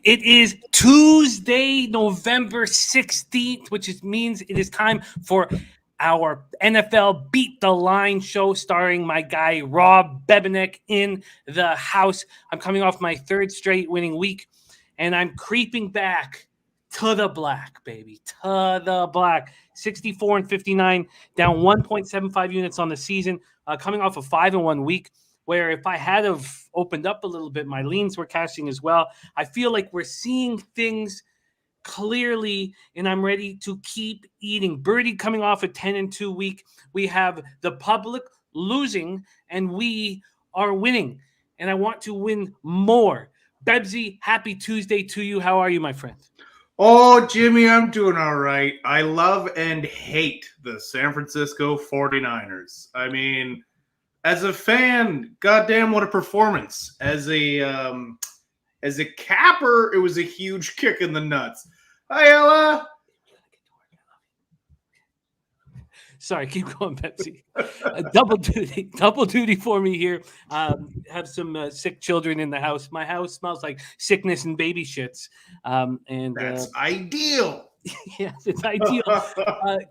It is Tuesday, November 16th, which means it is time for our NFL Beat the Line show starring my guy Rob Bebenek in the house. I'm coming off my third straight winning week, and I'm creeping back to the black, baby, to the black. 64-59, down 1.75 units on the season, coming off a 5-1 week, where if I had have opened up a little bit, my leans were cashing as well. I feel like we're seeing things clearly, and I'm ready to keep eating. Birdie coming off a 10-2 week. We have the public losing, and we are winning. And I want to win more. Bebsie, happy Tuesday to you. How are you, my friend? Oh, Jimmy, I'm doing all right. I love and hate the San Francisco 49ers. I mean, as a fan, goddamn, what a performance. As a capper, it was a huge kick in the nuts. Hi, Ella. Sorry, keep going, Bebsie. Double duty for me here. Have some sick children in the house. My house smells like sickness and baby shits. And that's ideal. Yes, it's ideal.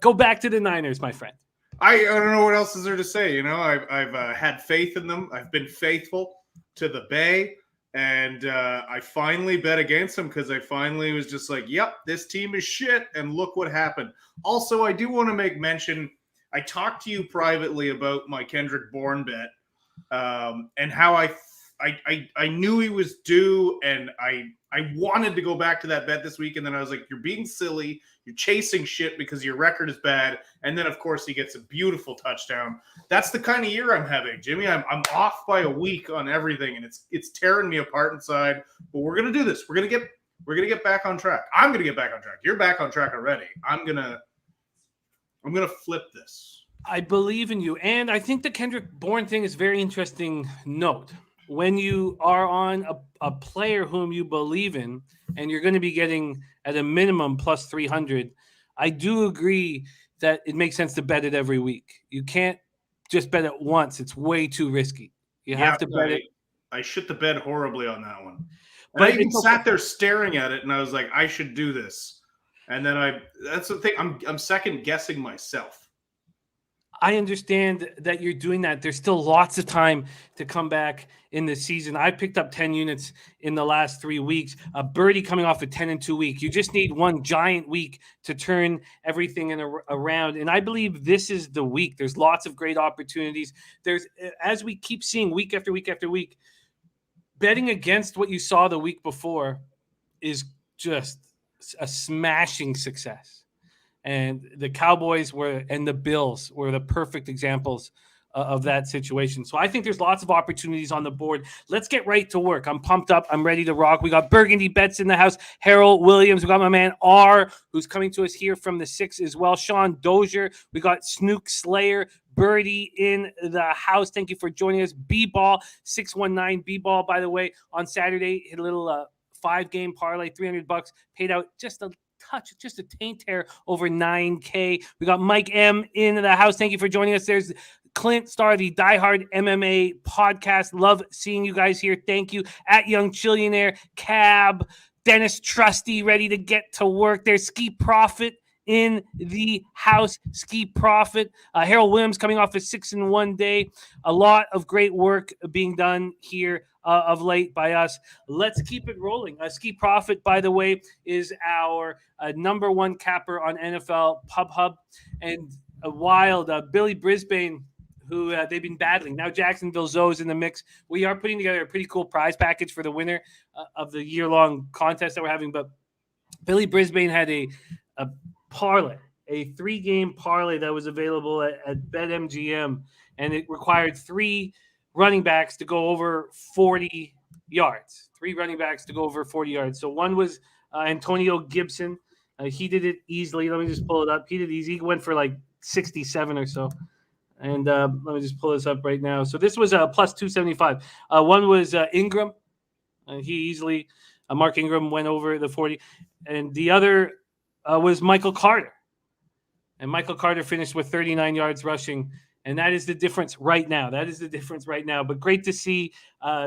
Go back to the Niners, my friend. I don't know what else is there to say. You know, I've had faith in them. I've been faithful to the Bay. And I finally bet against them because I finally was just like, yep, this team is shit. And look what happened. Also, I do want to make mention, I talked to you privately about my Kendrick Bourne bet and how I knew he was due, and I wanted to go back to that bet this week. And then I was like, you're being silly. You're chasing shit because your record is bad. And then, of course, he gets a beautiful touchdown. That's the kind of year I'm having, Jimmy. I'm off by a week on everything, and it's tearing me apart inside. But we're gonna do this. We're gonna get back on track. I'm gonna get back on track. You're back on track already. I'm gonna flip this. I believe in you, and I think the Kendrick Bourne thing is a very interesting note. When you are on a player whom you believe in, and you're going to be getting at a minimum plus 300, I do agree that it makes sense to bet it every week. You can't just bet it once. It's way too risky. You have to bet it. I shit the bed horribly on that one. But I even sat there staring at it, and I was like, I should do this. And then that's the thing. I'm second guessing myself. I understand that you're doing that. There's still lots of time to come back in the season. I picked up 10 units in the last 3 weeks. A Birdie coming off a 10-2 week. You just need one giant week to turn everything around. And I believe this is the week. There's lots of great opportunities. As we keep seeing week after week after week, betting against what you saw the week before is just a smashing success. And the Cowboys and the Bills were the perfect examples of that situation. So I think there's lots of opportunities on the board. Let's get right to work. I'm pumped up. I'm ready to rock. We got Burgundy Bets in the house. Harold Williams. We got my man R, who's coming to us here from the 6 as well. Sean Dozier. We got Snook Slayer. Birdie in the house. Thank you for joining us. B-Ball 619. B-Ball, by the way, on Saturday, hit a little 5-game parlay, $300, paid out just a taint hair over 9K. We got Mike M in the house. Thank you for joining us. There's Clint Starr, the diehard MMA podcast. Love seeing you guys here. Thank you. At Young Chillionaire, Cab, Dennis Trusty, ready to get to work. There's Ski Profit in the house. Ski Profit. Harold Williams coming off a 6-1 day. A lot of great work being done here of late by us. Let's keep it rolling. Ski Profit, by the way, is our number one capper on NFL Pub Hub. And a wild Billy Brisbane, who they've been battling. Now Jacksonville Zoe's in the mix. We are putting together a pretty cool prize package for the winner of the year-long contest that we're having. But Billy Brisbane had a parlay, a 3-game parlay that was available at BetMGM, and it required 3 running backs to go over 40 yards. 3 running backs to go over 40 yards. So one was Antonio Gibson. He did it easily. Let me just pull it up. He did it easy. He went for like 67 or so. And let me just pull this up right now. So this was plus 275. One was Ingram. He easily, Mark Ingram went over the 40. And the other was Michael Carter. And Michael Carter finished with 39 yards rushing And that is the difference right now. But great to see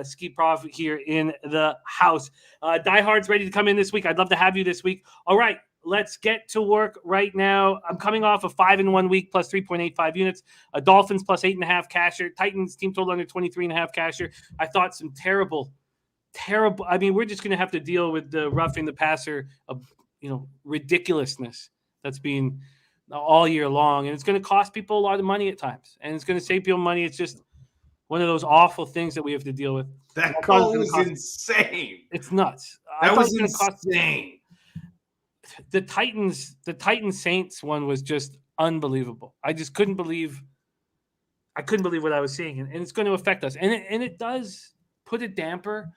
Ski Prof here in the house. Diehard's ready to come in this week. I'd love to have you this week. All right, let's get to work right now. I'm coming off a 5-in-1 week plus 3.85 units. Dolphins plus 8.5 casher. Titans team total under 23.5 casher. I thought some terrible. I mean, we're just going to have to deal with the roughing the passer of ridiculousness that's been all year long, and it's going to cost people a lot of money at times, and it's going to save people money. It's just one of those awful things that we have to deal with. That call was insane. It's nuts. That was insane. The Titans Saints one was just unbelievable. I just couldn't believe what I was seeing, and it's going to affect us, and it does put a damper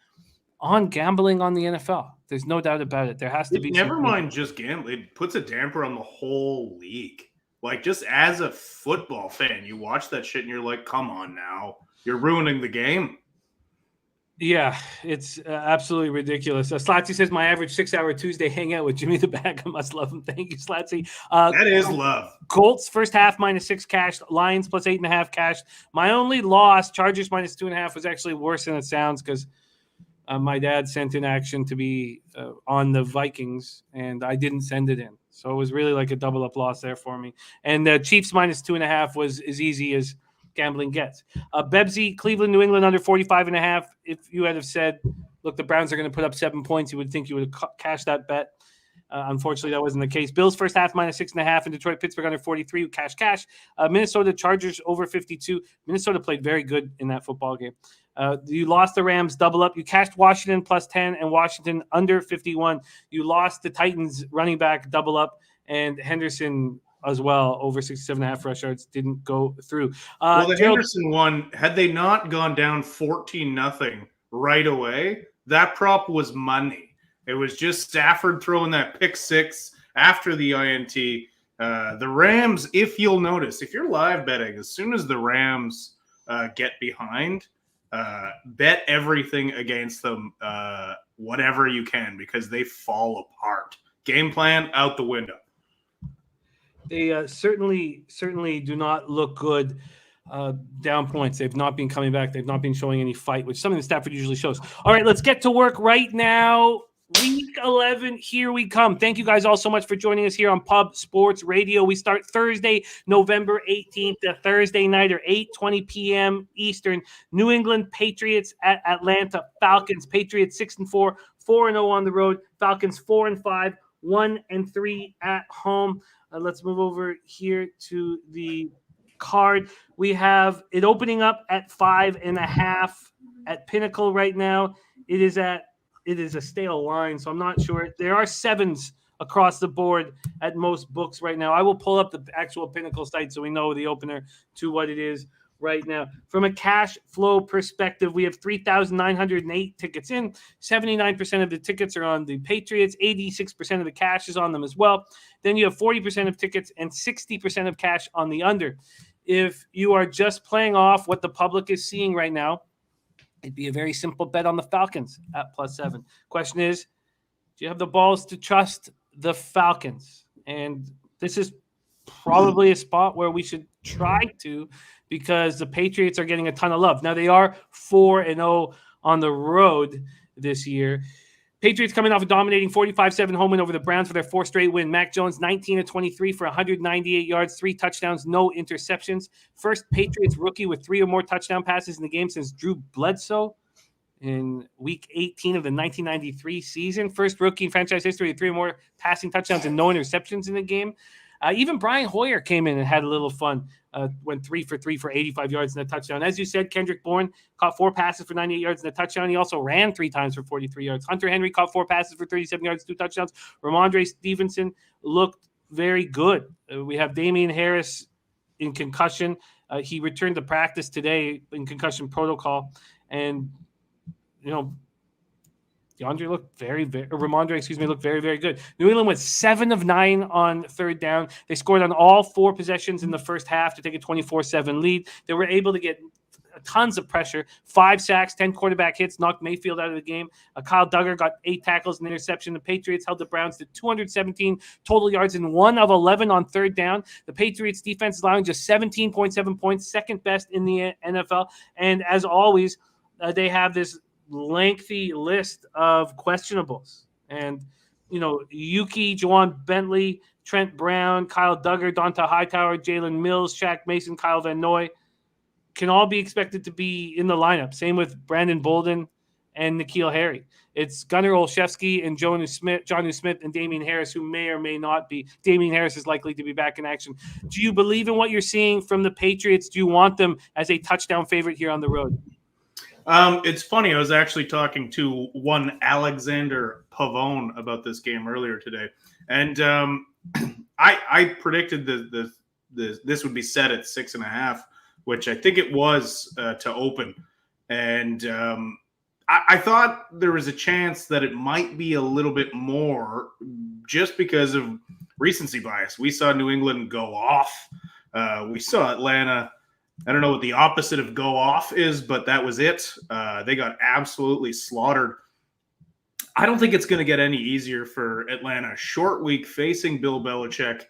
on gambling on the NFL. There's no doubt about it. There has to be. Never mind just gambling. It puts a damper on the whole league. Like, just as a football fan, you watch that shit and you're like, come on now. You're ruining the game. Yeah, it's absolutely ridiculous. Slatsy says, my average 6-hour Tuesday hangout with Jimmy the Bag. I must love him. Thank you, Slatsy. That is love. Colts, first half, -6 cash. Lions, plus 8.5 cash. My only loss, Chargers, -2.5, was actually worse than it sounds because my dad sent in action to be on the Vikings, and I didn't send it in. So it was really like a double-up loss there for me. And Chiefs -2.5 was as easy as gambling gets. Bebsie, Cleveland, New England under 45.5. If you had have said, look, the Browns are going to put up 7 points, you would think you would have cashed that bet. Unfortunately, that wasn't the case. Bills first half -6.5, and Detroit, Pittsburgh under 43. Cash. Minnesota, Chargers over 52. Minnesota played very good in that football game. You lost the Rams double up. You cashed Washington +10 and Washington under 51. You lost the Titans running back double up and Henderson as well over 67.5 rush yards didn't go through. Well, the Henderson one, had they not gone down 14-0 right away, that prop was money. It was just Stafford throwing that pick six after the INT. The Rams, if you'll notice, if you're live betting, as soon as the Rams get behind, bet everything against them, whatever you can, because they fall apart. Game plan out the window. They certainly do not look good down points. They've not been coming back. They've not been showing any fight, which is something that Stafford usually shows. All right, let's get to work right now. Week 11, here we come. Thank you guys all so much for joining us here on Pub Sports Radio. We start Thursday, November 18th, a Thursday night, or 8:20 p.m. Eastern. New England Patriots at Atlanta Falcons. Patriots 6-4, 4-0 on the road. Falcons 4-5, 1-3 at home. Let's move over here to the card. We have it opening up at 5.5 at Pinnacle right now. It is a stale line, so I'm not sure. There are 7s across the board at most books right now. I will pull up the actual Pinnacle site so we know the opener to what it is right now. From a cash flow perspective, we have 3,908 tickets in. 79% of the tickets are on the Patriots. 86% of the cash is on them as well. Then you have 40% of tickets and 60% of cash on the under. If you are just playing off what the public is seeing right now, it'd be a very simple bet on the Falcons at +7. Question is, do you have the balls to trust the Falcons? And this is probably a spot where we should try to, because the Patriots are getting a ton of love. Now, they are 4-0 on the road this year. Patriots coming off a dominating 45-7 home win over the Browns for their 4th straight win. Mac Jones, 19-23 for 198 yards, 3 touchdowns, no interceptions. First Patriots rookie with 3 or more touchdown passes in the game since Drew Bledsoe in Week 18 of the 1993 season. First rookie in franchise history with 3 or more passing touchdowns and no interceptions in the game. Even Brian Hoyer came in and had a little fun. Went 3 for 3 for 85 yards and a touchdown. As you said, Kendrick Bourne caught 4 passes for 98 yards and a touchdown. He also ran 3 times for 43 yards. Hunter Henry caught 4 passes for 37 yards, 2 touchdowns. Ramondre Stevenson looked very good. We have Damian Harris in concussion. He returned to practice today in concussion protocol. And, Ramondre looked very, very good. New England went 7 of 9 on 3rd down. They scored on all 4 possessions in the first half to take a 24-7 lead. They were able to get tons of pressure, 5 sacks, 10 quarterback hits, knocked Mayfield out of the game. Kyle Duggar got 8 tackles and interception. The Patriots held the Browns to 217 total yards and 1 of 11 on third down. The Patriots defense is allowing just 17.7 points, second best in the NFL. And as always, they have this lengthy list of questionables. And, Yuki, Juwan Bentley, Trent Brown, Kyle Duggar, Donta Hightower, Jalen Mills, Shaq Mason, Kyle Van Noy can all be expected to be in the lineup. Same with Brandon Bolden and N'Keal Harry. It's Gunnar Olszewski and Jonnu Smith, and Damian Harris, who may or may not be. Damian Harris is likely to be back in action. Do you believe in what you're seeing from the Patriots? Do you want them as a touchdown favorite here on the road? It's funny. I was actually talking to one Alexander Pavone about this game earlier today, and I predicted this would be set at 6.5, which I think it was to open, and I thought there was a chance that it might be a little bit more just because of recency bias. We saw New England go off. We saw Atlanta. I don't know what the opposite of go off is, but that was it. They got absolutely slaughtered. I don't think it's going to get any easier for Atlanta. Short week facing Bill Belichick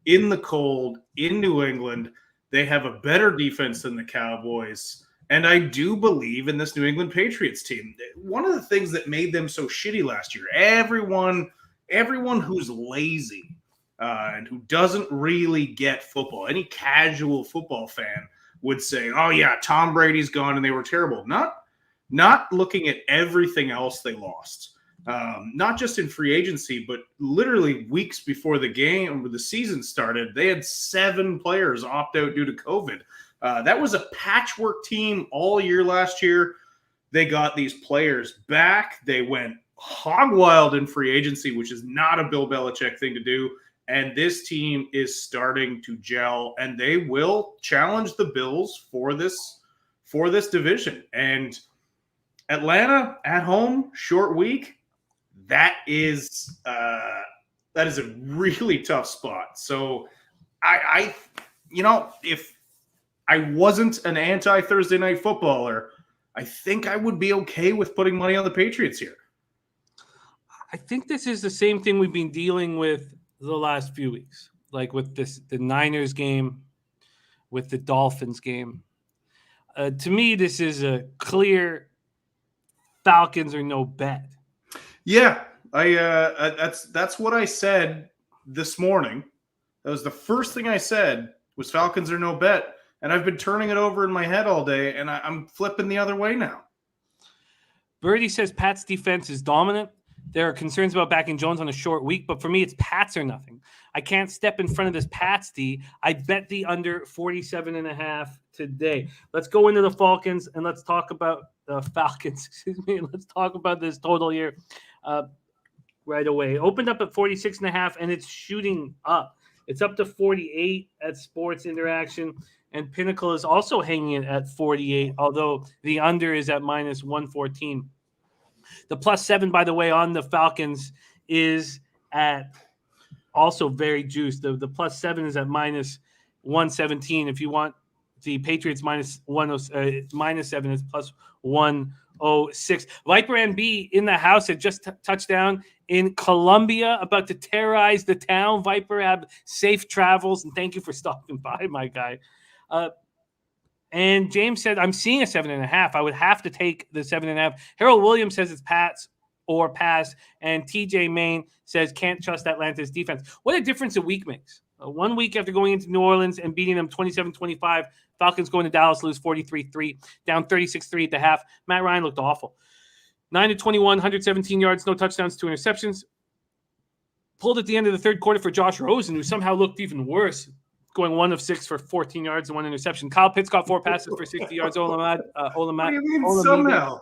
in the cold in New England. They have a better defense than the Cowboys. And I do believe in this New England Patriots team. One of the things that made them so shitty last year, everyone who's lazy and who doesn't really get football, any casual football fan would say, oh, yeah, Tom Brady's gone and they were terrible. Not looking at everything else they lost. Not just in free agency, but literally weeks before the season started, they had 7 players opt out due to COVID. That was a patchwork team all year last year. They got these players back. They went hog wild in free agency, which is not a Bill Belichick thing to do. And this team is starting to gel, and they will challenge the Bills for this division. And Atlanta at home, short week, that is a really tough spot. So if I wasn't an anti-Thursday night footballer, I think I would be okay with putting money on the Patriots here. I think this is the same thing we've been dealing with the last few weeks, like with the Niners game, with the Dolphins game. To me, this is a clear Falcons are no bet. Yeah, that's what I said this morning. That was the first thing I said was Falcons are no bet, and I've been turning it over in my head all day, and I'm flipping the other way now. Birdie says Pat's defense is dominant. There are concerns about backing Jones on a short week, but for me, it's Pats or nothing. I can't step in front of this Pats D. I bet the under 47.5 today. Let's go into the Falcons and let's talk about the Falcons. Excuse me. Let's talk about this total here right away. Opened up at 46.5 and it's shooting up. It's up to 48 at Sports Interaction, and Pinnacle is also hanging it at 48, although the under is at minus 114. The +7, by the way, on the Falcons is at also very juiced. The +7 is at minus 117. If you want the Patriots minus 7 is plus 106. Viper NB in the house had just touched down in Colombia, about to terrorize the town. Viper, have safe travels, and thank you for stopping by, my guy. And James said, I'm seeing a 7.5. I would have to take the 7.5. Harold Williams says it's Pats or pass. And TJ Main says, can't trust Atlanta's defense. What a difference a week makes. 1 week after going into New Orleans and beating them 27-25, Falcons going to Dallas, lose 43-3, down 36-3 at the half. Matt Ryan looked awful. 9-21, 117 yards, no touchdowns, 2 interceptions. Pulled at the end of the third quarter for Josh Rosen, who somehow looked even worse, going 1 of 6 for 14 yards and 1 interception. Kyle Pitts got 4 passes for 60 yards. What do you mean somehow?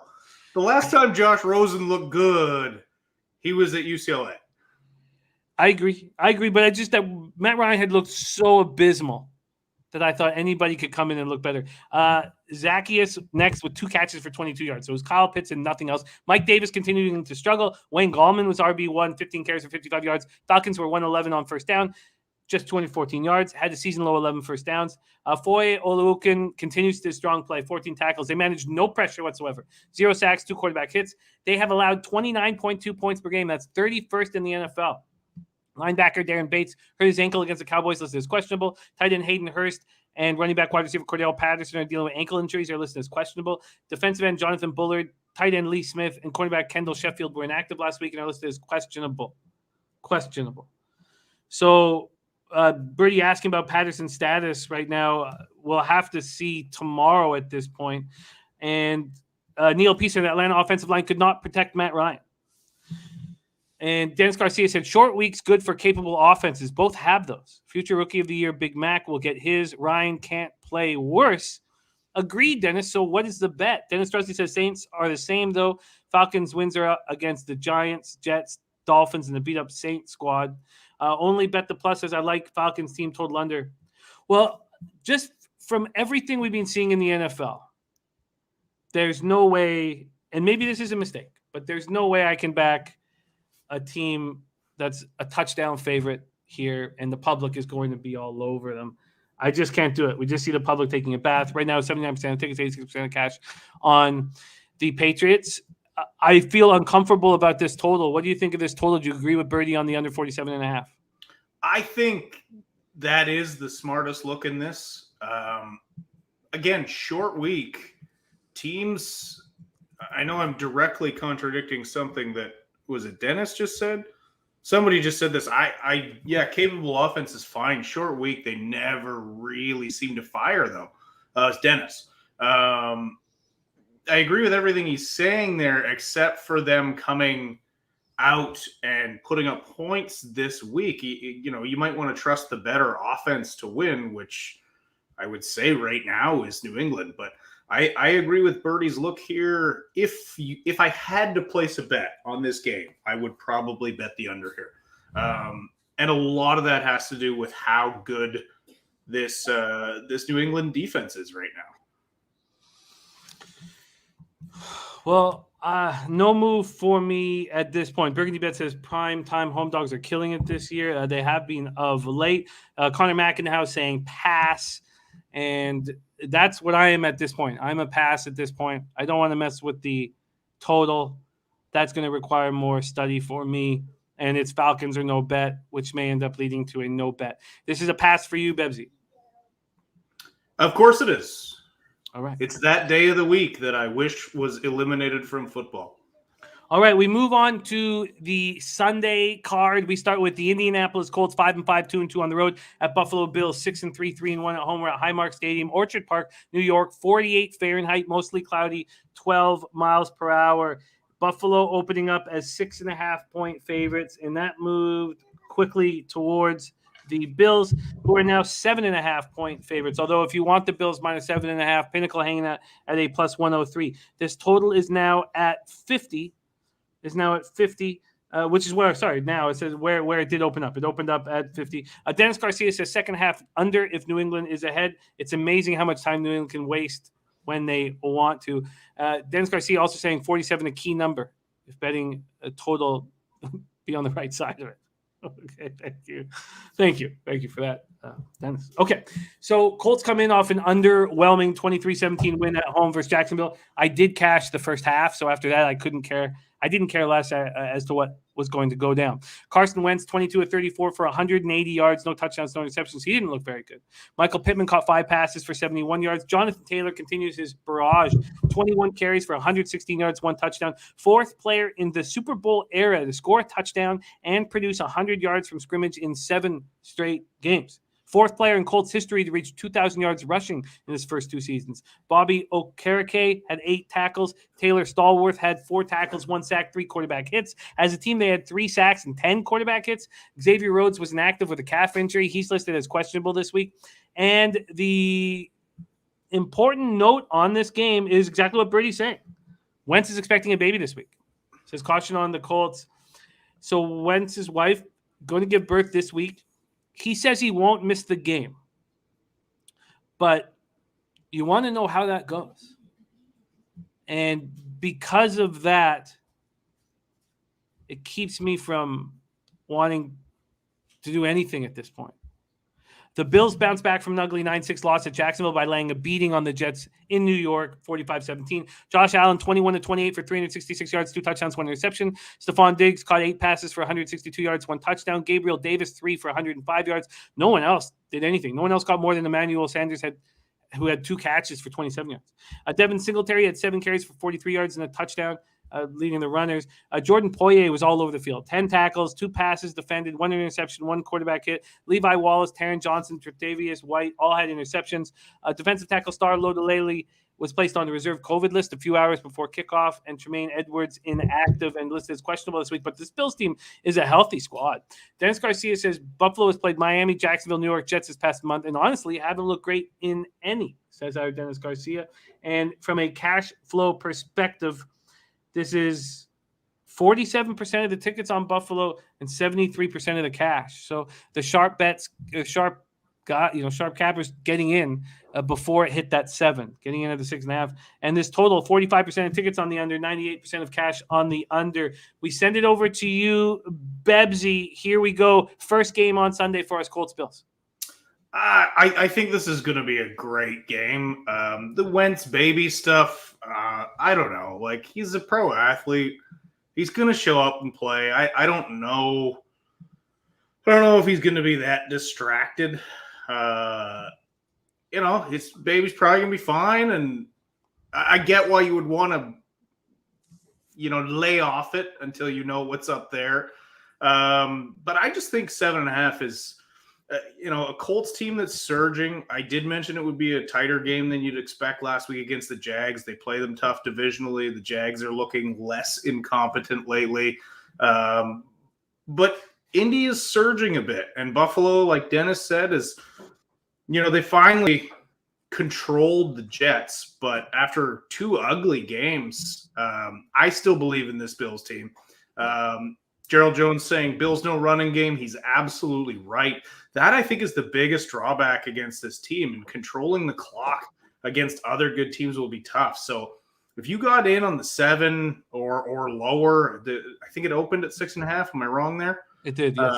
The last time Josh Rosen looked good, he was at UCLA. I agree, but I just that Matt Ryan had looked so abysmal that I thought anybody could come in and look better. Zacchaeus next with 2 catches for 22 yards. So it was Kyle Pitts and nothing else. Mike Davis continuing to struggle. Wayne Gallman was RB1, 15 carries for 55 yards. Falcons were 111 on first down. just 214 yards, had a season-low 11 first downs. Foye Oluokun continues this strong play, 14 tackles. They managed no pressure whatsoever. 0 sacks, 2 quarterback hits. They have allowed 29.2 points per game. That's 31st in the NFL. Linebacker Darren Bates hurt his ankle against the Cowboys, listed as questionable. Tight end Hayden Hurst and running back wide receiver Cordell Patterson are dealing with ankle injuries. They're listed as questionable. Defensive end Jonathan Bullard, tight end Lee Smith, and cornerback Kendall Sheffield were inactive last week and are listed as questionable. So, Birdie asking about Patterson's status right now. We'll have to see tomorrow at this point. And Neil Peace of the Atlanta offensive line could not protect Matt Ryan. And Dennis Garcia said, short weeks good for capable offenses. Both have those. Future Rookie of the Year, Big Mac will get his. Ryan can't play worse. Agreed, Dennis. So what is the bet? Dennis Trusty says Saints are the same, though. Falcons wins are against the Giants, Jets, Dolphins, and the beat-up Saints squad. Only bet the plus as I like Falcons team total under. Well, just from everything we've been seeing in the NFL, there's no way, and maybe this is a mistake, but there's no way I can back a team that's a touchdown favorite here, and the public is going to be all over them. I just can't do it. We just see the public taking a bath. Right now, 79% of tickets, 86% of cash on the Patriots. I feel uncomfortable about this total. What do you think of this total? Do you agree with Birdie on the under 47.5? I think that is the smartest look in this. Again, short week. Teams, I know I'm directly contradicting something that, was it Dennis just said? Somebody just said this. Yeah, capable offense is fine. Short week, they never really seem to fire, though. It's Dennis. I agree with everything he's saying there, except for them coming out and putting up points this week. You might want to trust the better offense to win, which I would say right now is New England. But I agree with Birdie's look here. If I had to place a bet on this game, I would probably bet the under here. And a lot of that has to do with how good this New England defense is right now. Well, no move for me at this point. Burgundy Bet says prime time home dogs are killing it this year. They have been of late. Connor Mackenhouse saying pass. And that's what I am at this point. I'm a pass at this point. I don't want to mess with the total. That's going to require more study for me. And it's Falcons or no bet, which may end up leading to a no bet. This is a pass for you, Bebsie. Of course it is. All right. It's that day of the week that I wish was eliminated from football. All right, we move on to the Sunday card. We start with the Indianapolis Colts, 5-5, 2-2 on the road at Buffalo Bills, 6-3, 3-1 at home. We're at Highmark Stadium, Orchard Park, New York, 48 Fahrenheit, mostly cloudy, 12 miles per hour. Buffalo opening up as 6.5-point favorites, and that moved quickly towards the Bills, who are now 7.5-point favorites. Although if you want the Bills minus 7.5, Pinnacle hanging out at a plus 103. This total is now at 50. Which is where, now it says where it did open up. It opened up at 50. Dennis Garcia says second half under if New England is ahead. It's amazing how much time New England can waste when they want to. Dennis Garcia also saying 47 a key number if betting a total be on the right side of it. Okay, thank you for that, Dennis. Okay, so Colts come in off an underwhelming 23-17 win at home versus Jacksonville. I did cash the first half, so after that I didn't care less as to what was going to go down. Carson Wentz, 22-34 for 180 yards, no touchdowns, no interceptions. He didn't look very good. Michael Pittman caught 5 passes for 71 yards. Jonathan Taylor continues his barrage, 21 carries for 116 yards, 1 touchdown. Fourth player in the Super Bowl era to score a touchdown and produce 100 yards from scrimmage in 7 straight games. Fourth player in Colts history to reach 2,000 yards rushing in his first 2 seasons. Bobby Okereke had 8 tackles. Taylor Stallworth had 4 tackles, 1 sack, 3 quarterback hits. As a team, they had 3 sacks and 10 quarterback hits. Xavier Rhodes was inactive with a calf injury. He's listed as questionable this week. And the important note on this game is exactly what Birdie's saying. Wentz is expecting a baby this week. Says caution on the Colts. So Wentz's wife going to give birth this week. He says he won't miss the game. But you want to know how that goes. And because of that, it keeps me from wanting to do anything at this point. The Bills bounced back from an ugly 9-6 loss at Jacksonville by laying a beating on the Jets in New York, 45-17. Josh Allen, 21-28 for 366 yards, 2 touchdowns, 1 interception. Stephon Diggs caught 8 passes for 162 yards, 1 touchdown. Gabriel Davis, 3 for 105 yards. No one else did anything. No one else caught more than Emmanuel Sanders who had 2 catches for 27 yards. Devin Singletary had 7 carries for 43 yards and a touchdown, leading the runners. Jordan Poyer was all over the field. 10 tackles, 2 passes defended, 1 interception, 1 quarterback hit. Levi Wallace, Taron Johnson, Tre'Davious White all had interceptions. Defensive tackle star Lodolele was placed on the reserve COVID list a few hours before kickoff, and Tremaine Edwards inactive and listed as questionable this week. But this Bills team is a healthy squad. Dennis Garcia says Buffalo has played Miami, Jacksonville, New York Jets this past month, and honestly haven't looked great in any, says our Dennis Garcia. And from a cash flow perspective, this is 47% of the tickets on Buffalo and 73% of the cash. So the sharp bets, sharp cappers getting in before it hit that 7, getting in at the 6.5. And this total, 45% of tickets on the under, 98% of cash on the under. We send it over to you, Bebsie. Here we go. First game on Sunday for us, Colts Bills. I think this is going to be a great game. The Wentz baby stuff, I don't know. Like, he's a pro athlete. He's going to show up and play. I don't know. I don't know if he's going to be that distracted. His baby's probably going to be fine. And I get why you would want to, lay off it until you know what's up there. But I just think 7.5 is, a Colts team that's surging. I did mention it would be a tighter game than you'd expect last week against the Jags. They play them tough divisionally. The Jags are looking less incompetent lately. But Indy is surging a bit. And Buffalo, like Dennis said, is, they finally controlled the Jets. But after 2 ugly games, I still believe in this Bills team. Gerald Jones saying Bills no running game. He's absolutely right. That, I think, is the biggest drawback against this team. And controlling the clock against other good teams will be tough. So if you got in on the 7 or lower, I think it opened at 6.5. Am I wrong there? It did, yes.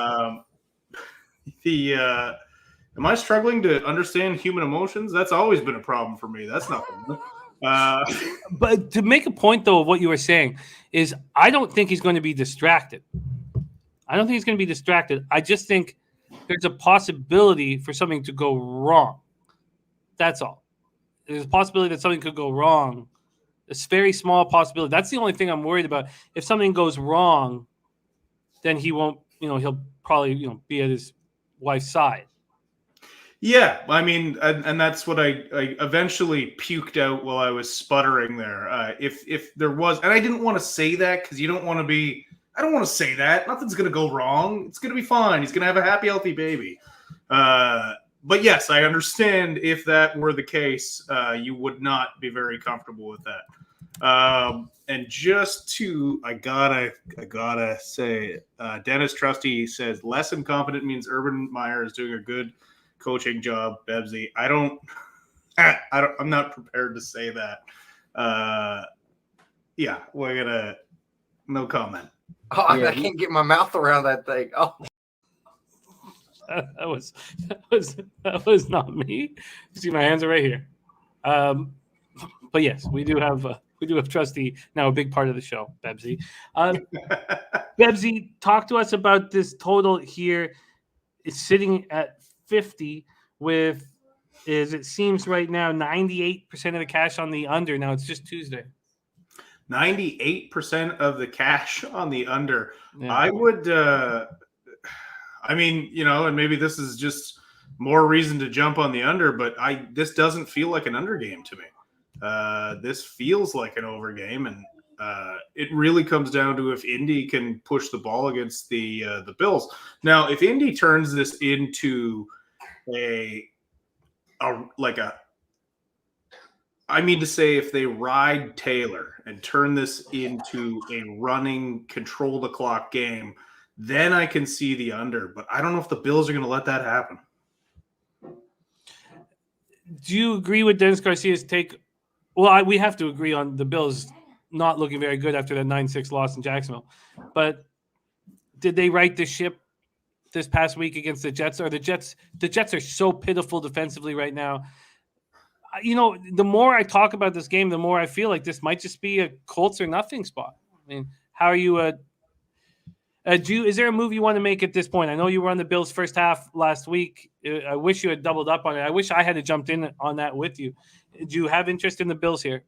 Am I struggling to understand human emotions? That's always been a problem for me. That's not good. But to make a point, though, of what you were saying is I don't think he's going to be distracted. I just think there's a possibility for something to go wrong. That's all. There's a possibility that something could go wrong. It's a very small possibility. That's the only thing I'm worried about. If something goes wrong, then he won't, he'll probably, be at his wife's side. Yeah, I mean, and that's what I eventually puked out while I was sputtering there. If there was, and I didn't want to say that because you don't want to be, I don't want to say that. Nothing's going to go wrong. It's going to be fine. He's going to have a happy, healthy baby. But yes, I understand if that were the case, you would not be very comfortable with that. And just to, I gotta say, Dennis Trusty says less incompetent means Urban Meyer is doing a good coaching job. Bebsie, I'm not prepared to say that. Yeah, we're gonna, no comment. Oh, I can't get my mouth around that thing. Oh, that was not me. You see, my hands are right here. But yes, we do have Trusty now, a big part of the show. Bebsie, Bebsie, talk to us about this total here. It's sitting at 50 with, as it seems right now, 98% of the cash on the under. Now it's just Tuesday. 98% of the cash on the under. Yeah. I would, and maybe this is just more reason to jump on the under, but this doesn't feel like an under game to me. This feels like an over game, and it really comes down to if Indy can push the ball against the Bills. Now, if Indy turns this into if they ride Taylor and turn this into a running, control the clock game, then I can see the under. But I don't know if the Bills are going to let that happen. Do you agree with Dennis Garcia's take? Well, we have to agree on the Bills not looking very good after that 9-6 loss in Jacksonville. But did they right the ship this past week against the Jets. Or the Jets are so pitiful defensively right now. The more I talk about this game, the more I feel like this might just be a Colts or nothing spot. I mean, how are you? Is there a move you want to make at this point? I know you were on the Bills first half last week. I wish you had doubled up on it. I wish I had jumped in on that with you. Do you have interest in the Bills here?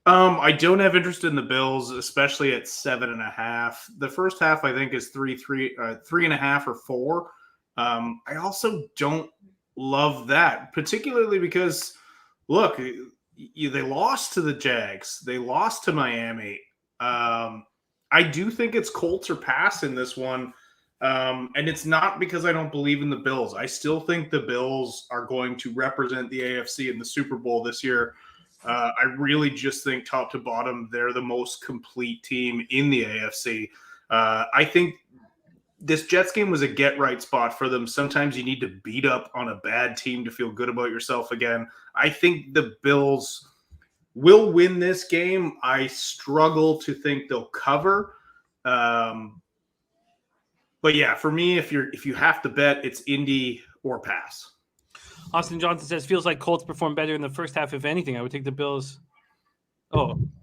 I don't have interest in the Bills, especially at 7.5. The first half, I think, is 3.5 or 4. I also don't love that, particularly because, look, they lost to the Jags. They lost to Miami. I do think it's Colts or pass in this one. And it's not because I don't believe in the Bills. I still think the Bills are going to represent the AFC in the Super Bowl this year. I really just think top to bottom, they're the most complete team in the AFC. I think this Jets game was a get-right spot for them. Sometimes you need to beat up on a bad team to feel good about yourself again. I think the Bills will win this game. I struggle to think they'll cover. But yeah, for me, if you have to bet, it's Indy or pass. Austin Johnson says, feels like Colts performed better in the first half. If anything, I would take the Bills.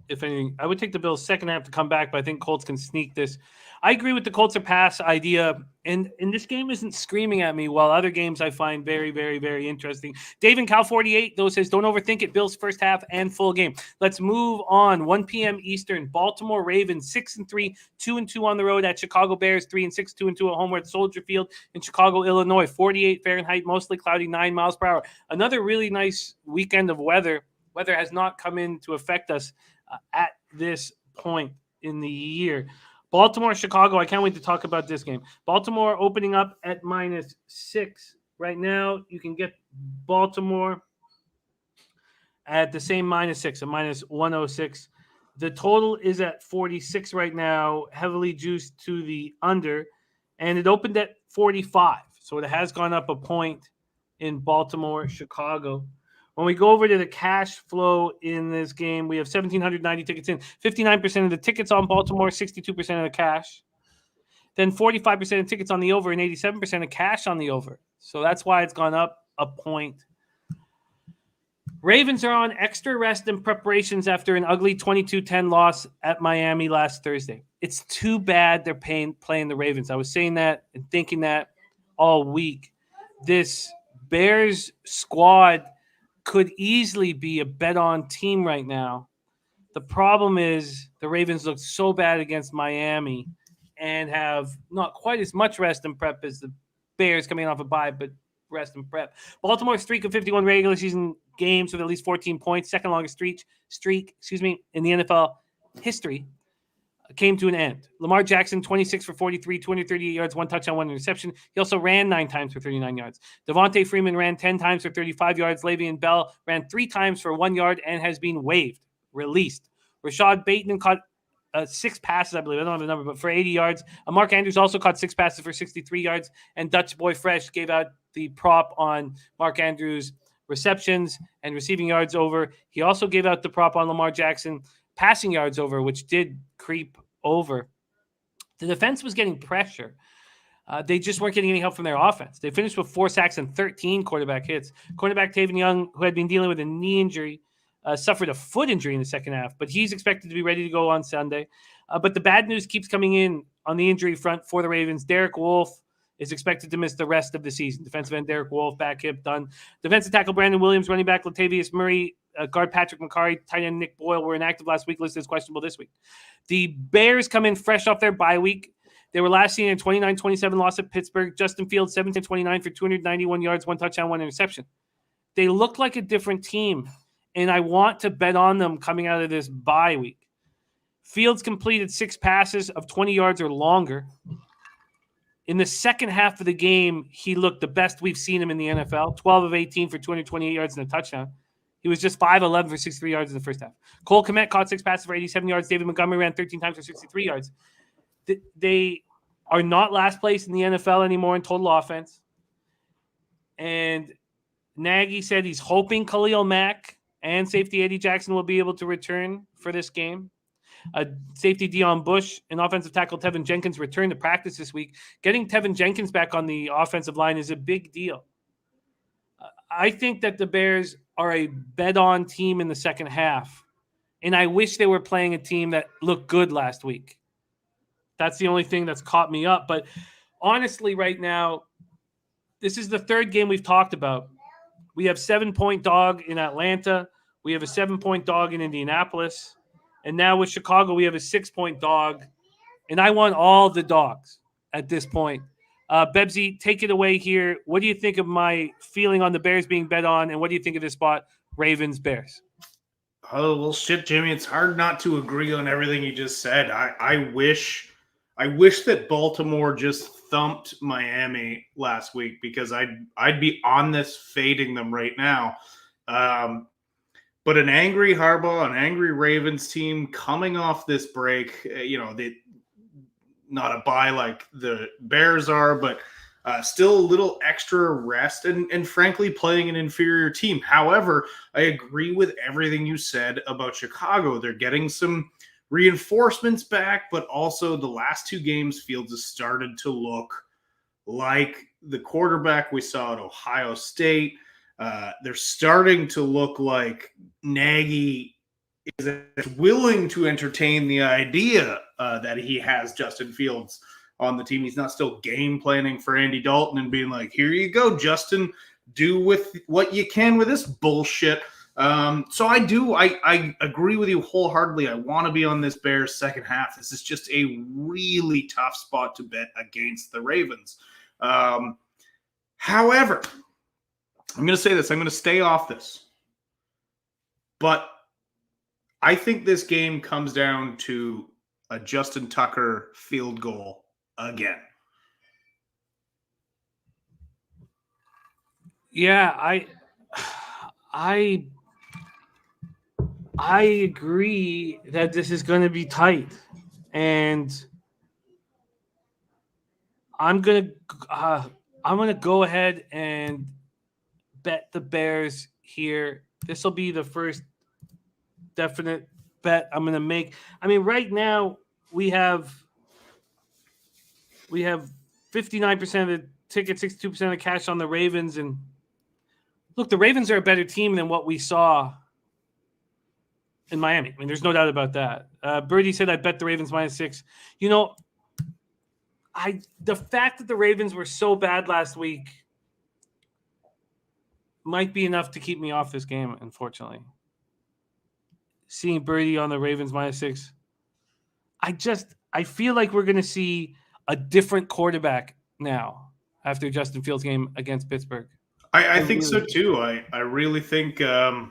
If anything, I would take the Bills second half to come back, but I think Colts can sneak this. I agree with the Colts or pass idea, and this game isn't screaming at me, while other games I find very, very, very interesting. Dave in Cal 48, though, says, don't overthink it. Bills first half and full game. Let's move on. 1 p.m. Eastern, Baltimore Ravens 6-3, 2-2 on the road at Chicago Bears, 3-6, 2-2 at home at Soldier Field in Chicago, Illinois. 48 Fahrenheit, mostly cloudy, 9 miles per hour. Another really nice weekend of weather. Weather has not come in to affect us at this point in the year. Baltimore, Chicago, I can't wait to talk about this game. Baltimore opening up at -6. Right now, you can get Baltimore at the same -6, a -106. The total is at 46 right now, heavily juiced to the under, and it opened at 45. So it has gone up a point in Baltimore, Chicago. When we go over to the cash flow in this game, we have 1,790 tickets in. 59% of the tickets on Baltimore, 62% of the cash. Then 45% of tickets on the over and 87% of cash on the over. So that's why it's gone up a point. Ravens are on extra rest and preparations after an ugly 22-10 loss at Miami last Thursday. It's too bad they're playing the Ravens. I was saying that and thinking that all week. This Bears squad could easily be a bet-on team right now. The problem is the Ravens look so bad against Miami and have not quite as much rest and prep as the Bears coming off a bye, but rest and prep. Baltimore's streak of 51 regular season games with at least 14 points, second longest streak in the NFL history, came to an end. Lamar Jackson, 26 for 43, 238 yards, 1 touchdown, 1 interception. He also ran 9 times for 39 yards. Devontae Freeman ran 10 times for 35 yards. Le'Veon Bell ran 3 times for 1 yard and has been released. Rashad Bateman caught 6 passes, I believe. I don't have the number, but for 80 yards. Mark Andrews also caught 6 passes for 63 yards. And Dutch Boy Fresh gave out the prop on Mark Andrews' receptions and receiving yards over. He also gave out the prop on Lamar Jackson passing yards over, which did creep over. The defense was getting pressure. They just weren't getting any help from their offense. They finished with 4 sacks and 13 quarterback hits. Quarterback Taven Young, who had been dealing with a knee injury, suffered a foot injury in the second half, but he's expected to be ready to go on Sunday. But the bad news keeps coming in on the injury front for the Ravens. Derek Wolfe is expected to miss the rest of the season. Defensive end Derek Wolfe, back hip, done. Defensive tackle Brandon Williams, running back Latavius Murray, guard Patrick McCarry, tight end Nick Boyle were inactive last week, listed as questionable this week. The Bears come in fresh off their bye week. They were last seen in a 29-27 loss at Pittsburgh. Justin Fields, 17-29 for 291 yards, 1 touchdown, 1 interception. They look like a different team, and I want to bet on them coming out of this bye week. Fields completed 6 passes of 20 yards or longer. In the second half of the game, he looked the best we've seen him in the NFL, 12 of 18 for 228 yards and a touchdown. He was just 5-11 for 63 yards in the first half. Cole Kmet caught 6 passes for 87 yards. David Montgomery ran 13 times for 63 yards. They are not last place in the NFL anymore in total offense. And Nagy said he's hoping Khalil Mack and safety Eddie Jackson will be able to return for this game. Safety Dion Bush and offensive tackle Tevin Jenkins return to practice this week. Getting Tevin Jenkins back on the offensive line is a big deal. I think that the Bears are a bet-on team in the second half, and I wish they were playing a team that looked good last week. That's the only thing that's caught me up. But honestly, right now, this is the third game we've talked about. We have 7-point dog in Atlanta. We have a 7-point dog in Indianapolis. And now with Chicago, we have a 6-point dog. And I want all the dogs at this point. Bebsie, take it away here. What do you think of my feeling on the Bears being bet on? And what do you think of this spot, Ravens-Bears? Oh, well, shit, Jimmy. It's hard not to agree on everything you just said. I wish that Baltimore just thumped Miami last week, because I'd be on this fading them right now. But an angry Harbaugh, an angry Ravens team coming off this break, they not a bye like the Bears are, but still a little extra rest and frankly playing an inferior team. However, I agree with everything you said about Chicago. They're getting some reinforcements back, but also the last two games, Fields has started to look like the quarterback we saw at Ohio State. They're starting to look like Nagy is willing to entertain the idea that he has Justin Fields on the team. He's not still game planning for Andy Dalton and being like, here you go, Justin, do with what you can with this bullshit. So I agree with you wholeheartedly. I want to be on this Bears second half. This is just a really tough spot to bet against the Ravens. However, I'm going to say this. I'm going to stay off this. But I think this game comes down to a Justin Tucker field goal again. Yeah, I agree that this is going to be tight, and I'm going to go ahead and bet the Bears here. This will be the first definite bet I'm going to make. I mean, right now we have 59% of the ticket, 62% of the cash on the Ravens, and look, the Ravens are a better team than what we saw in Miami. I mean, there's no doubt about that. Birdie said I bet the Ravens -6. The fact that the Ravens were so bad last week might be enough to keep me off this game, unfortunately. Seeing Birdie on the Ravens -6, I feel like we're going to see a different quarterback now after Justin Fields' game against Pittsburgh. I think so too. I really think, as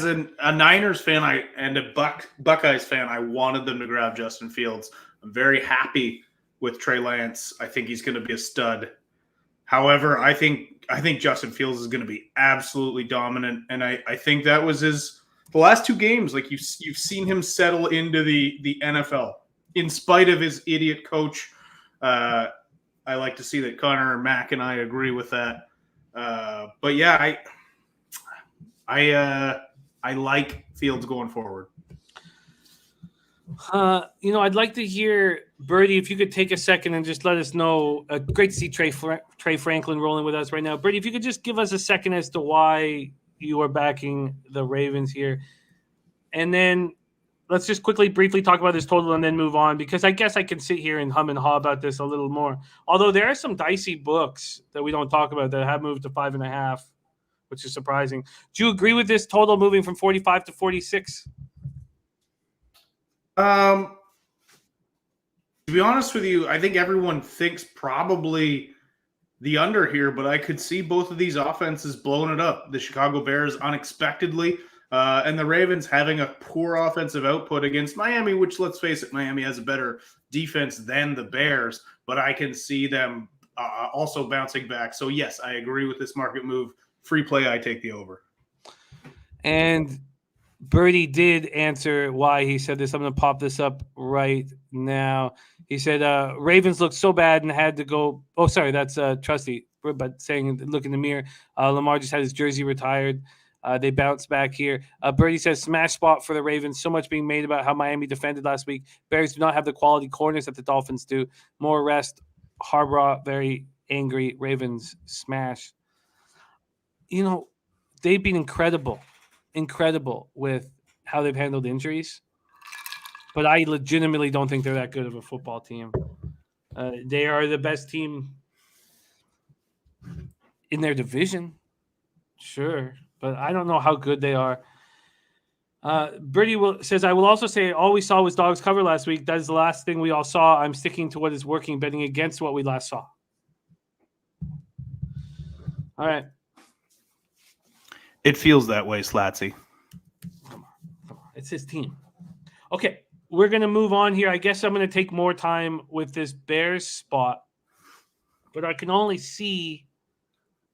a Niners fan and a Buckeyes fan, I wanted them to grab Justin Fields. I'm very happy with Trey Lance. I think he's going to be a stud. However, I think Justin Fields is going to be absolutely dominant, and I think that was the last two games. Like you've seen him settle into the NFL in spite of his idiot coach. I like to see that Connor and Mac and I agree with that. But yeah, I like Fields going forward. I'd like to hear, Birdie, if you could take a second and just let us know. Great to see Trey Franklin rolling with us right now. Birdie, if you could just give us a second as to why you are backing the Ravens here. And then let's just briefly talk about this total and then move on, because I guess I can sit here and hum and haw about this a little more. Although there are some dicey books that we don't talk about that have moved to 5.5, which is surprising. Do you agree with this total moving from 45 to 46? To be honest with you, I think everyone thinks probably the under here, but I could see both of these offenses blowing it up. The Chicago Bears unexpectedly, and the Ravens having a poor offensive output against Miami, which, let's face it, Miami has a better defense than the Bears, but I can see them also bouncing back. So yes, I agree with this market move. Free play, I take the over. And Birdie did answer why he said this. I'm going to pop this up right now. He said, Ravens looked so bad and had to go. Oh, sorry, that's Trusty, but saying, look in the mirror. Lamar just had his jersey retired. They bounce back here. Birdie says, smash spot for the Ravens. So much being made about how Miami defended last week. Bears do not have the quality corners that the Dolphins do. More rest. Harbaugh, very angry. Ravens smash. You know, they've been incredible with how they've handled injuries. But I legitimately don't think they're that good of a football team. They are the best team in their division. Sure. But I don't know how good they are. Birdie says, I will also say all we saw was dogs cover last week. That is the last thing we all saw. I'm sticking to what is working, betting against what we last saw. All right. It feels that way, Slatsy. Come on. It's his team. Okay. We're going to move on here. I guess I'm going to take more time with this Bears spot. But I can only see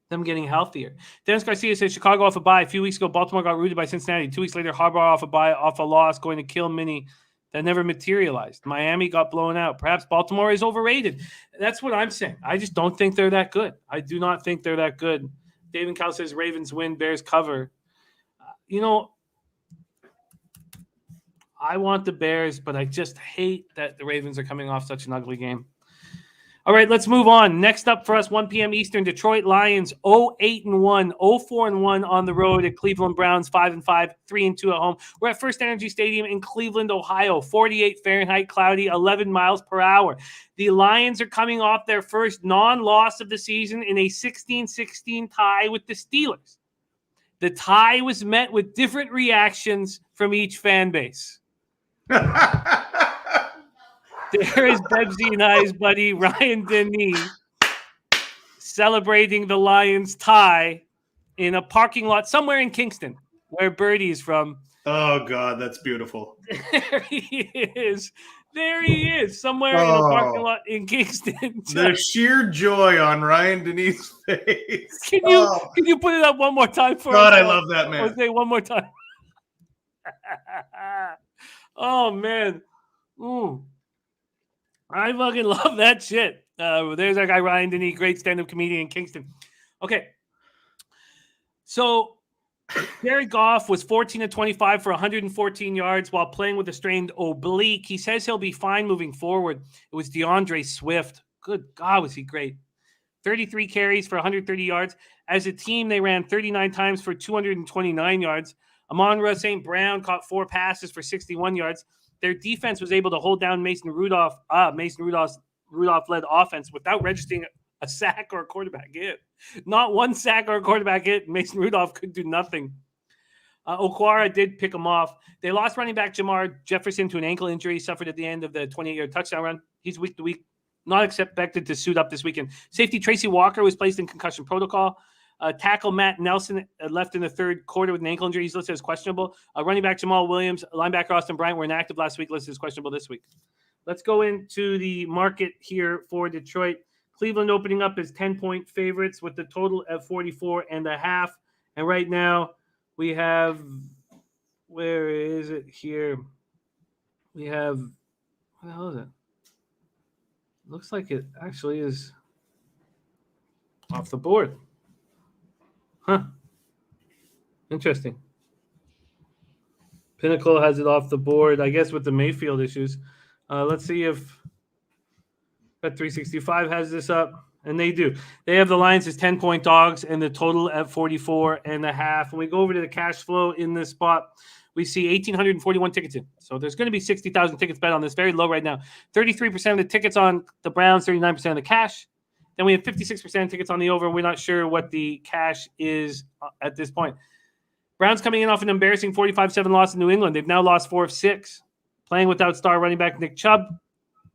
them getting healthier. Dennis Garcia says Chicago off a bye. A few weeks ago, Baltimore got rooted by Cincinnati. 2 weeks later, Harbaugh off a bye, off a loss, going to kill Minnie. That never materialized. Miami got blown out. Perhaps Baltimore is overrated. That's what I'm saying. I just don't think they're that good. I do not think they're that good. David Cal says Ravens win, Bears cover. I want the Bears, but I just hate that the Ravens are coming off such an ugly game. All right, let's move on. Next up for us, 1 p.m. Eastern, Detroit Lions 0-8-1, 0-4-1 on the road at Cleveland Browns 5-5, 3-2 at home. We're at First Energy Stadium in Cleveland, Ohio, 48 Fahrenheit, cloudy, 11 miles per hour. The Lions are coming off their first non-loss of the season in a 16-16 tie with the Steelers. The tie was met with different reactions from each fan base. There is Bebsie and I's buddy Ryan Denny celebrating the Lions tie in a parking lot somewhere in Kingston, where Birdie is from. Oh, God, that's beautiful. There he is. There he is, somewhere in a parking lot in Kingston. The sheer joy on Ryan Denny's face. Can you put it up one more time for God, us? I love that man. Or say one more time. Oh, man. I fucking love that shit. There's our guy, Ryan Denny, great stand-up comedian in Kingston. Okay. So, Jared Goff was 14-25 for 114 yards while playing with a strained oblique. He says he'll be fine moving forward. It was DeAndre Swift. Good God, was he great. 33 carries for 130 yards. As a team, they ran 39 times for 229 yards. Amon-Ra St. Brown caught 4 passes for 61 yards. Their defense was able to hold down Mason Rudolph's Rudolph-led offense without registering a sack or a quarterback hit. Not one sack or a quarterback hit. Mason Rudolph could do nothing. Okwara did pick him off. They lost running back Jamar Jefferson to an ankle injury he suffered at the end of the 28-yard touchdown run. He's week to week, not expected to suit up this weekend. Safety Tracy Walker was placed in concussion protocol. Tackle Matt Nelson left in the third quarter with an ankle injury. He's listed as questionable. Running back Jamal Williams, linebacker Austin Bryant were inactive last week, listed as questionable this week. Let's go into the market here for Detroit. Cleveland opening up as 10-point favorites with the total at 44.5. And right now we have, where is it here? We have, what the hell is it? Looks like it actually is off the board. Huh. Interesting. Pinnacle has it off the board, I guess, with the Mayfield issues. Let's see if Bet365 has this up. And they do. They have the Lions as 10-point dogs and the total at 44.5. When we go over to the cash flow in this spot, we see 1,841 tickets in. So there's going to be 60,000 tickets bet on this. Very low right now. 33% of the tickets on the Browns, 39% of the cash. Then we have 56% tickets on the over. We're not sure what the cash is at this point. Browns coming in off an embarrassing 45-7 loss in New England. They've now lost 4 of 6. Playing without star running back Nick Chubb.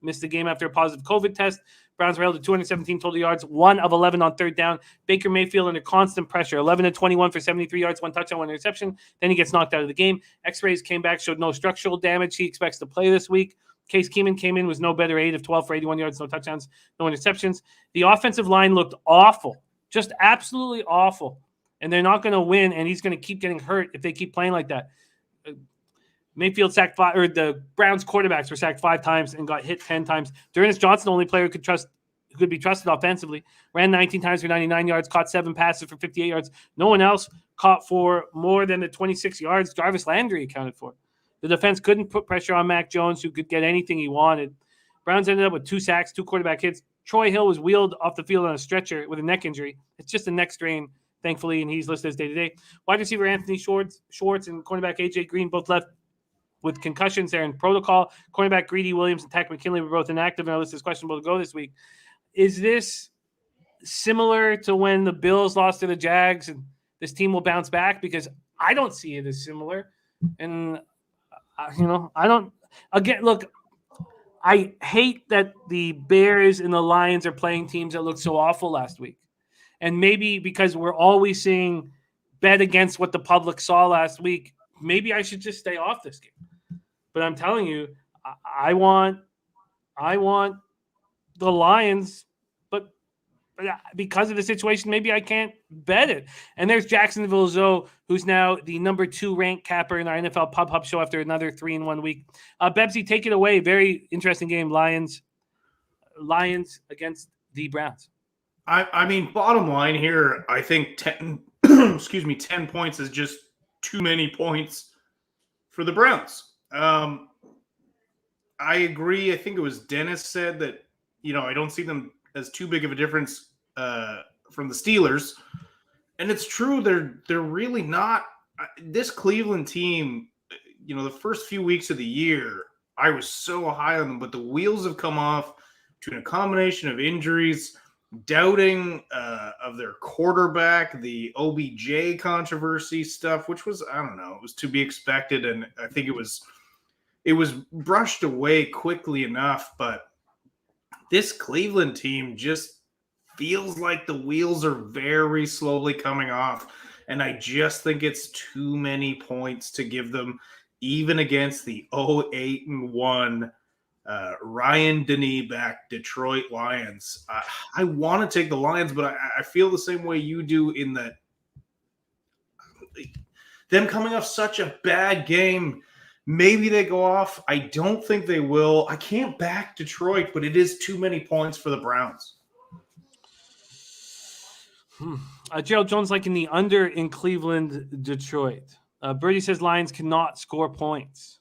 Missed the game after a positive COVID test. Browns were held to 217 total yards, 1 of 11 on third down. Baker Mayfield under constant pressure, 11-21 for 73 yards, 1 touchdown, 1 interception. Then he gets knocked out of the game. X-rays came back, showed no structural damage. He expects to play this week. Case Keenum came in, was no better, 8 of 12 for 81 yards, no touchdowns, no interceptions. The offensive line looked awful, just absolutely awful. And they're not going to win, and he's going to keep getting hurt if they keep playing like that. Mayfield sacked 5, or the Browns quarterbacks were sacked 5 times and got hit 10 times. D'Ernest Johnson, the only player who could be trusted offensively, ran 19 times for 99 yards, caught 7 passes for 58 yards. No one else caught for more than the 26 yards Jarvis Landry accounted for. The defense couldn't put pressure on Mac Jones, who could get anything he wanted. Browns ended up with 2 sacks, 2 quarterback hits. Troy Hill was wheeled off the field on a stretcher with a neck injury. It's just a neck strain, thankfully, and he's listed as day-to-day. Wide receiver Anthony Schwartz and cornerback A.J. Green both left with concussions. They're in protocol. Cornerback Greedy Williams and Tack McKinley were both inactive, and our list is questionable to go this week. Is this similar to when the Bills lost to the Jags and this team will bounce back? Because I don't see it as similar. And, I don't – again, look – I hate that the Bears and the Lions are playing teams that looked so awful last week. And maybe because we're always seeing bet against what the public saw last week, maybe I should just stay off this game. But I'm telling you, I want the Lions, but because of the situation, maybe I can't bet it. And there's Jacksonville Zoe, who's now the number 2 ranked capper in our NFL Pub Hub show after another 3-in-1 week. Bebsie, take it away. Very interesting game. Lions against the Browns. I mean, bottom line here, I think 10 points is just too many points for the Browns. I agree. I think it was Dennis said that, I don't see them as too big of a difference from the Steelers. And it's true, they're really not. This Cleveland team, the first few weeks of the year, I was so high on them, but the wheels have come off to a combination of injuries, doubting of their quarterback, the OBJ controversy stuff, which was, I don't know, it was to be expected. And I think it was brushed away quickly enough, but this Cleveland team just feels like the wheels are very slowly coming off. And I just think it's too many points to give them, even against the 0-8-1 Ryan Denny-backed Detroit Lions. I want to take the Lions, but I feel the same way you do in that them coming off such a bad game, maybe they go off. I don't think they will. I can't back Detroit, but it is too many points for the Browns. Gerald Jones liking the under in Cleveland, Detroit. Birdie says Lions cannot score points.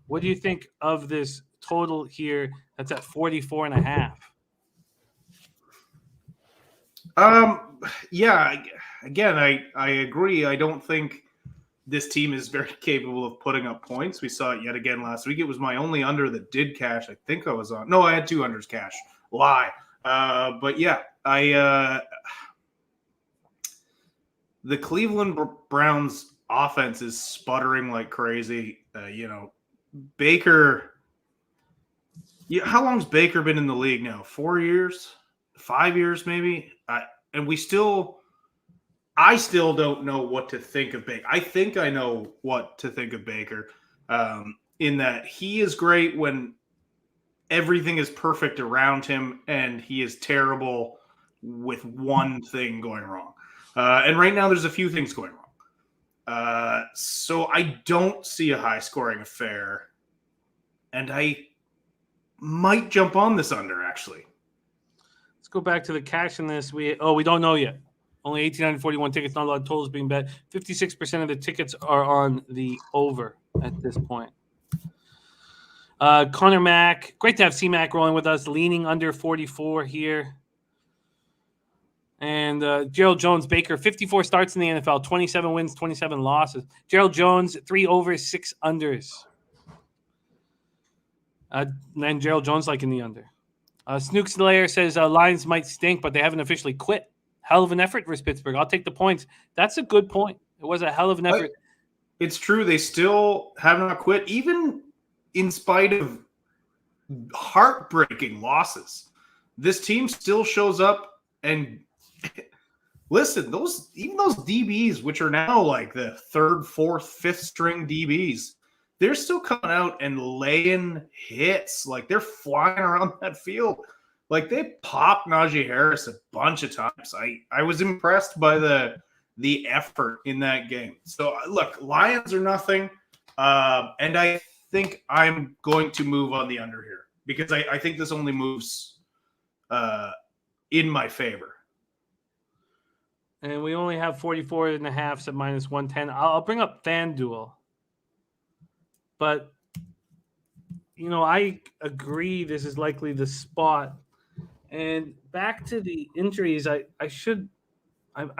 What do you think of this total here that's at 44.5? Yeah, again, I agree. I don't think this team is very capable of putting up points. We saw it yet again last week. It was my only under that did cash. I think I was on. No, I had 2 unders cash. Lie. But yeah, the Cleveland Browns offense is sputtering like crazy. Baker. Yeah, how long's Baker been in the league now? 4 years? 5 years, maybe? And I still don't know what to think of Baker. I think I know what to think of Baker, in that he is great when everything is perfect around him, and he is terrible with one thing going wrong. And right now there's a few things going wrong. So I don't see a high-scoring affair, and I might jump on this under, actually. Let's go back to the cash in this. We don't know yet. Only 1,841 tickets, not a lot of totals being bet. 56% of the tickets are on the over at this point. Connor Mack, great to have C-Mac rolling with us, leaning under 44 here. And Gerald Jones, Baker, 54 starts in the NFL, 27 wins, 27 losses. Gerald Jones, 3 overs, 6 unders. And Gerald Jones liking the under. Snook Slayer says Lions might stink, but they haven't officially quit. Hell of an effort versus Pittsburgh. I'll take the points. That's a good point. It was a hell of an effort. It's true. They still have not quit, even in spite of heartbreaking losses. This team still shows up and listen, those DBs, which are now like the 3rd, 4th, 5th string DBs, they're still coming out and laying hits. Like, they're flying around that field. Like, they popped Najee Harris a bunch of times. I was impressed by the effort in that game. So, look, Lions are nothing. And I think I'm going to move on the under here because I think this only moves in my favor. And we only have 44.5 at -110. I'll bring up FanDuel. But, I agree this is likely the spot. And back to the injuries, I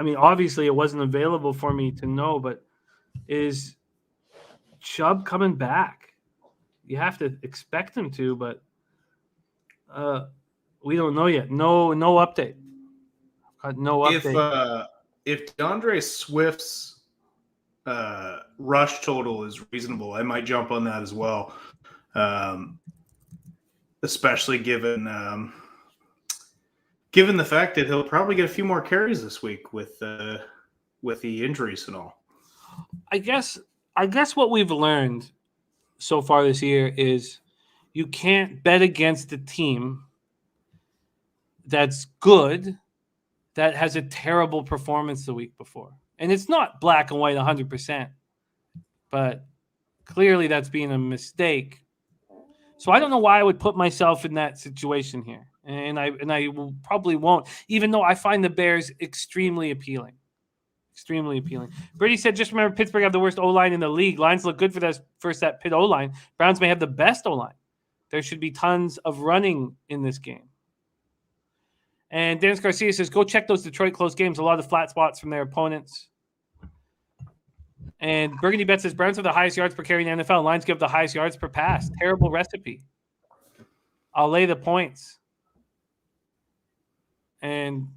mean, obviously it wasn't available for me to know, but is Chubb coming back? You have to expect him to, but we don't know yet. No update. No update. If DeAndre Swift's rush total is reasonable, I might jump on that as well. Especially given the fact that he'll probably get a few more carries this week with the injuries and all. I guess what we've learned so far this year is you can't bet against a team that's good that has a terrible performance the week before. And it's not black and white 100%, but clearly that's being a mistake. So I don't know why I would put myself in that situation here. And I probably won't, even though I find the Bears extremely appealing. Extremely appealing. Brady said, just remember, Pittsburgh have the worst O-line in the league. Lions look good for that Pitt O-line. Browns may have the best O-line. There should be tons of running in this game. And Dennis Garcia says, go check those Detroit close games. A lot of flat spots from their opponents. And Burgundy Bet says, Browns have the highest yards per carry in the NFL. Lions give the highest yards per pass. Terrible recipe. I'll lay the points. And,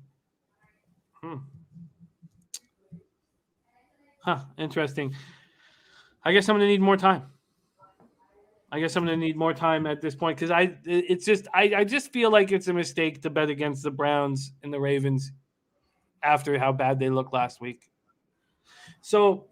interesting. I guess I'm going to need more time. At this point because I just feel like it's a mistake to bet against the Browns and the Ravens after how bad they looked last week. So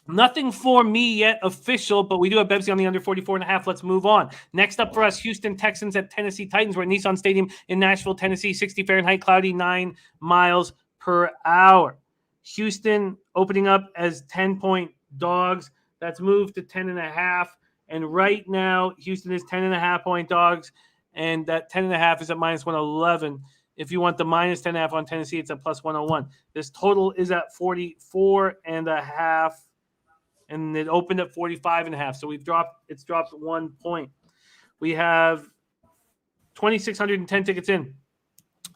nothing for me yet official, but we do have Bebsie on the under 44.5. Let's move on. Next up for us, Houston Texans at Tennessee Titans. We're at Nissan Stadium in Nashville, Tennessee. 60 Fahrenheit, cloudy, 9 miles per hour. Houston opening up as 10-point dogs. That's moved to 10.5. And right now, Houston is 10.5-point dogs, and that 10.5 is at -111. If you want the -10.5 on Tennessee, it's at +101. This total is at 44.5, and it opened at 45.5. So it's dropped 1 point. We have 2,610 tickets in.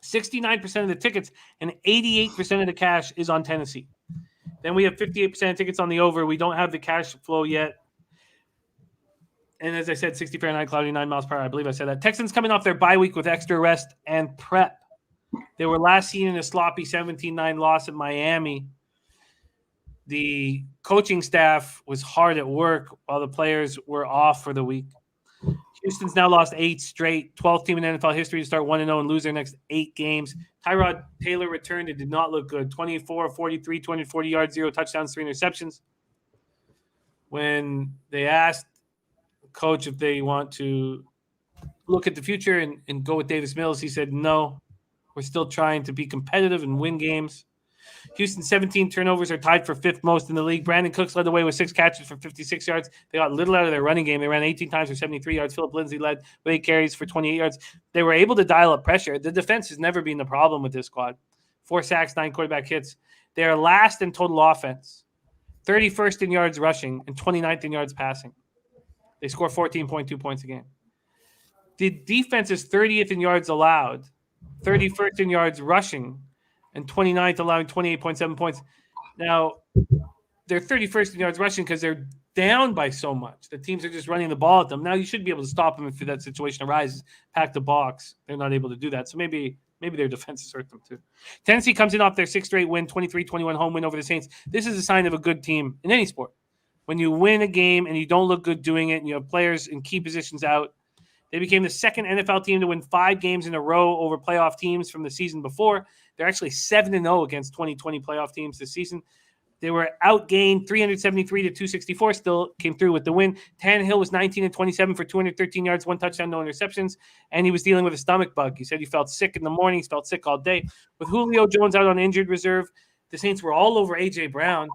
69% of the tickets and 88% of the cash is on Tennessee. Then we have 58% of tickets on the over. We don't have the cash flow yet. And as I said, 60 Fahrenheit, cloudy, 9 miles per hour. I believe I said that. Texans coming off their bye week with extra rest and prep. They were last seen in a sloppy 17-9 loss at Miami. The coaching staff was hard at work while the players were off for the week. Houston's now lost 8 straight, 12th team in NFL history to start 1-0 and lose their next 8 games. Tyrod Taylor returned and did not look good. 24 of 43, 240 yards, 0 touchdowns, 3 interceptions. When they asked coach if they want to look at the future and go with Davis Mills, he said no. We're still trying to be competitive and win games. Houston's 17 turnovers are tied for 5th most in the league. Brandon Cooks led the way with 6 catches for 56 yards. They got little out of their running game. They ran 18 times for 73 yards. Phillip Lindsay led with 8 carries for 28 yards. They were able to dial up pressure. The defense has never been the problem with this squad. 4 sacks, 9 quarterback hits. They are last in total offense, 31st in yards rushing, and 29th in yards passing. They score 14.2 points a game. The defense is 30th in yards allowed, 31st in yards rushing, and 29th, allowing 28.7 points. Now, they're 31st in yards rushing because they're down by so much. The teams are just running the ball at them. Now, you should be able to stop them if that situation arises. Pack the box. They're not able to do that. So maybe their defense has hurt them too. Tennessee comes in off their 6th straight win, 23-21 home win over the Saints. This is a sign of a good team in any sport. When you win a game and you don't look good doing it and you have players in key positions out, they became the 2nd NFL team to win 5 games in a row over playoff teams from the season before. They're actually 7-0 against 2020 playoff teams this season. They were outgained 373-264, still came through with the win. Tannehill was 19-27 for 213 yards, 1 touchdown, no interceptions, and he was dealing with a stomach bug. He said he felt sick in the morning. He felt sick all day. With Julio Jones out on injured reserve, the Saints were all over A.J. Brown.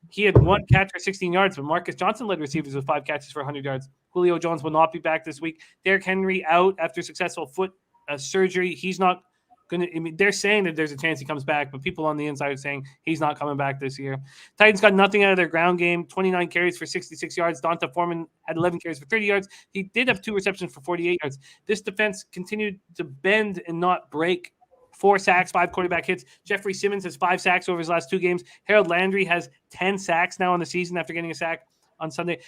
He had 1 catch for 16 yards, but Marcus Johnson led receivers with 5 catches for 100 yards. Julio Jones will not be back this week. Derrick Henry out after successful foot surgery. He's not They're saying that there's a chance he comes back, but people on the inside are saying he's not coming back this year. Titans got nothing out of their ground game. 29 carries for 66 yards. Donta Foreman had 11 carries for 30 yards. He did have 2 receptions for 48 yards. This defense continued to bend and not break. 4 sacks, 5 quarterback hits. Jeffrey Simmons has 5 sacks over his last 2 games. Harold Landry has 10 sacks now on the season after getting a sack on Sunday.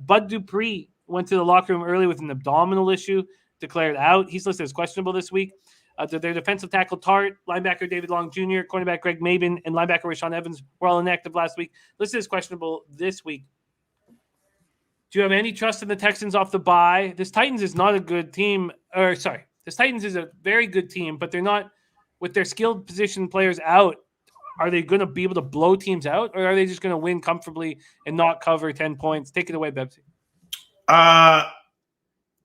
Bud Dupree went to the locker room early with an abdominal issue, declared out. He's listed as questionable this week. Their defensive tackle Tart, linebacker David Long Jr., cornerback Greg Maben, and linebacker Rashawn Evans were all inactive last week. Listed as questionable this week. Do you have any trust in the Texans off the bye? This Titans is not a good team. This Titans is a very good team, but they're not, with their skilled position players out, are they going to be able to blow teams out, or are they just going to win comfortably and not cover 10 points? Take it away, Bebsie. I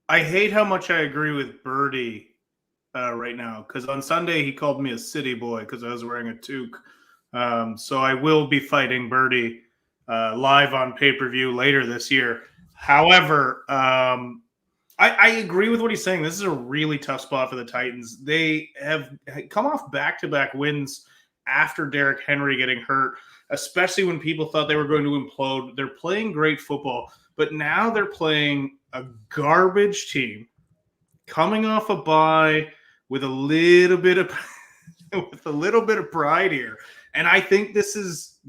hate how much I agree with Birdie right now, because on Sunday he called me a city boy because I was wearing a toque. So I will be fighting Birdie live on pay-per-view later this year. However, I agree with what he's saying. This is a really tough spot for the Titans. They have come off back-to-back wins after Derrick Henry getting hurt, especially when people thought they were going to implode. They're playing great football, but now they're playing a garbage team coming off a bye with a little bit of pride here. And I think this is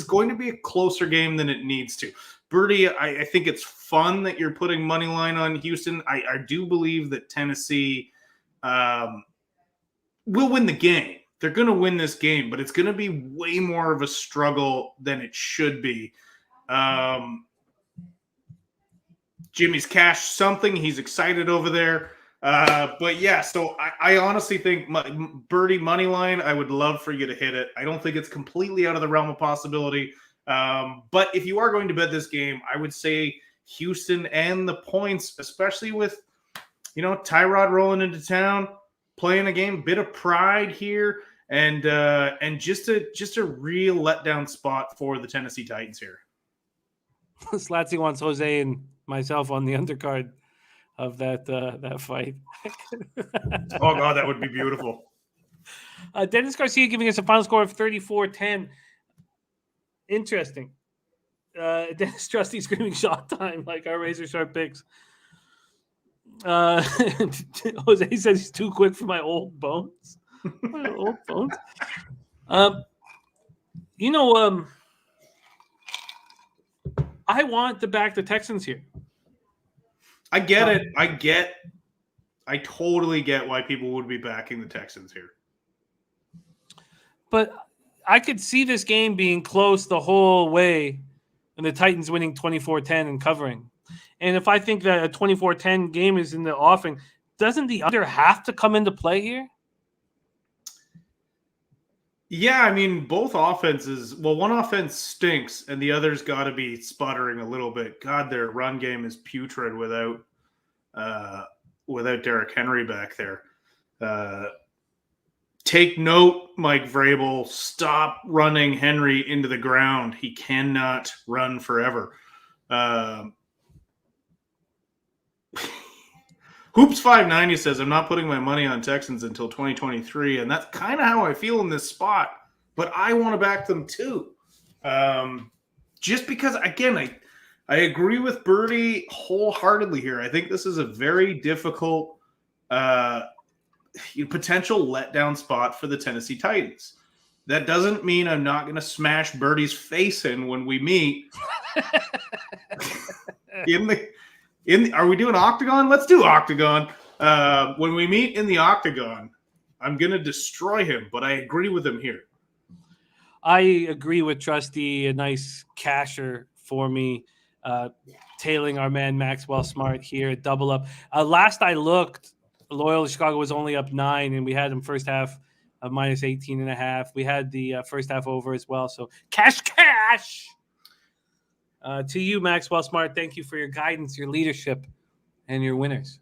going to be a closer game than it needs to. Birdie, I think it's fun that you're putting money line on Houston. I do believe that Tennessee will win the game. They're going to win this game, but it's going to be way more of a struggle than it should be. Jimmy's cashed something. He's excited over there. But yeah, so I honestly think Birdie money line, I would love for you to hit it. I don't think it's completely out of the realm of possibility. But if you are going to bet this game, I would say Houston and the points, especially with, Tyrod rolling into town, playing a game, bit of pride here, and just a real letdown spot for the Tennessee Titans here. Slatsy wants Jose and myself on the undercard of that fight. Oh God, that would be beautiful. Dennis Garcia giving us a final score of 34-10. Interesting. Dennis Trusty screaming shot time like our razor sharp picks. Jose says he's too quick for my old bones. My old bones. I want to back the Texans here. I get it. I totally get why people would be backing the Texans here. But I could see this game being close the whole way and the Titans winning 24-10 and covering. And if I think that a 24-10 game is in the offing, doesn't the under have to come into play here? Yeah, I mean, both offenses, one offense stinks and the other's got to be sputtering a little bit. God, their run game is putrid without Derrick Henry back there. Take note, Mike Vrabel, stop running Henry into the ground. He cannot run forever. Hoops 590 says, I'm not putting my money on Texans until 2023, and that's kind of how I feel in this spot. But I want to back them too. Just because, again, I agree with Birdie wholeheartedly here. I think this is a very difficult potential letdown spot for the Tennessee Titans. That doesn't mean I'm not going to smash Birdie's face in when we meet. Are we doing Octagon? Let's do Octagon. When we meet in the Octagon, I'm going to destroy him, but I agree with him here. I agree with Trusty. A nice casher for me, tailing our man Maxwell Smart here. Double up. Last I looked, Loyola Chicago was only up 9, and we had them first half of minus 18.5. We had the first half over as well. So cash. To you, Maxwell Smart, thank you for your guidance, your leadership, and your winners.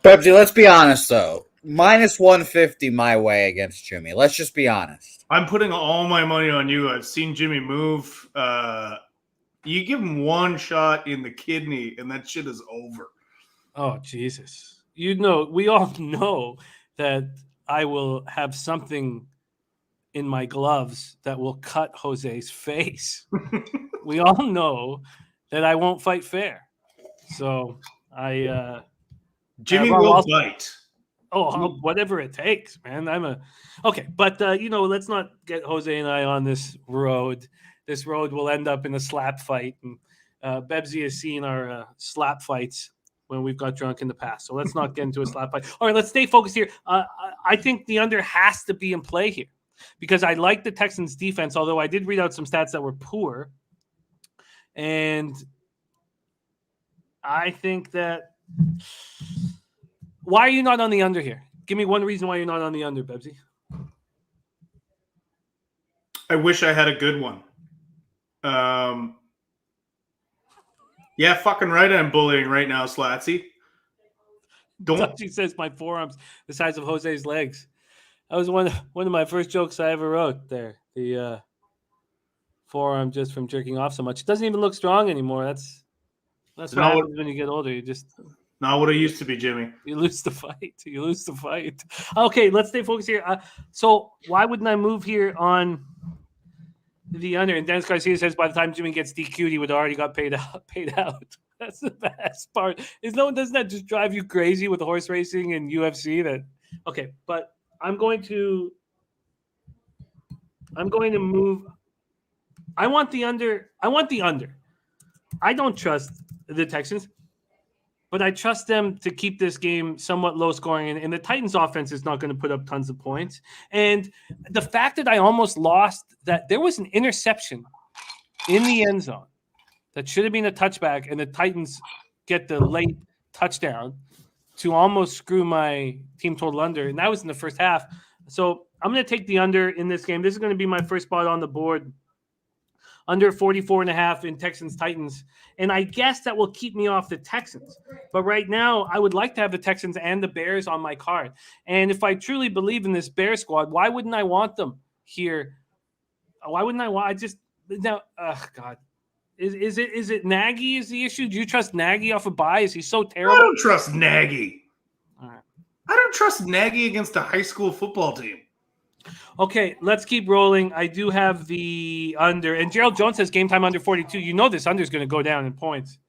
Bebsie, let's be honest, though. Minus 150 my way against Jimmy. Let's just be honest. I'm putting all my money on you. I've seen Jimmy move. You give him one shot in the kidney, and that shit is over. Oh, Jesus. We all know that I will have something in my gloves that will cut Jose's face. We all know that I won't fight fair. So Jimmy Ron will Walsh- bite. whatever it takes, man. Okay, but let's not get Jose and I on this road. This road will end up in a slap fight, and Bebsie has seen our slap fights when we've got drunk in the past. So let's not get into a slap fight. All right, let's stay focused here. I think the under has to be in play here because I like the Texans defense, although I did read out some stats that were poor. And I think that why are you not on the under here? Give me one reason why you're not on the under, Bebsie. I wish I had a good one. Yeah, fucking right. I'm bullying right now, Slatsy. She says my forearms the size of Jose's legs. That was one of my first jokes I ever wrote there. The forearm just from jerking off so much. It doesn't even look strong anymore. That's what happens when you get older. You just not what it used to be, Jimmy. You lose the fight. Okay, let's stay focused here. So why wouldn't I move here on the under? And Dennis Garcia says by the time Jimmy gets DQ'd, he would already got paid out. That's the best part. Doesn't that just drive you crazy with horse racing and UFC? But I'm going to move. I want the under. I don't trust the Texans, but I trust them to keep this game somewhat low scoring. And the Titans offense is not going to put up tons of points. And the fact that I almost lost, that there was an interception in the end zone that should have been a touchback, and the Titans get the late touchdown to almost screw my team total under. And that was in the first half. So I'm going to take the under in this game. This is going to be my first spot on the board. Under 44.5 in Texans Titans. And I guess that will keep me off the Texans. But right now, I would like to have the Texans and the Bears on my card. And if I truly believe in this Bear squad, why wouldn't I want them here? Why wouldn't I want? God. Is it Nagy is the issue? Do you trust Nagy off a bye? Is he so terrible? I don't trust Nagy. All right. I don't trust Nagy against a high school football team. Okay, let's keep rolling. I do have the under. And Gerald Jones says game time under 42. You know this under is going to go down in points.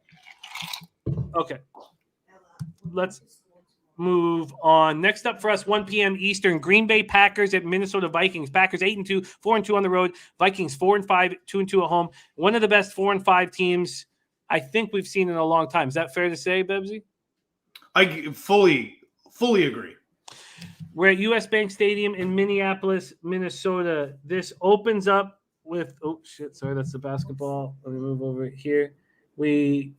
Okay. Let's move on. Next up for us, 1 p.m. Eastern, Green Bay Packers at Minnesota Vikings. Packers 8-2, 4-2 on the road. Vikings 4-5, 2-2 at home. One of the best 4-5 teams I think we've seen in a long time. Is that fair to say, Bebsie? I fully agree. We're at US Bank Stadium in Minneapolis, Minnesota. This opens up with that's the basketball. Let me move over here. Here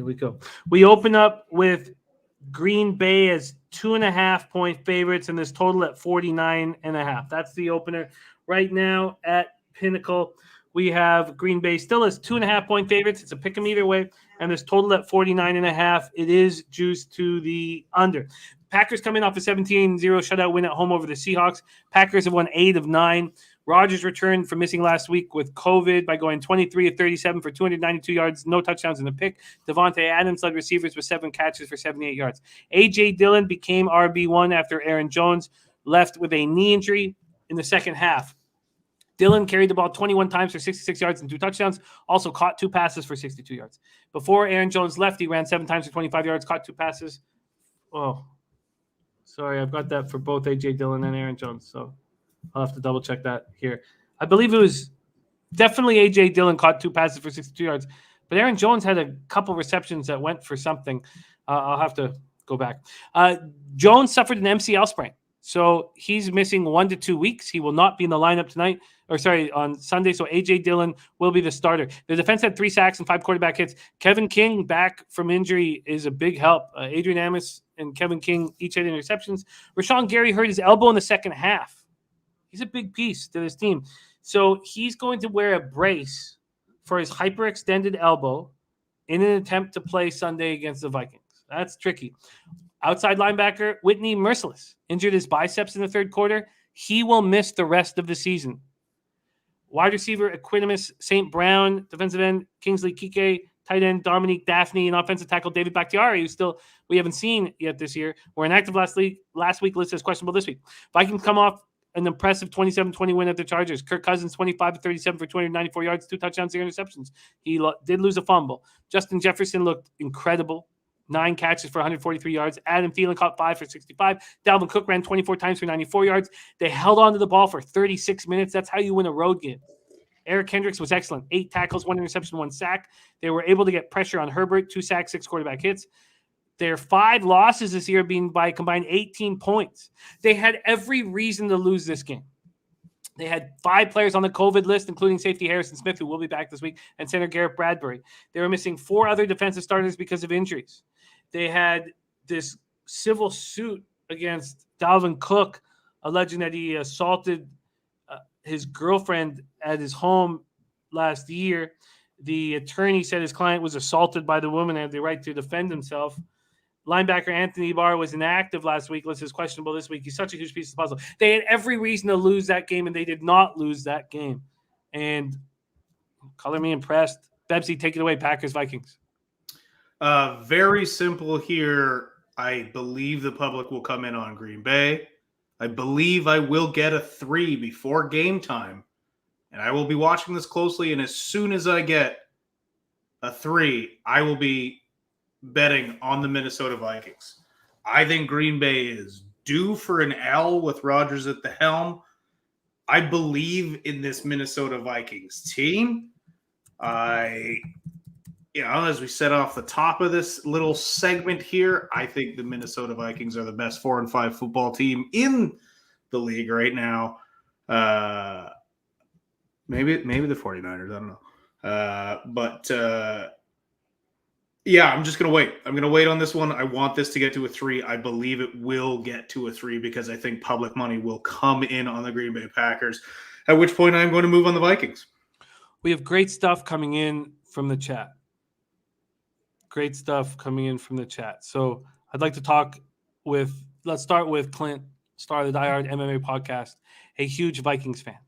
we go. We open up with Green Bay as 2.5-point favorites, and this total at 49.5. That's the opener. Right now at Pinnacle, we have Green Bay still as 2.5-point favorites. It's a pick 'em either way, and this total at 49.5. It is juiced to the under. Packers coming off a 17-0 shutout win at home over the Seahawks. Packers have won 8 of 9. Rodgers returned from missing last week with COVID by going 23 of 37 for 292 yards, no touchdowns in the pick. Devontae Adams led receivers with 7 catches for 78 yards. A.J. Dillon became RB1 after Aaron Jones left with a knee injury in the second half. Dillon carried the ball 21 times for 66 yards and 2 touchdowns, also caught 2 passes for 62 yards. Before Aaron Jones left, he ran 7 times for 25 yards, caught 2 passes. Oh, sorry, I've got that for both A.J. Dillon and Aaron Jones, so I'll have to double-check that here. I believe it was definitely A.J. Dillon caught 2 passes for 62 yards, but Aaron Jones had a couple receptions that went for something. I'll have to go back. Jones suffered an MCL sprain, so he's missing 1 to 2 weeks. He will not be in the lineup on Sunday, so A.J. Dillon will be the starter. The defense had 3 sacks and 5 quarterback hits. Kevin King, back from injury, is a big help. Adrian Amos and Kevin King each had interceptions. Rashawn Gary hurt his elbow in the second half. He's a big piece to this team. So he's going to wear a brace for his hyperextended elbow in an attempt to play Sunday against the Vikings. That's tricky. Outside linebacker Whitney Merciless injured his biceps in the third quarter. He will miss the rest of the season. Wide receiver Equanimus St. Brown, defensive end Kingsley Kike, tight end Dominique Daphne, and offensive tackle David Bakhtiari, who we haven't seen yet this year, were inactive last week, listed as questionable this week. Vikings come off an impressive 27-20 win at the Chargers. Kirk Cousins, 25-37 for 294 yards, 2 touchdowns, 0 interceptions. He did lose a fumble. Justin Jefferson looked incredible. 9 catches for 143 yards. Adam Thielen caught 5 for 65. Dalvin Cook ran 24 times for 94 yards. They held on to the ball for 36 minutes. That's how you win a road game. Eric Kendricks was excellent. 8 tackles, 1 interception, 1 sack. They were able to get pressure on Herbert, 2 sacks, 6 quarterback hits. Their 5 losses this year being by combined 18 points. They had every reason to lose this game. They had 5 players on the COVID list, including safety Harrison Smith, who will be back this week, and center Garrett Bradbury. They were missing 4 other defensive starters because of injuries. They had this civil suit against Dalvin Cook, alleging that he assaulted his girlfriend at his home last year. The attorney said his client was assaulted by the woman and had the right to defend himself. Linebacker Anthony Barr was inactive last week. Listed as questionable this week. He's such a huge piece of the puzzle. They had every reason to lose that game, and they did not lose that game. And color me impressed. Bebsie, take it away. Packers, Vikings. Very simple here. I believe the public will come in on Green Bay. I believe I will get a 3 before game time. And I will be watching this closely. And as soon as I get a 3, I will be betting on the Minnesota Vikings. I think Green Bay is due for an L with Rodgers at the helm. I believe in this Minnesota Vikings team. As we set off the top of this little segment here, I think the Minnesota Vikings are the best 4-5 football team in the league right now. Maybe the 49ers. I don't know. Yeah, I'm just going to wait. I'm going to wait on this one. I want this to get to a 3. I believe it will get to a 3 because I think public money will come in on the Green Bay Packers, at which point I'm going to move on the Vikings. We have great stuff coming in from the chat. So I'd like to let's start with Clint, star of the Die Hard MMA podcast, a huge Vikings fan.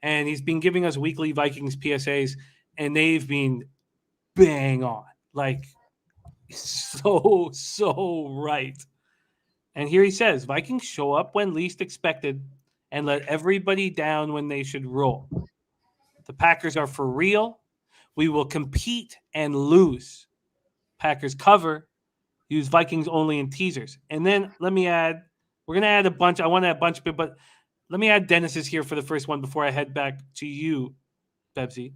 And he's been giving us weekly Vikings PSAs, and they've been bang on. Like, so right. And here he says, Vikings show up when least expected and let everybody down when they should roll. The Packers are for real. We will compete and lose. Packers cover. Use Vikings only in teasers. And then let me add, we're going to add a bunch. I want to add a bunch, but let me add Dennis's here for the first one before I head back to you, Bebsie.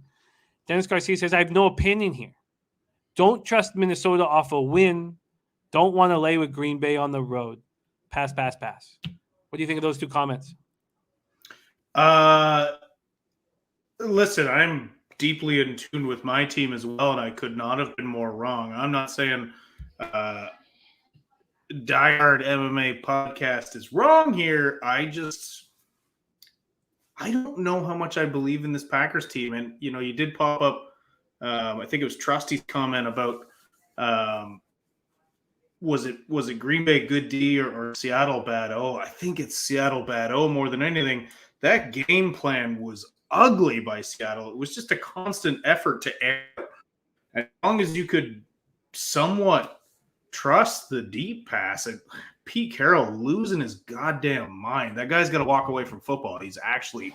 Dennis Garcia says, I have no opinion here. Don't trust Minnesota off a win. Don't want to lay with Green Bay on the road. Pass. What do you think of those 2 comments? Listen, I'm deeply in tune with my team as well, and I could not have been more wrong. I'm not saying Die Hard MMA podcast is wrong here. I don't know how much I believe in this Packers team. And, you did pop up, I think it was Trusty's comment about was it Green Bay good D or Seattle bad O? I think it's Seattle bad O more than anything. That game plan was ugly by Seattle. It was just a constant effort to air. As long as you could somewhat trust the deep pass, and Pete Carroll losing his goddamn mind. That guy's got to walk away from football. He's actually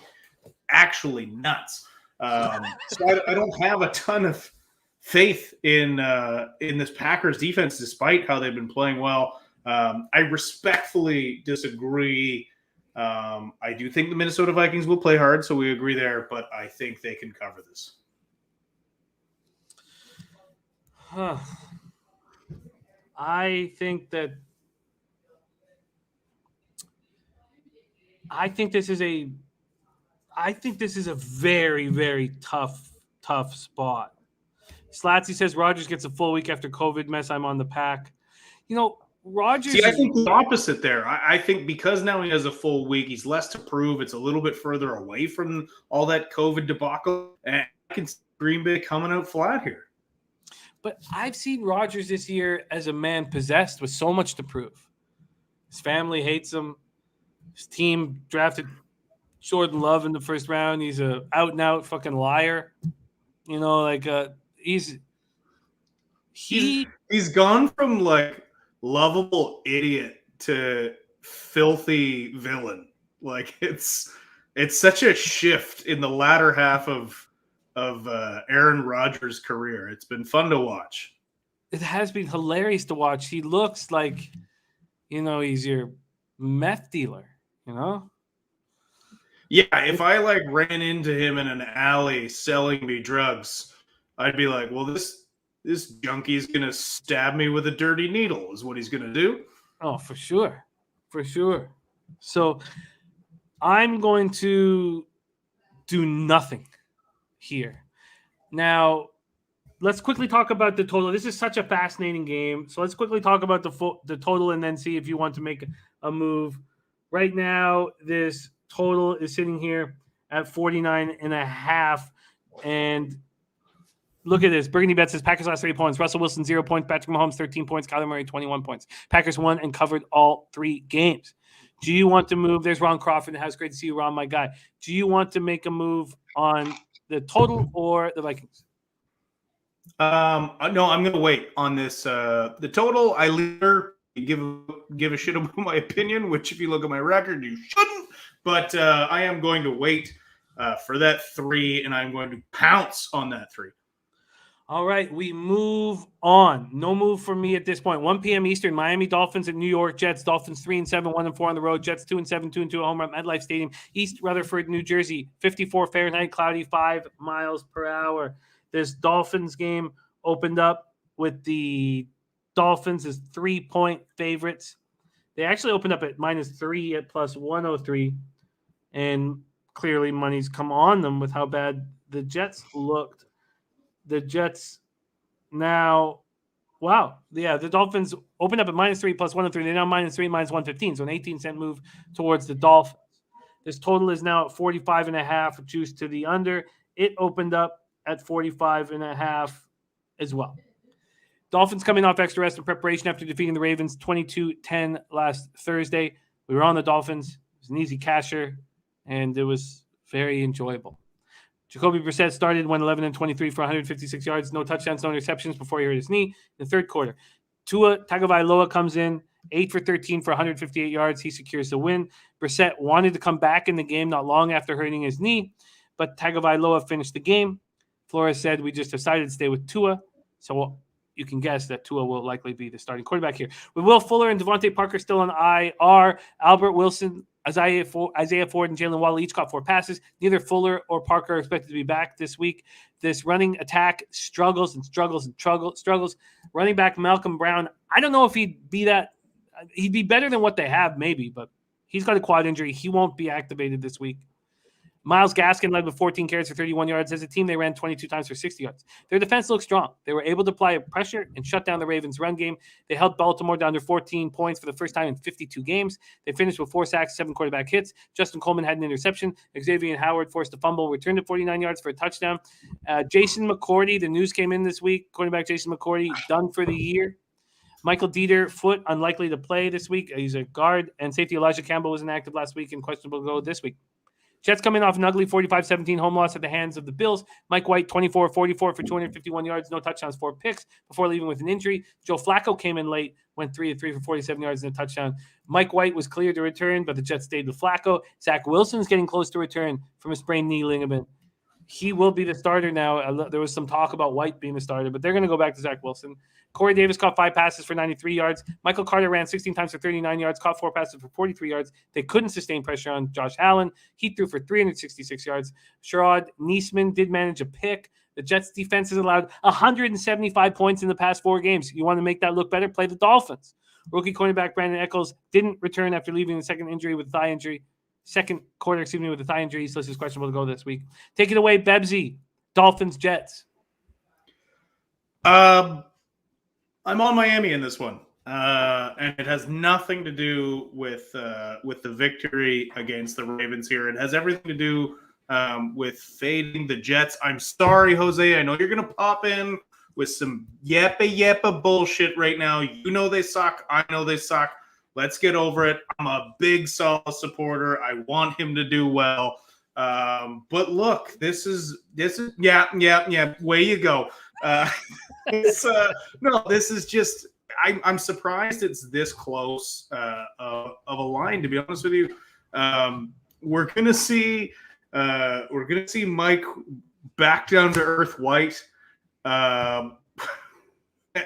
nuts. So I don't have a ton of faith in this Packers defense, despite how they've been playing well. I respectfully disagree. I do think the Minnesota Vikings will play hard, so we agree there, but I think they can cover this. I think this is a very, very tough spot. Slatsy says Rodgers gets a full week after COVID mess. I'm on the Pack. Rodgers. See, I think the opposite there. I think because now he has a full week, he's less to prove. It's a little bit further away from all that COVID debacle, and I can see Green Bay coming out flat here. But I've seen Rodgers this year as a man possessed with so much to prove. His family hates him. His team drafted Jordan Love in the first round. He's a out-and-out fucking liar. He's He's gone from like lovable idiot to filthy villain. Like it's such a shift in the latter half of Aaron Rodgers' career. It's been fun to watch. It has been hilarious to watch. He looks like, he's your meth dealer, Yeah, if I like ran into him in an alley selling me drugs, I'd be like, well, this junkie's gonna stab me with a dirty needle is what he's gonna do. Oh, for sure. For sure. So I'm going to do nothing here. Now, let's quickly talk about the total. This is such a fascinating game. So let's quickly talk about the total and then see if you want to make a move. Right now, this total is sitting here at 49.5. And look at this. Burgundy Bet says Packers last 3 points. Russell Wilson, 0 points. Patrick Mahomes, 13 points. Kyler Murray, 21 points. Packers won and covered all 3 games. Do you want to move? There's Ron Crawford in the house. Great to see you, Ron, my guy. Do you want to make a move on the total or the Vikings? No, I'm going to wait on this. The total, I later give a shit about my opinion, which if you look at my record, you shouldn't. But I am going to wait for that 3, and I'm going to pounce on that 3. All right, we move on. No move for me at this point. 1 p.m. Eastern, Miami Dolphins and New York Jets. Dolphins 3-7, 1-4 on the road. Jets 2-7, 2-2 at home at MetLife Stadium. East Rutherford, New Jersey, 54 Fahrenheit, cloudy, 5 miles per hour. This Dolphins game opened up with the Dolphins as 3-point favorites. They actually opened up at -3 at +103, and clearly money's come on them with how bad the Jets looked. The Jets now, wow. Yeah, the Dolphins opened up at -3 +103. They're now -3, -115. So an 18-cent move towards the Dolphins. This total is now at 45.5, juice to the under. It opened up at 45.5 as well. Dolphins coming off extra rest in preparation after defeating the Ravens 22-10 last Thursday. We were on the Dolphins. It was an easy casher, and it was very enjoyable. Jacoby Brissett started, went 11-23 for 156 yards, no touchdowns, no interceptions before he hurt his knee in the third quarter. Tua Tagovailoa comes in, 8 for 13 for 158 yards. He secures the win. Brissett wanted to come back in the game not long after hurting his knee, but Tagovailoa finished the game. Flores said, we just decided to stay with Tua. So you can guess that Tua will likely be the starting quarterback here. With Will Fuller and Devontae Parker still on IR, Albert Wilson, Isaiah Ford, and Jalen Waddle each caught 4 passes. Neither Fuller or Parker are expected to be back this week. This running attack struggles. Running back Malcolm Brown, I don't know if he'd be that. He'd be better than what they have, maybe, but he's got a quad injury. He won't be activated this week. Myles Gaskin led with 14 carries for 31 yards. As a team, they ran 22 times for 60 yards. Their defense looked strong. They were able to apply pressure and shut down the Ravens' run game. They held Baltimore down to 14 points for the first time in 52 games. They finished with 4 sacks, 7 quarterback hits. Justin Coleman had an interception. Xavier Howard forced a fumble, returned to 49 yards for a touchdown. Jason McCourty, the news came in this week. Quarterback Jason McCourty, done for the year. Michael Dieter, foot, unlikely to play this week. He's a guard. And safety Elijah Campbell was inactive last week and questionable to go this week. Jets coming off an ugly 45-17 home loss at the hands of the Bills. Mike White, 24-44 for 251 yards, no touchdowns, 4 picks before leaving with an injury. Joe Flacco came in late, went 3-3 for 47 yards and a touchdown. Mike White was cleared to return, but the Jets stayed with Flacco. Zach Wilson's getting close to return from a sprained knee ligament. He will be the starter now. There was some talk about White being the starter, but they're going to go back to Zach Wilson. Corey Davis caught 5 passes for 93 yards. Michael Carter ran 16 times for 39 yards, caught 4 passes for 43 yards. They couldn't sustain pressure on Josh Allen. He threw for 366 yards. Sherrod Niesman did manage a pick. The Jets defense has allowed 175 points in the past 4 games. You want to make that look better? Play the Dolphins. Rookie cornerback Brandon Echols didn't return after leaving the second quarter with a thigh injury. He's listed as questionable to go this week. Take it away, Bebsie. Dolphins, Jets. I'm on Miami in this one, and it has nothing to do with the victory against the Ravens here. It has everything to do with fading the Jets. I'm sorry, Jose. I know you're going to pop in with some yappa bullshit right now. You know they suck. I know they suck. Let's get over it. I'm a big Salah supporter. I want him to do well. But look, this is yeah. Way you go. No, this is just. I'm surprised it's this close of a line. To be honest with you, we're gonna see Mike back down to earth white.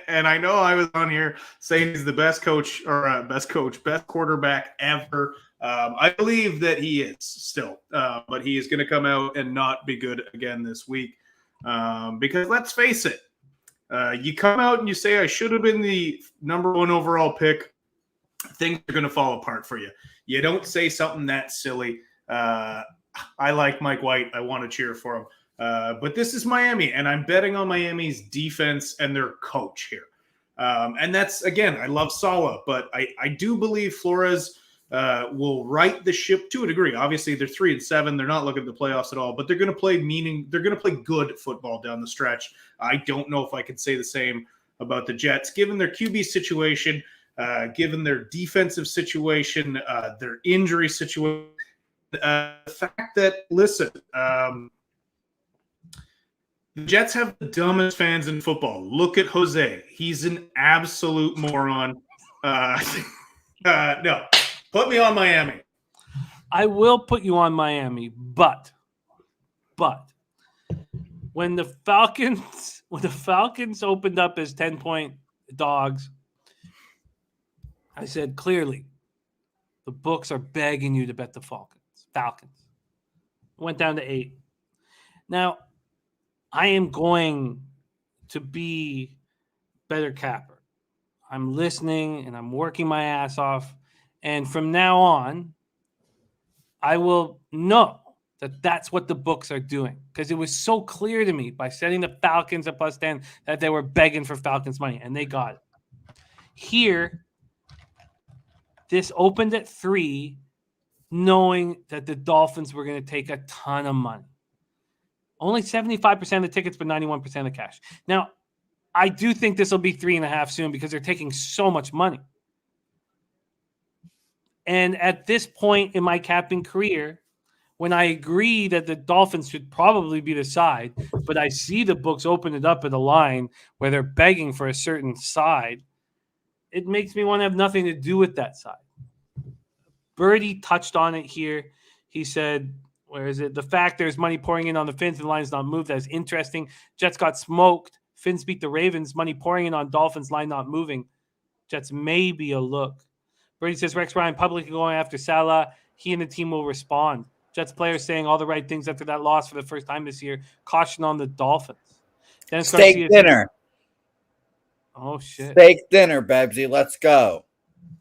And I know I was on here saying he's the best quarterback ever. I believe that he is still, but he is going to come out and not be good again this week. Because let's face it, you come out and you say, I should have been the number 1 overall pick. Things are going to fall apart for you. You don't say something that silly. I like Mike White. I want to cheer for him. But this is Miami, and I'm betting on Miami's defense and their coach here. And that's, again, I love Saleh, but I do believe Flores will right the ship to a degree. Obviously, they're 3-7. They're not looking at the playoffs at all, but they're going to play good football down the stretch. I don't know if I could say the same about the Jets, given their QB situation, given their defensive situation, their injury situation. The fact that, listen, the Jets have the dumbest fans in football. Look at Jose. He's an absolute moron. No, put me on Miami. I will put you on Miami, but when the Falcons opened up as 10-point dogs, I said clearly the books are begging you to bet the Falcons. Went down to 8. Now, I am going to be better capper. I'm listening and I'm working my ass off. And from now on, I will know that that's what the books are doing, because it was so clear to me by setting the Falcons at +10 that they were begging for Falcons money, and they got it. Here, this opened at 3, knowing that the Dolphins were going to take a ton of money. Only 75% of the tickets, but 91% of cash. Now, I do think this will be 3.5 soon because they're taking so much money. And at this point in my capping career, when I agree that the Dolphins should probably be the side, but I see the books open it up at a line where they're begging for a certain side, it makes me want to have nothing to do with that side. Birdie touched on it here. He said, where is it? The fact there's money pouring in on the Fins and the line's not moved. That's interesting. Jets got smoked. Fins beat the Ravens. Money pouring in on Dolphins, line not moving. Jets may be a look. Brady says Rex Ryan publicly going after Salah. He and the team will respond. Jets players saying all the right things after that loss for the first time this year. Caution on the Dolphins. Dennis Steak Garcia dinner. Oh, shit. Steak dinner, Bebsie. Let's go.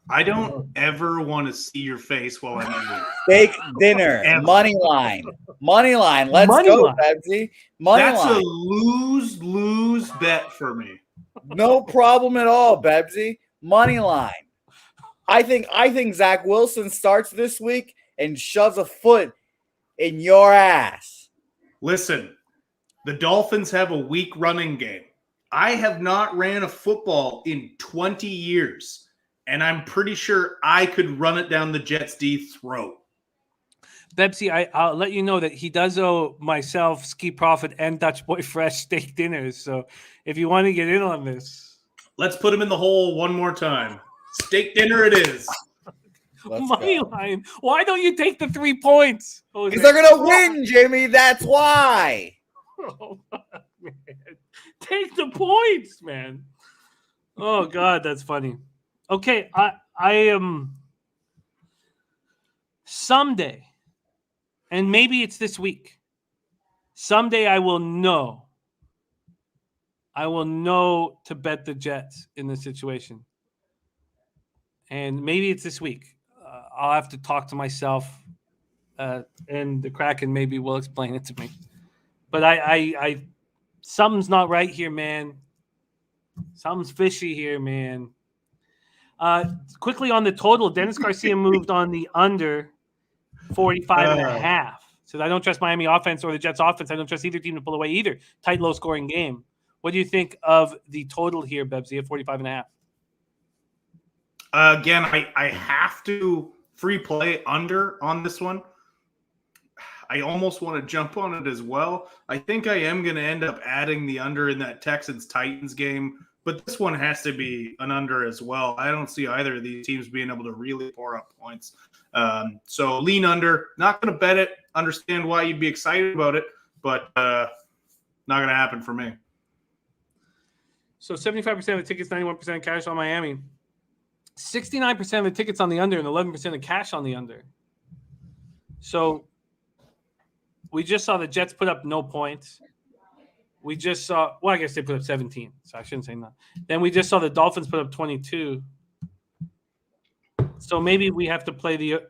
I don't ever want to see your face while I'm eating. Steak dinner. Money line. Money line. Let's go, Bebsie. Money line. That's a lose-lose bet for me. No problem at all, Bebsie. Money line. I think Zach Wilson starts this week and shoves a foot in your ass. Listen, the Dolphins have a weak running game. I have not ran a football in 20 years, and I'm pretty sure I could run it down the Jets' D throat. Bebsie, I'll let you know that he does owe myself, Ski Profit, and Dutch Boy Fresh steak dinners. So if you want to get in on this. Let's put him in the hole one more time. Steak dinner it is. Money line. Why don't you take the 3 points? Because they're going to win, Jimmy. That's why. Oh, man. Take the points, man. Oh, God, that's funny. Okay, I am someday, and maybe it's this week, someday I will know to bet the Jets in this situation. And maybe it's this week. I'll have to talk to myself, and the Kraken maybe will explain it to me. But I something's not right here, man. Something's fishy here, man. Quickly on the total, Dennis Garcia moved on the under 45.5. So I don't trust Miami offense or the Jets offense. I don't trust either team to pull away either. Tight, low-scoring game. What do you think of the total here, Bebsie, at 45.5? Again, I have to free play under on this one. I almost want to jump on it as well. I think I am going to end up adding the under in that Texans Titans game, but this one has to be an under as well. I don't see either of these teams being able to really pour up points. So lean under. Not going to bet it. Understand why you'd be excited about it, but not going to happen for me. So 75% of the tickets, 91% cash on Miami. 69% of the tickets on the under and 11% of cash on the under. So we just saw the Jets put up no points. We just saw, well, I guess they put up 17, so I shouldn't say that. Then we just saw the Dolphins put up 22. So maybe we have to play the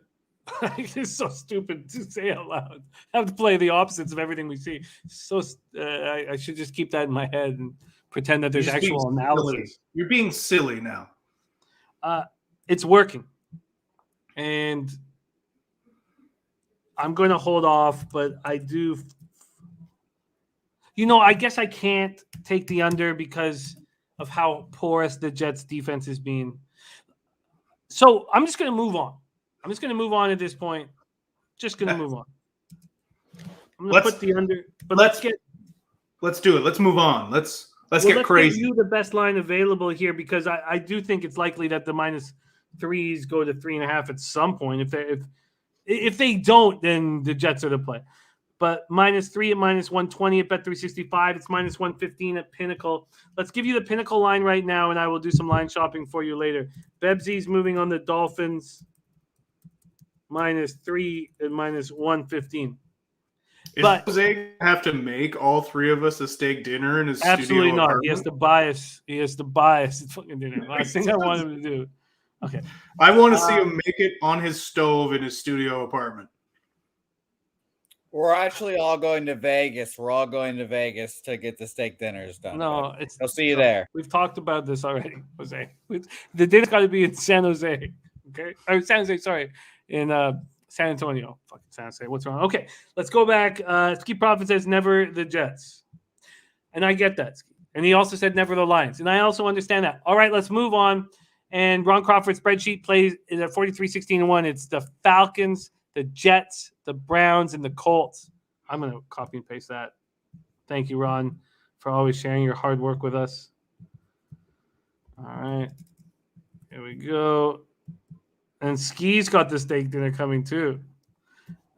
it's so stupid to say out loud. Have to play the opposites of everything we see. So I should just keep that in my head and pretend that there's actual analysis. You're being silly now. It's working. And I'm going to hold off, but I do. I guess I can't take the under because of how porous the Jets defense is being. So I'm just going to move on. I'm just going to move on at this point. Just going to move on. I'm going to put the under. But let's do it. Let's move on. Let's get crazy. Give you the best line available here because I do think it's likely that the -3s go to 3.5 at some point. If they don't, then the Jets are the play. But -3 at -120 at Bet365. It's -115 at Pinnacle. Let's give you the Pinnacle line right now, and I will do some line shopping for you later. Bebsie's moving on the Dolphins -3 at -115. Does Jose have to make all three of us a steak dinner in his studio? Absolutely not. Apartment? He has to bias the fucking dinner. Last thing I want him to do. Okay. I want to see him make it on his stove in his studio apartment. We're actually all going to Vegas. We're all going to Vegas to get the steak dinners done. No, I'll see you there. We've talked about this already, Jose. The dinner's got to be in San Jose. Okay. Or San Jose, sorry. In San Antonio. Fucking San Jose. What's wrong? Okay. Let's go back. Ski Prophet says never the Jets. And I get that. And he also said never the Lions. And I also understand that. All right, let's move on. And Ron Crawford's spreadsheet plays at 43-16-1. It's the Falcons, the Jets, the Browns, and the Colts. I'm going to copy and paste that. Thank you, Ron, for always sharing your hard work with us. All right. Here we go. And Ski's got the steak dinner coming too.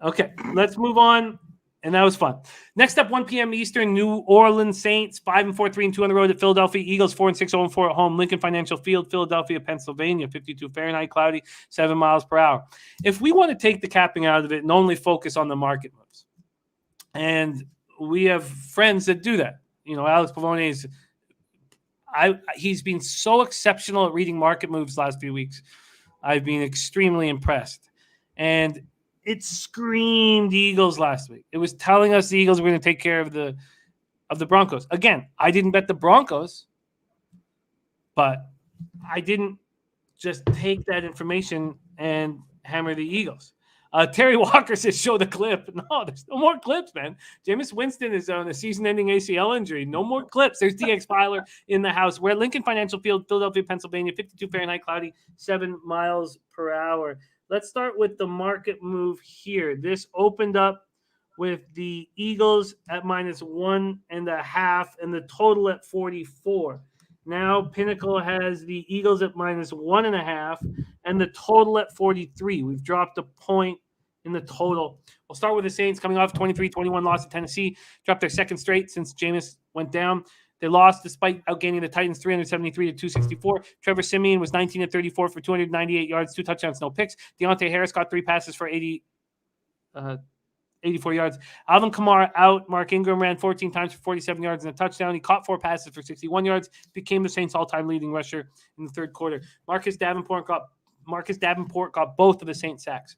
Okay, let's move on. And that was fun. Next up, 1 p.m. Eastern, New Orleans Saints, 5-4, 3-2 on the road at Philadelphia Eagles, 4-6, 0-4 at home. Lincoln Financial Field, Philadelphia, Pennsylvania, 52 Fahrenheit, cloudy, 7 miles per hour. If we want to take the capping out of it and only focus on the market moves, and we have friends that do that. Alex Pavone he's been so exceptional at reading market moves last few weeks. I've been extremely impressed. And it screamed Eagles last week. It was telling us the Eagles were going to take care of the Broncos. Again, I didn't bet the Broncos, but I didn't just take that information and hammer the Eagles. Terry Walker says, show the clip. No, there's no more clips, man. Jameis Winston is on a season-ending ACL injury. No more clips. There's DX Filer in the house. We're at Lincoln Financial Field, Philadelphia, Pennsylvania, 52 Fahrenheit, cloudy, 7 miles per hour. Let's start with the market move here. This opened up with the Eagles at -1.5 and the total at 44. Now Pinnacle has the Eagles at -1.5 and the total at 43. We've dropped a point in the total. We'll start with the Saints coming off 23-21 loss to Tennessee. Dropped their second straight since Jameis went down. They lost despite outgaining the Titans 373-264. Trevor Siemian was 19-34 for 298 yards, 2 touchdowns, no picks. Deontay Harris got 3 passes for 84 yards. Alvin Kamara out. Mark Ingram ran 14 times for 47 yards and a touchdown. He caught 4 passes for 61 yards, became the Saints' all-time leading rusher in the third quarter. Marcus Davenport got both of the Saints sacks.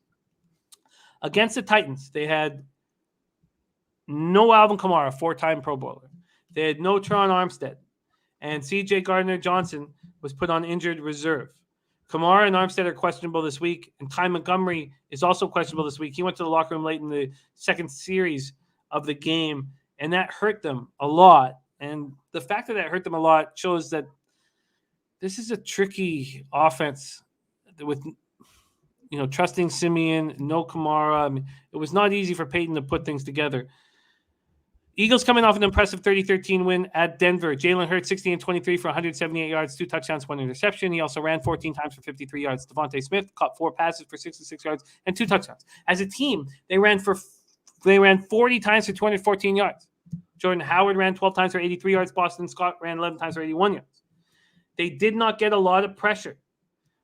Against the Titans, they had no Alvin Kamara, 4-time Pro Bowler. They had no Teron Armstead. And C.J. Gardner-Johnson was put on injured reserve. Kamara and Armstead are questionable this week, and Ty Montgomery is also questionable this week. He went to the locker room late in the second series of the game, and that hurt them a lot. And the fact that hurt them a lot shows that this is a tricky offense with trusting Simeon, no Kamara. I mean, it was not easy for Peyton to put things together. Eagles coming off an impressive 30-13 win at Denver. Jalen Hurts, 16-23 for 178 yards, 2 touchdowns, 1 interception. He also ran 14 times for 53 yards. Devontae Smith caught 4 passes for 66 yards and 2 touchdowns. As a team, they ran 40 times for 214 yards. Jordan Howard ran 12 times for 83 yards. Boston Scott ran 11 times for 81 yards. They did not get a lot of pressure.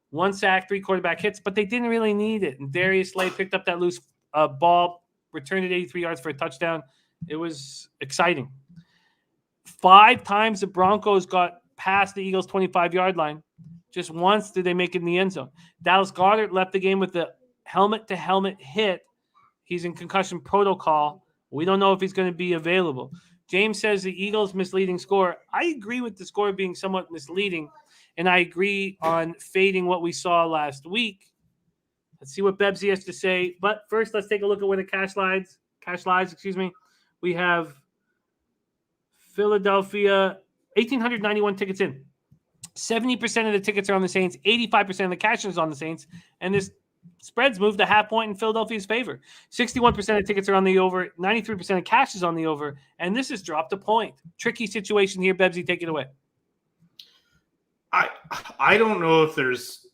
1 sack, 3 quarterback hits, but they didn't really need it. And Darius Slay picked up that loose ball, returned it 83 yards for a touchdown. It was exciting. 5 times the Broncos got past the Eagles' 25-yard line. Just once did they make it in the end zone. Dallas Goedert left the game with the helmet-to-helmet hit. He's in concussion protocol. We don't know if he's going to be available. James says the Eagles' misleading score. I agree with the score being somewhat misleading, and I agree on fading what we saw last week. Let's see what Bebsie has to say. But first, let's take a look at where the cash lies. We have Philadelphia, 1,891 tickets in. 70% of the tickets are on the Saints. 85% of the cash is on the Saints. And this spreads moved a half point in Philadelphia's favor. 61% of tickets are on the over. 93% of cash is on the over. And this has dropped a point. Tricky situation here. Bebsie, take it away. I don't know if there's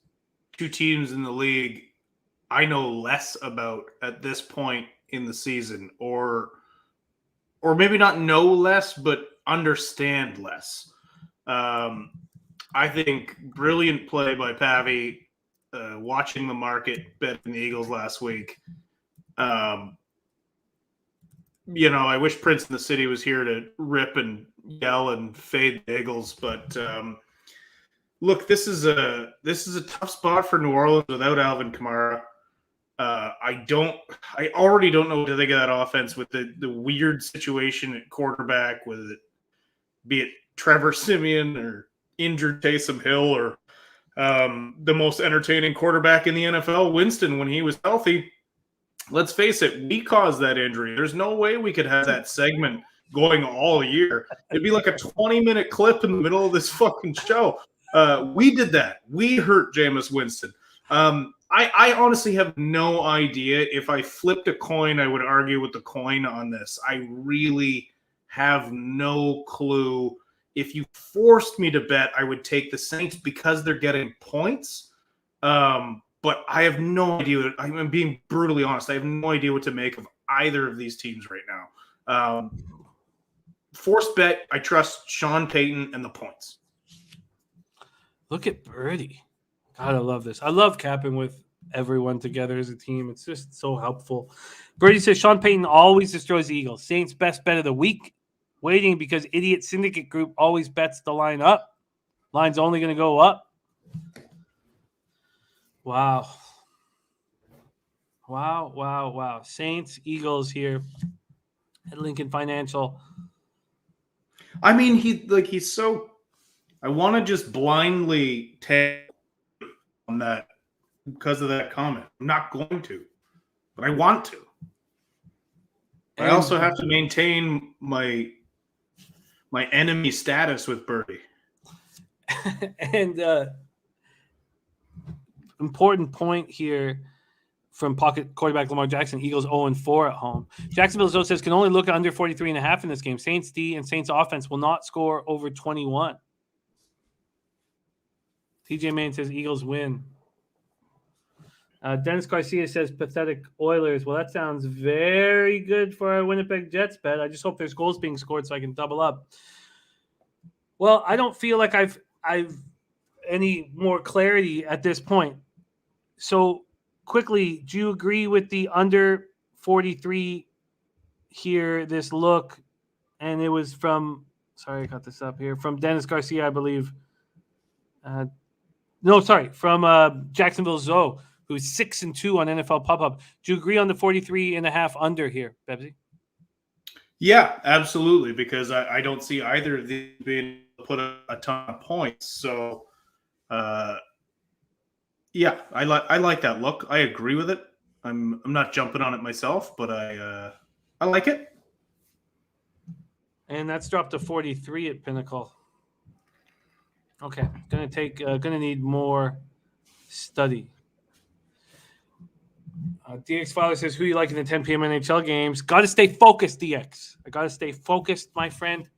2 teams in the league I know less about at this point in the season, or maybe not know less, but understand less. I think brilliant play by Pavi, watching the market, betting the Eagles last week. I wish Prince in the City was here to rip and yell and fade the Eagles, but look, this is a tough spot for New Orleans without Alvin Kamara. I already don't know what to think of that offense with the weird situation at quarterback, with it, be it Trevor Siemian or injured Taysom Hill, or the most entertaining quarterback in the NFL, Winston, when he was healthy. Let's face it, we caused that injury. There's no way we could have that segment going all year. It'd be like a 20-minute clip in the middle of this fucking show. We did that. We hurt Jameis Winston. I honestly have no idea. If I flipped a coin, I would argue with the coin on this. I really have no clue. If you forced me to bet, I would take the Saints because they're getting points. But I have no idea. I'm being brutally honest. I have no idea what to make of either of these teams right now. Forced bet, I trust Sean Payton and the points. Look at Birdie. God, I love this. I love capping with everyone together as a team. It's just so helpful. Birdie says Sean Payton always destroys the Eagles. Saints best bet of the week. Waiting because idiot syndicate group always bets the line up. Line's only going to go up. Wow. Saints, Eagles here at Lincoln Financial. I mean, he's so. I want to just blindly take on that because of that comment. I'm not going to, but I want to. I also have to maintain my enemy status with Birdie. And important point here from pocket quarterback Lamar Jackson. Eagles 0-4 at home. Jacksonville Zoe says can only look at under 43.5 in this game. Saints D and Saints offense will not score over 21. TJ Main says Eagles win. Dennis Garcia says pathetic Oilers. Well, that sounds very good for our Winnipeg Jets bet. I just hope there's goals being scored so I can double up. Well, I don't feel like I've any more clarity at this point. So quickly, do you agree with the under 43 here, this look? And it was from, sorry, I got this up here, from Dennis Garcia, I believe. From Jacksonville Zoe, who's 6-2 on NFL Pop-Up. Do you agree on the 43.5 under here, Bebsie? Yeah, absolutely, because I don't see either of these being able to put a ton of points. So, yeah, I like that look. I agree with it. I'm not jumping on it myself, but I like it. And that's dropped to 43 at Pinnacle. Okay, gonna need more study. DX Father says, who you like in the 10 p.m. NHL games? Got to stay focused, DX. I got to stay focused, my friend.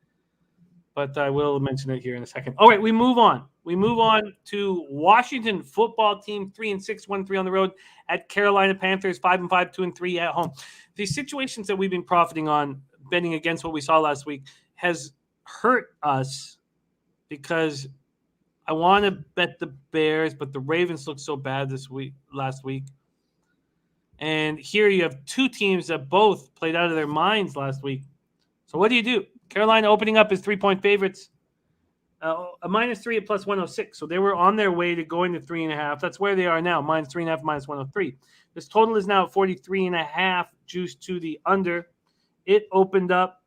But I will mention it here in a second. All right, we move on. We move on to Washington football team, 3-6, 1-3 on the road at Carolina Panthers, 5-5, 2-3 at home. The situations that we've been profiting on, betting against what we saw last week, has hurt us because I want to bet the Bears, but the Ravens looked so bad last week. And here you have two teams that both played out of their minds last week. So what do? Carolina opening up as 3-point favorites, a -3 at +106. So they were on their way to going to 3.5. That's where they are now, -3.5, -103. This total is now 43.5, juiced to the under. It opened up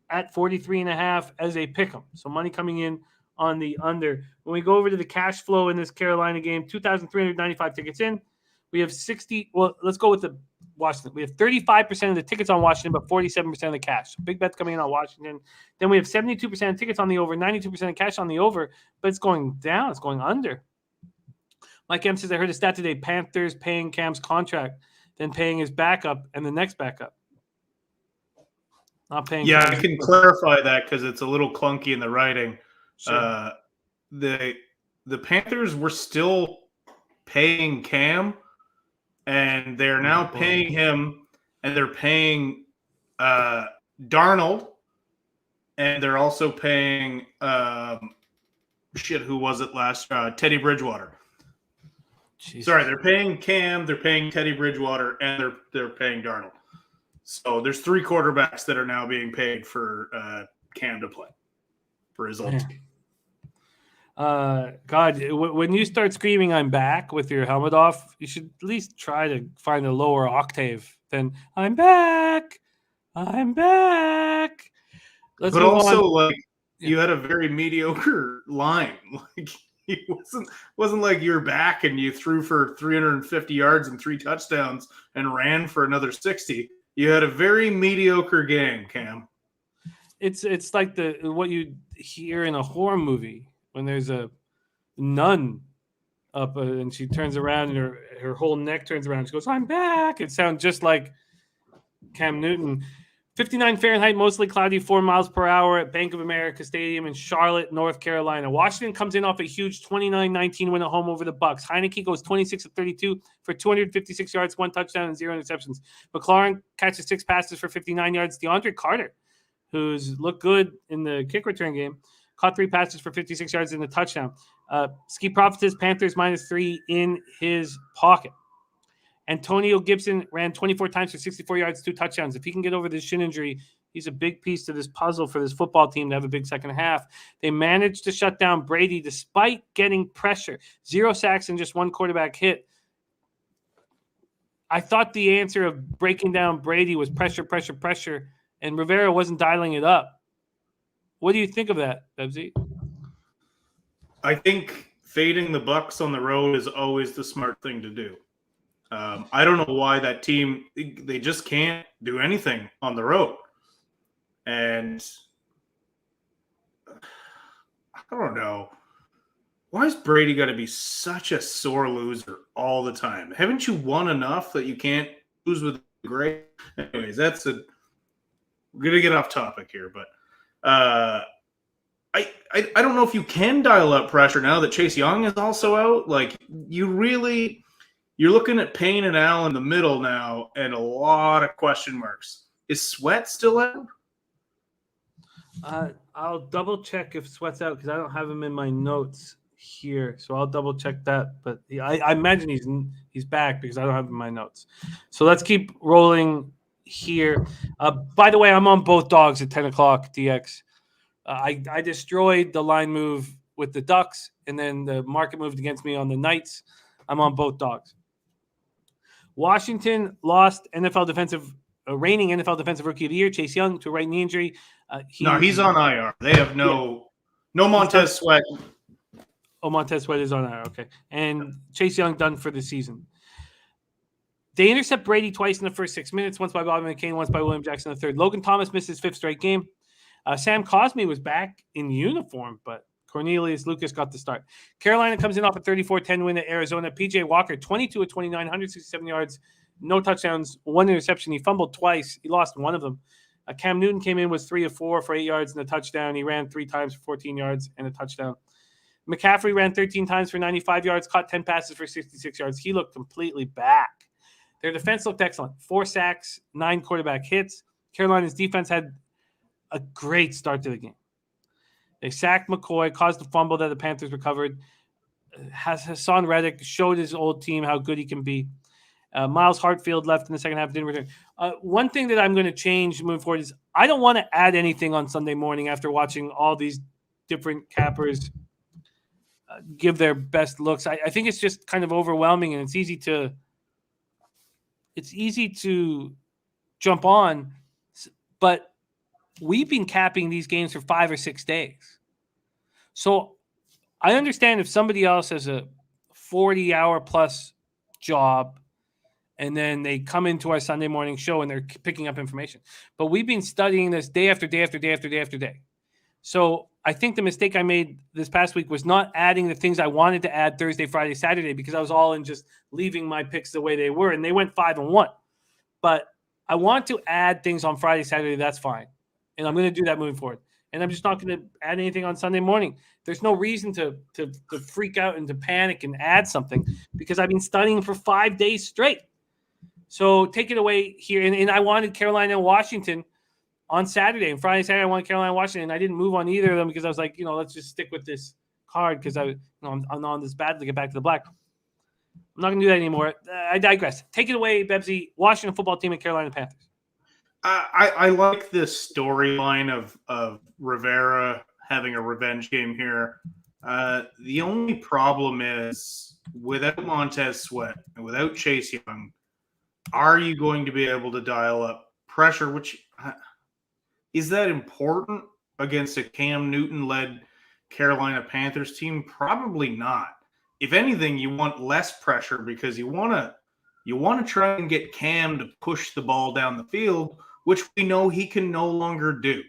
at 43.5 as a pick'em. So money coming in on the under. When we go over to the cash flow in this Carolina game, 2,395 tickets in. We have 60. Well, let's go with the Washington. We have 35% of the tickets on Washington, but 47% of the cash. So big bets coming in on Washington. Then we have 72% of tickets on the over, 92% of cash on the over, but it's going down. It's going under. Mike M says, I heard a stat today, Panthers paying Cam's contract, then paying his backup and the next backup. Not paying. Yeah, I can clarify that because it's a little clunky in the writing. Sure. The Panthers were still paying Cam, and they're now paying him, and they're paying Darnold, and they're also paying who was it last? Teddy Bridgewater. Jesus. Sorry, they're paying Cam, they're paying Teddy Bridgewater, and they're paying Darnold. So there's 3 quarterbacks that are now being paid for Cam to play for his old team. God, when you start screaming "I'm back" with your helmet off, you should at least try to find a lower octave than "I'm back, I'm back." But also, like, you had a very mediocre line. Like, it wasn't like you're back and you threw for 350 yards and 3 touchdowns and ran for another 60. You had a very mediocre game, Cam. It's like what you hear in a horror movie when there's a nun up and she turns around and her whole neck turns around. She goes, "I'm back." It sounds just like Cam Newton. 59 Fahrenheit, mostly cloudy, 4 miles per hour at Bank of America Stadium in Charlotte, North Carolina. Washington comes in off a huge 29-19 win at home over the Bucs. Heineke goes 26-32 for 256 yards, 1 touchdown, and 0 interceptions. McLaurin catches 6 passes for 59 yards. DeAndre Carter, who's looked good in the kick return game, caught 3 passes for 56 yards and a touchdown. Ski Prophetess, Panthers -3 in his pocket. Antonio Gibson ran 24 times for 64 yards, 2 touchdowns. If he can get over this shin injury, he's a big piece to this puzzle for this football team to have a big second half. They managed to shut down Brady despite getting pressure. 0 sacks and just 1 quarterback hit. I thought the answer of breaking down Brady was pressure, and Rivera wasn't dialing it up. What do you think of that, Bebsie? I think fading the Bucs on the road is always the smart thing to do. I don't know why that team, they just can't do anything on the road. And I don't know. Why has Brady got to be such a sore loser all the time? Haven't you won enough that you can't lose with great? Anyways, we're going to get off topic here, but I don't know if you can dial up pressure now that Chase Young is also out. Like, you're looking at Payne and Allen in the middle now and a lot of question marks. Is Sweat still out? I'll double check if Sweat's out because I don't have him in my notes here. So I'll double check that. But I imagine he's back because I don't have him in my notes. So let's keep rolling here. By the way, I'm on both dogs at 10 o'clock, DX. I destroyed the line move with the Ducks, and then the market moved against me on the Knights. I'm on both dogs. Washington lost reigning NFL Defensive Rookie of the Year, Chase Young, to a right knee injury. He's on IR. They have no Montez Sweat. Oh, Montez Sweat is on IR. Okay. And Chase Young done for the season. They intercept Brady twice in the first 6 minutes, once by Bobby McCain, once by William Jackson the third. Logan Thomas missed his 5th straight game. Sam Cosmi was back in uniform, but Cornelius Lucas got the start. Carolina comes in off a 34-10 win at Arizona. PJ Walker, 22 of 29, 167 yards, no touchdowns, 1 interception. He fumbled twice. He lost one of them. Cam Newton came in, was 3 of 4 for 8 yards and a touchdown. He ran 3 times for 14 yards and a touchdown. McCaffrey ran 13 times for 95 yards, caught 10 passes for 66 yards. He looked completely back. Their defense looked excellent. 4 sacks, 9 quarterback hits. Carolina's defense had a great start to the game. They sacked McCoy, caused the fumble that the Panthers recovered. Hassan Reddick showed his old team how good he can be. Miles Hartfield left in the second half, didn't return. One thing that I'm going to change moving forward is I don't want to add anything on Sunday morning after watching all these different cappers give their best looks. I think it's just kind of overwhelming, and it's easy to jump on, but we've been capping these games for 5 or 6 days. So I understand if somebody else has a 40-hour plus job and then they come into our Sunday morning show and they're picking up information. But we've been studying this day after day after day after day after day. So I think the mistake I made this past week was not adding the things I wanted to add Thursday, Friday, Saturday, because I was all in just leaving my picks the way they were, and they went 5-1. But I want to add things on Friday, Saturday. That's fine. And I'm going to do that moving forward. And I'm just not going to add anything on Sunday morning. There's no reason to freak out and to panic and add something because I've been studying for 5 days straight. So take it away here. And I wanted Carolina and Washington on Saturday. And Friday, Saturday, I wanted Carolina and Washington. And I didn't move on either of them because I was like, let's just stick with this card because I'm on this battle to get back to the black. I'm not going to do that anymore. I digress. Take it away, Bebsie. Washington football team and Carolina Panthers. I like this storyline of Rivera having a revenge game here. The only problem is without Montez Sweat and without Chase Young, are you going to be able to dial up pressure? Which is that important against a Cam Newton-led Carolina Panthers team? Probably not. If anything, you want less pressure because you want to try and get Cam to push the ball down the field, which we know he can no longer do.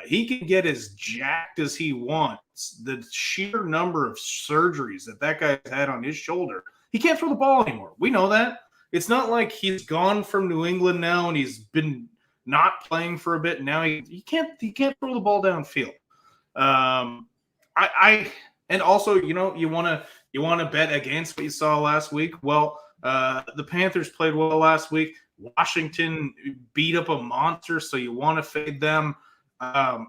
He can get as jacked as he wants. The sheer number of surgeries that guy's had on his shoulder, he can't throw the ball anymore. We know that. It's not like he's gone from New England now and he's been not playing for a bit. Now he can't throw the ball downfield. And also, you want to bet against what you saw last week. Well, the Panthers played well last week. Washington beat up a monster, so you want to fade them. I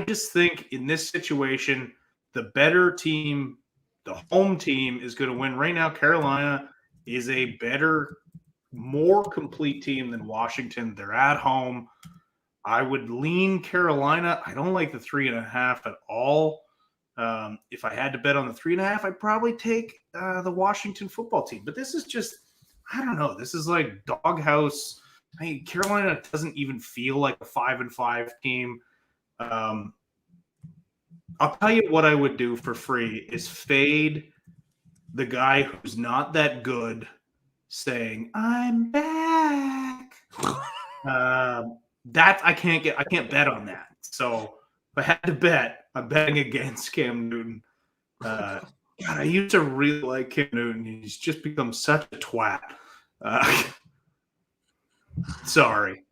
just think in this situation, the better team, the home team, is going to win. Right now, Carolina is a better, more complete team than Washington. They're at home. I would lean Carolina. I don't like the 3.5 at all. If I had to bet on the 3.5, I'd probably take the Washington football team. But this is just, I don't know. This is like doghouse. Carolina doesn't even feel like a 5-5 team. I'll tell you what I would do for free is fade the guy who's not that good saying, "I'm back." That I can't bet on that. So if I had to bet, I'm betting against Cam Newton. God, I used to really like Cam Newton. He's just become such a twat. Sorry.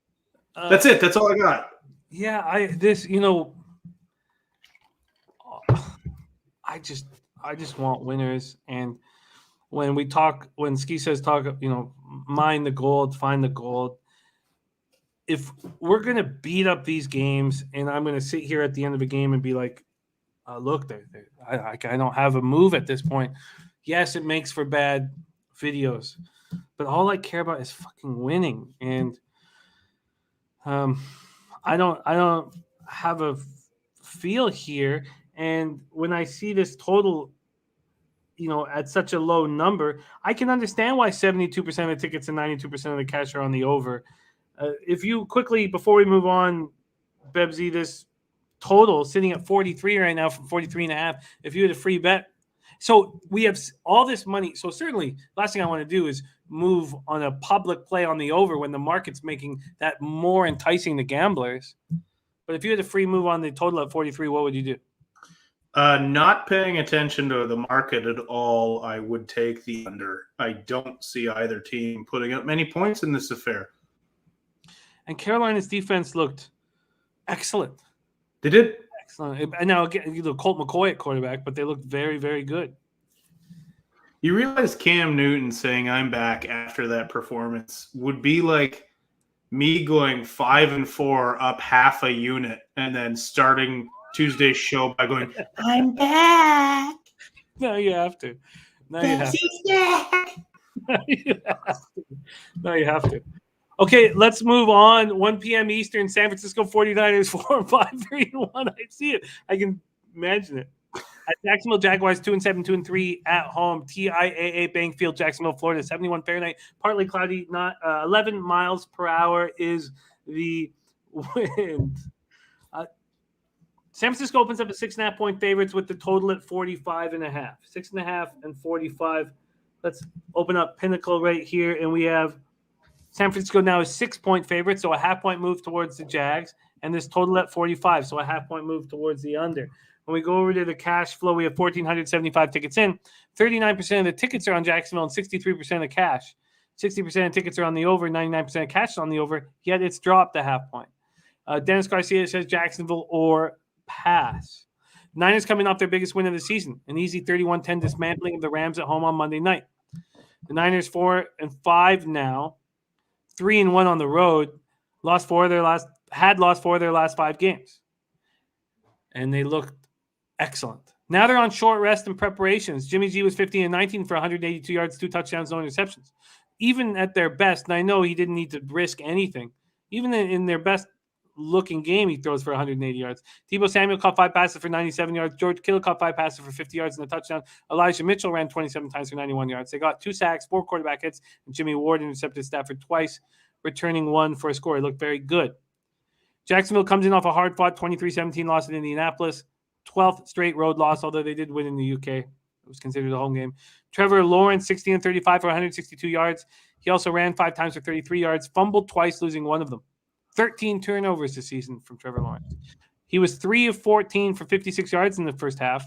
That's it. That's all I got. Yeah, I just want winners. And when Ski says talk, mine the gold, find the gold. If we're going to beat up these games and I'm going to sit here at the end of a game and be like, look, I don't have a move at this point. Yes, it makes for bad videos, but all I care about is fucking winning. And I don't have a feel here. And when I see this total, at such a low number, I can understand why 72% of the tickets and 92% of the cash are on the over. If you quickly, before we move on, Bebsie, this total sitting at 43 right now from 43.5. If you had a free bet, so we have all this money. So certainly, last thing I want to do is move on a public play on the over when the market's making that more enticing to gamblers. But if you had a free move on the total at 43, what would you do? Not paying attention to the market at all, I would take the under. I don't see either team putting up many points in this affair. And Carolina's defense looked excellent. They did. Excellent. And now again, Colt McCoy at quarterback, but they looked very, very good. You realize Cam Newton saying I'm back after that performance would be like me going 5-4 up half a unit and then starting Tuesday's show by going, I'm back. No, you have to. No, you have to. No, you have to. Okay, let's move on. 1 p.m. Eastern, San Francisco 49ers 4-5, 3-1. I see it. I can imagine it. At Jacksonville Jaguars 2-7, 2-3 at home. TIAA Bankfield, Jacksonville, Florida, 71 Fahrenheit, partly cloudy. Not 11 miles per hour is the wind. San Francisco opens up a 6.5-point favorites with the total at 45.5. 6.5 and 45. Let's open up Pinnacle right here, and we have San Francisco now is 6-point favorite, so a half-point move towards the Jags, and this total at 45, so a half-point move towards the under. When we go over to the cash flow, we have 1,475 tickets in. 39% of the tickets are on Jacksonville and 63% of the cash. 60% of tickets are on the over, 99% of cash is on the over, yet it's dropped a half-point. Dennis Garcia says Jacksonville or pass. Niners coming off their biggest win of the season, an easy 31-10 dismantling of the Rams at home on Monday night. The Niners 4-5 now, 3-1 on the road, lost 4 of their last 5 games, and they looked excellent. Now they're on short rest and preparations. Jimmy G was 15-19 for 182 yards, 2 touchdowns, no interceptions. Even at their best, and I know he didn't need to risk anything. Even in their best looking game, he throws for 180 yards. Deebo Samuel caught 5 passes for 97 yards. George Kittle caught 5 passes for 50 yards and a touchdown. Elijah Mitchell ran 27 times for 91 yards. They got 2 sacks, 4 quarterback hits, and Jimmy Ward intercepted Stafford twice, returning 1 for a score. He looked very good. Jacksonville comes in off a hard-fought 23-17 loss in Indianapolis. 12th straight road loss, although they did win in the UK. It was considered a home game. Trevor Lawrence, 16-35 for 162 yards. He also ran 5 times for 33 yards, fumbled twice, losing 1 of them. 13 turnovers this season from Trevor Lawrence. He was 3 of 14 for 56 yards in the first half.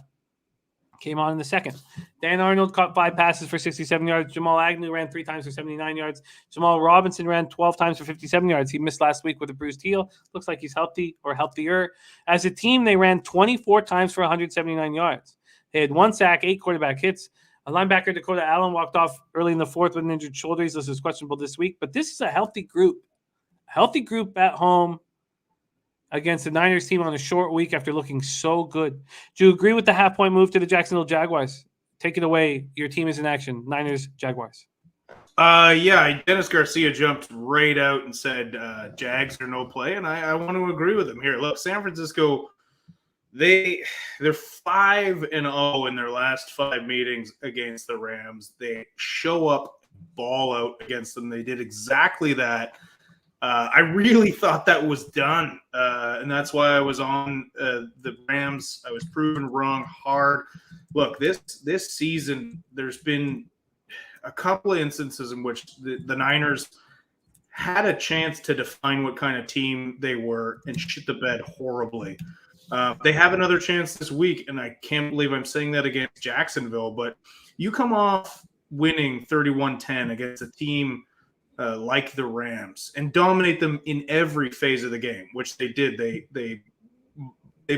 Came on in the second. Dan Arnold caught 5 passes for 67 yards. Jamal Agnew ran 3 times for 79 yards. Jamal Robinson ran 12 times for 57 yards. He missed last week with a bruised heel. Looks like he's healthy or healthier. As a team, they ran 24 times for 179 yards. They had 1 sack, 8 quarterback hits. A linebacker, Dakota Allen, walked off early in the fourth with an injured shoulder. He's listed as questionable this week. But this is a healthy group. Healthy group at home against the Niners team on a short week after looking so good. Do you agree with the half-point move to the Jacksonville Jaguars? Take it away. Your team is in action. Niners, Jaguars. Yeah, Dennis Garcia jumped right out and said Jags are no play, and I want to agree with him here. Look, San Francisco, they're 5-0 in their last 5 meetings against the Rams. They show up, ball out against them. They did exactly that. I really thought that was done, and that's why I was on the Rams. I was proven wrong hard. Look, this season, there's been a couple of instances in which the Niners had a chance to define what kind of team they were and shit the bed horribly. They have another chance this week, and I can't believe I'm saying that against Jacksonville, but you come off winning 31-10 against a team like the Rams and dominate them in every phase of the game, which they did. They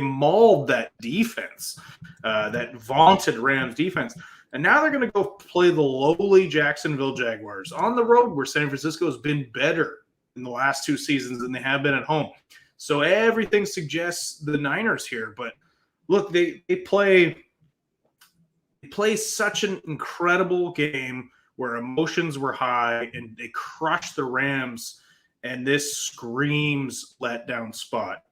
mauled that defense, that vaunted Rams defense. And now they're going to go play the lowly Jacksonville Jaguars on the road, where San Francisco has been better in the last 2 seasons than they have been at home. So everything suggests the Niners here. But look, they play such an incredible game where emotions were high, and they crushed the Rams, and this screams letdown spot.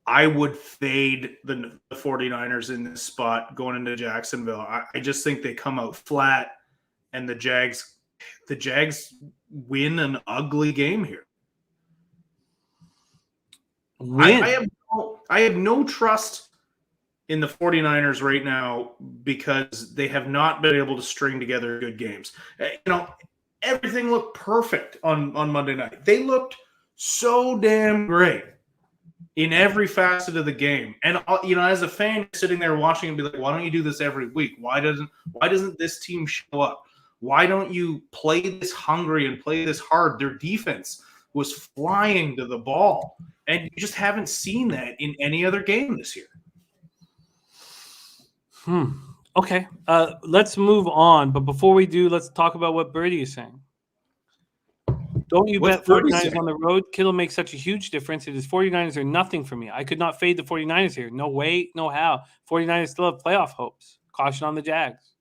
I would fade the 49ers in this spot going into Jacksonville. I just think they come out flat, and the Jags win an ugly game here. I have no trust in the 49ers right now because they have not been able to string together good games. Everything looked perfect on Monday night. They looked so damn great. in every facet of the game. And as a fan, you're sitting there watching and be like, why don't you do this every week? Why doesn't this team show up? Why don't you play this hungry and play this hard? Their defense was flying to the ball, and you just haven't seen that in any other game this year. Okay. Let's move on. But before we do, let's talk about what Birdie is saying. Don't you bet 49ers on the road? Kittle makes such a huge difference. It is 49ers are nothing for me. I could not fade the 49ers here. No way, no how. 49ers still have playoff hopes. Caution on the Jags.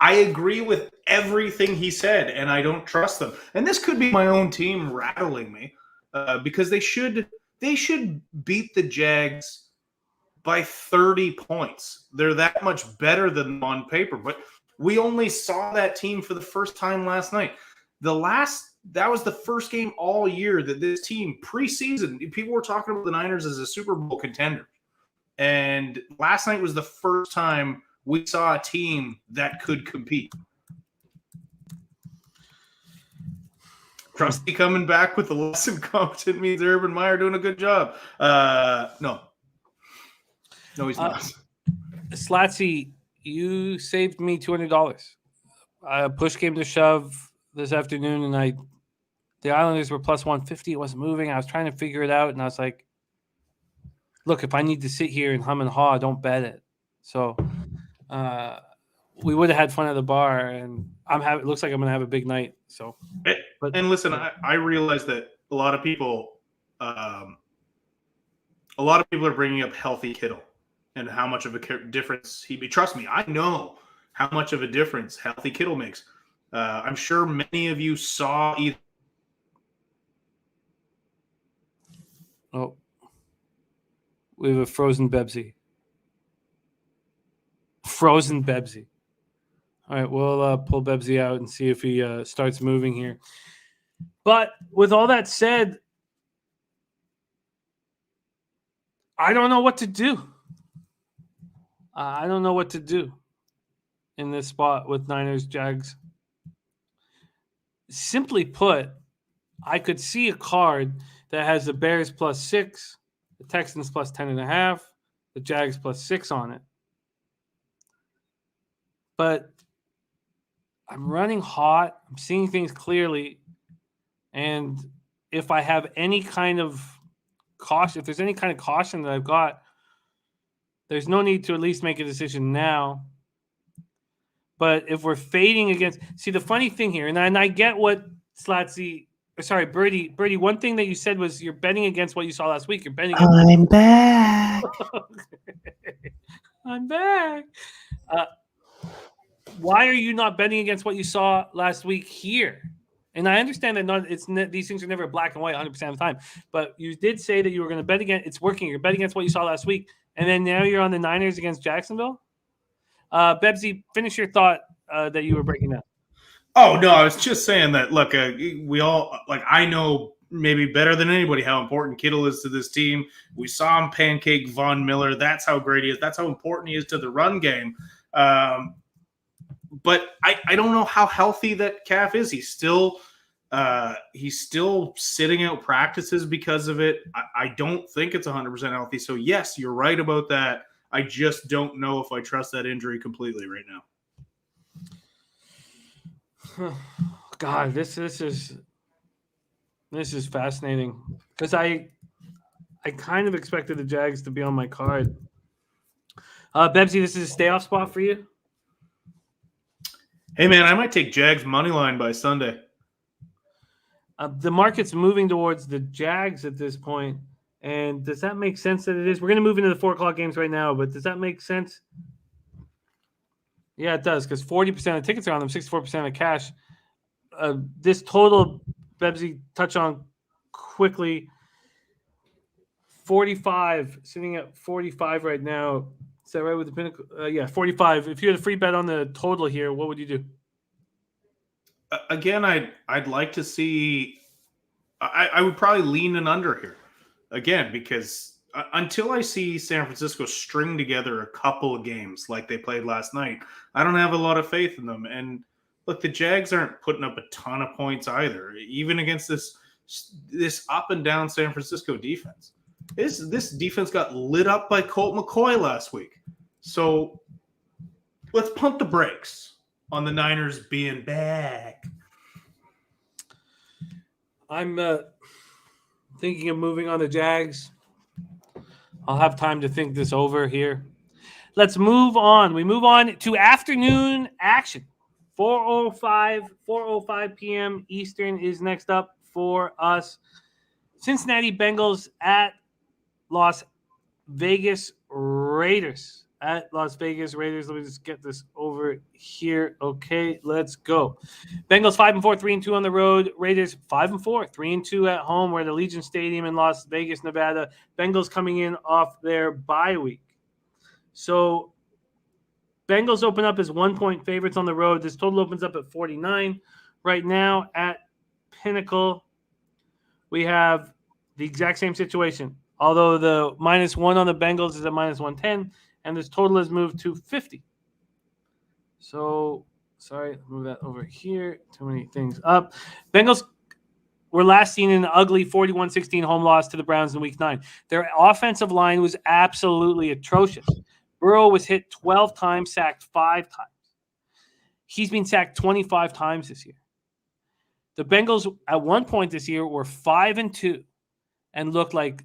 I agree with everything he said, and I don't trust them. And this could be my own team rattling me because they should beat the Jags by 30 points. They're that much better than them on paper. But we only saw that team for the first time last night. That was the first game all year that this team preseason, people were talking about the Niners as a Super Bowl contender. And last night was the first time we saw a team that could compete. Trusty coming back with the less incompetent means Urban Meyer doing a good job. No, he's not. Slatsy, you saved me $200. Push came to shove this afternoon, and the Islanders were plus 150. It wasn't moving. I was trying to figure it out, and I was like, look, if I need to sit here and hum and haw, don't bet it. So we would have had fun at the bar, and it looks like I'm going to have a big night. So, and listen, I realize that a lot of people are bringing up healthy Kittle and how much of a difference he be. Trust me, I know how much of a difference healthy Kittle makes. I'm sure many of you saw either. Oh, we have a frozen Bebsie. Frozen Bebsie. All right, we'll pull Bebsie out and see if he starts moving here. But with all that said, I don't know what to do. I don't know what to do in this spot with Niners, Jags. Simply put, I could see a card that has the Bears +6, the Texans +10.5, the Jags +6 on it. But I'm running hot. I'm seeing things clearly. And if I have any kind of caution, if there's any kind of caution that I've got, there's no need to at least make a decision now. But if we're fading against, see the funny thing here, and I get what Birdie, one thing that you said was you're betting against what you saw last week. You're betting. I'm back. I'm back. Why are you not betting against what you saw last week here? And I understand that these things are never black and white 100% of the time. But you did say that you were going to bet against. It's working. You're betting against what you saw last week, and then now you're on the Niners against Jacksonville. Bebsie, finish your thought that you were breaking down. Oh, no, I was just saying that, look, we all, I know maybe better than anybody how important Kittle is to this team. We saw him pancake Von Miller. That's how great he is. That's how important he is to the run game. But I don't know how healthy that calf is. He's still sitting out practices because of it. I don't think it's 100% healthy. So, yes, you're right about that. I just don't know if I trust that injury completely right now. God, this is fascinating because I kind of expected the Jags to be on my card. Bebsie, this is a stay off spot for you. Hey man, I might take Jags money line by Sunday. The market's moving towards the Jags at this point. And does that make sense that it is? We're going to move into the 4 o'clock games right now, but does that make sense? Yeah, it does, because 40% of tickets are on them, 64% of cash. This total, Bebsie, touch on quickly, 45, sitting at 45 right now. Is that right with the pinnacle? Yeah, 45. If you had a free bet on the total here, what would you do? Again, I'd like to see – I would probably lean an under here. Again, because until I see San Francisco string together a couple of games like they played last night, I don't have a lot of faith in them. And look, the Jags aren't putting up a ton of points either. Even against this this up and down San Francisco defense. This defense got lit up by Colt McCoy last week. So let's pump the brakes on the Niners being back. I'm thinking of moving on to Jags. I'll have time to think this over here. Let's move on. We move on to afternoon action. 4:05 p.m. Eastern is next up for us. Cincinnati Bengals at Las Vegas Raiders. At Las Vegas Raiders. Let me just get this over here. Okay, let's go. Bengals 5-4, 3-2 on the road. Raiders 5-4, 3-2 at home. We're at Allegiant Stadium in Las Vegas, Nevada. Bengals coming in off their bye week. So Bengals open up as 1-point favorites on the road. This total opens up at 49. Right now at Pinnacle, we have the exact same situation. Although the -1 on the Bengals is at -110, and this total has moved to 50. So, sorry, move that over here. Too many things up. Bengals were last seen in an ugly 41-16 home loss to the Browns in Week 9. Their offensive line was absolutely atrocious. Burrow was hit 12 times, sacked 5 times. He's been sacked 25 times this year. The Bengals, at one point this year, were 5-2 and looked like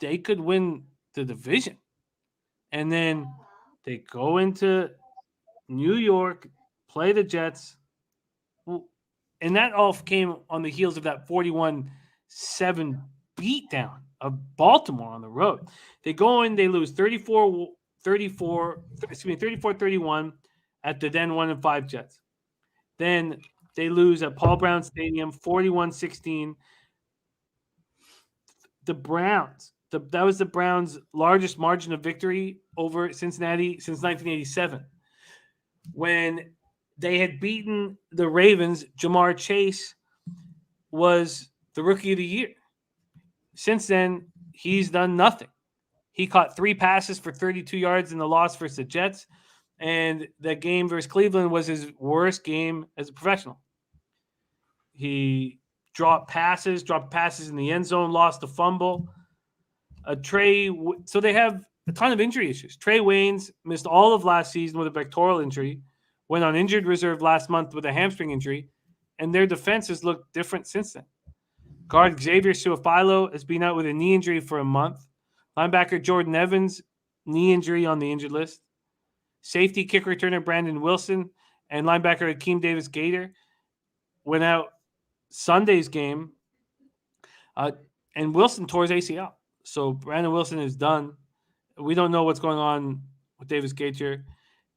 they could win the division. And then they go into New York, play the Jets. And that all came on the heels of that 41-7 beatdown of Baltimore on the road. They go in, they lose 34-31 at the then 1-5 Jets. Then they lose at Paul Brown Stadium 41-16. The Browns. That was the Browns' largest margin of victory over Cincinnati since 1987. When they had beaten the Ravens, Jamar Chase was the Rookie of the Year. Since then, he's done nothing. He caught 3 passes for 32 yards in the loss versus the Jets, and the game versus Cleveland was his worst game as a professional. He dropped passes in the end zone, lost a fumble. So they have a ton of injury issues. Trey Waynes missed all of last season with a pectoral injury, went on injured reserve last month with a hamstring injury, and their defense has looked different since then. Guard Xavier Su'a-Filo has been out with a knee injury for a month. Linebacker Jordan Evans, knee injury on the injured list. Safety kick returner Brandon Wilson and linebacker Akeem Davis-Gator went out Sunday's game, and Wilson tore his ACL. So Brandon Wilson is done. We don't know what's going on with Davis-Gator.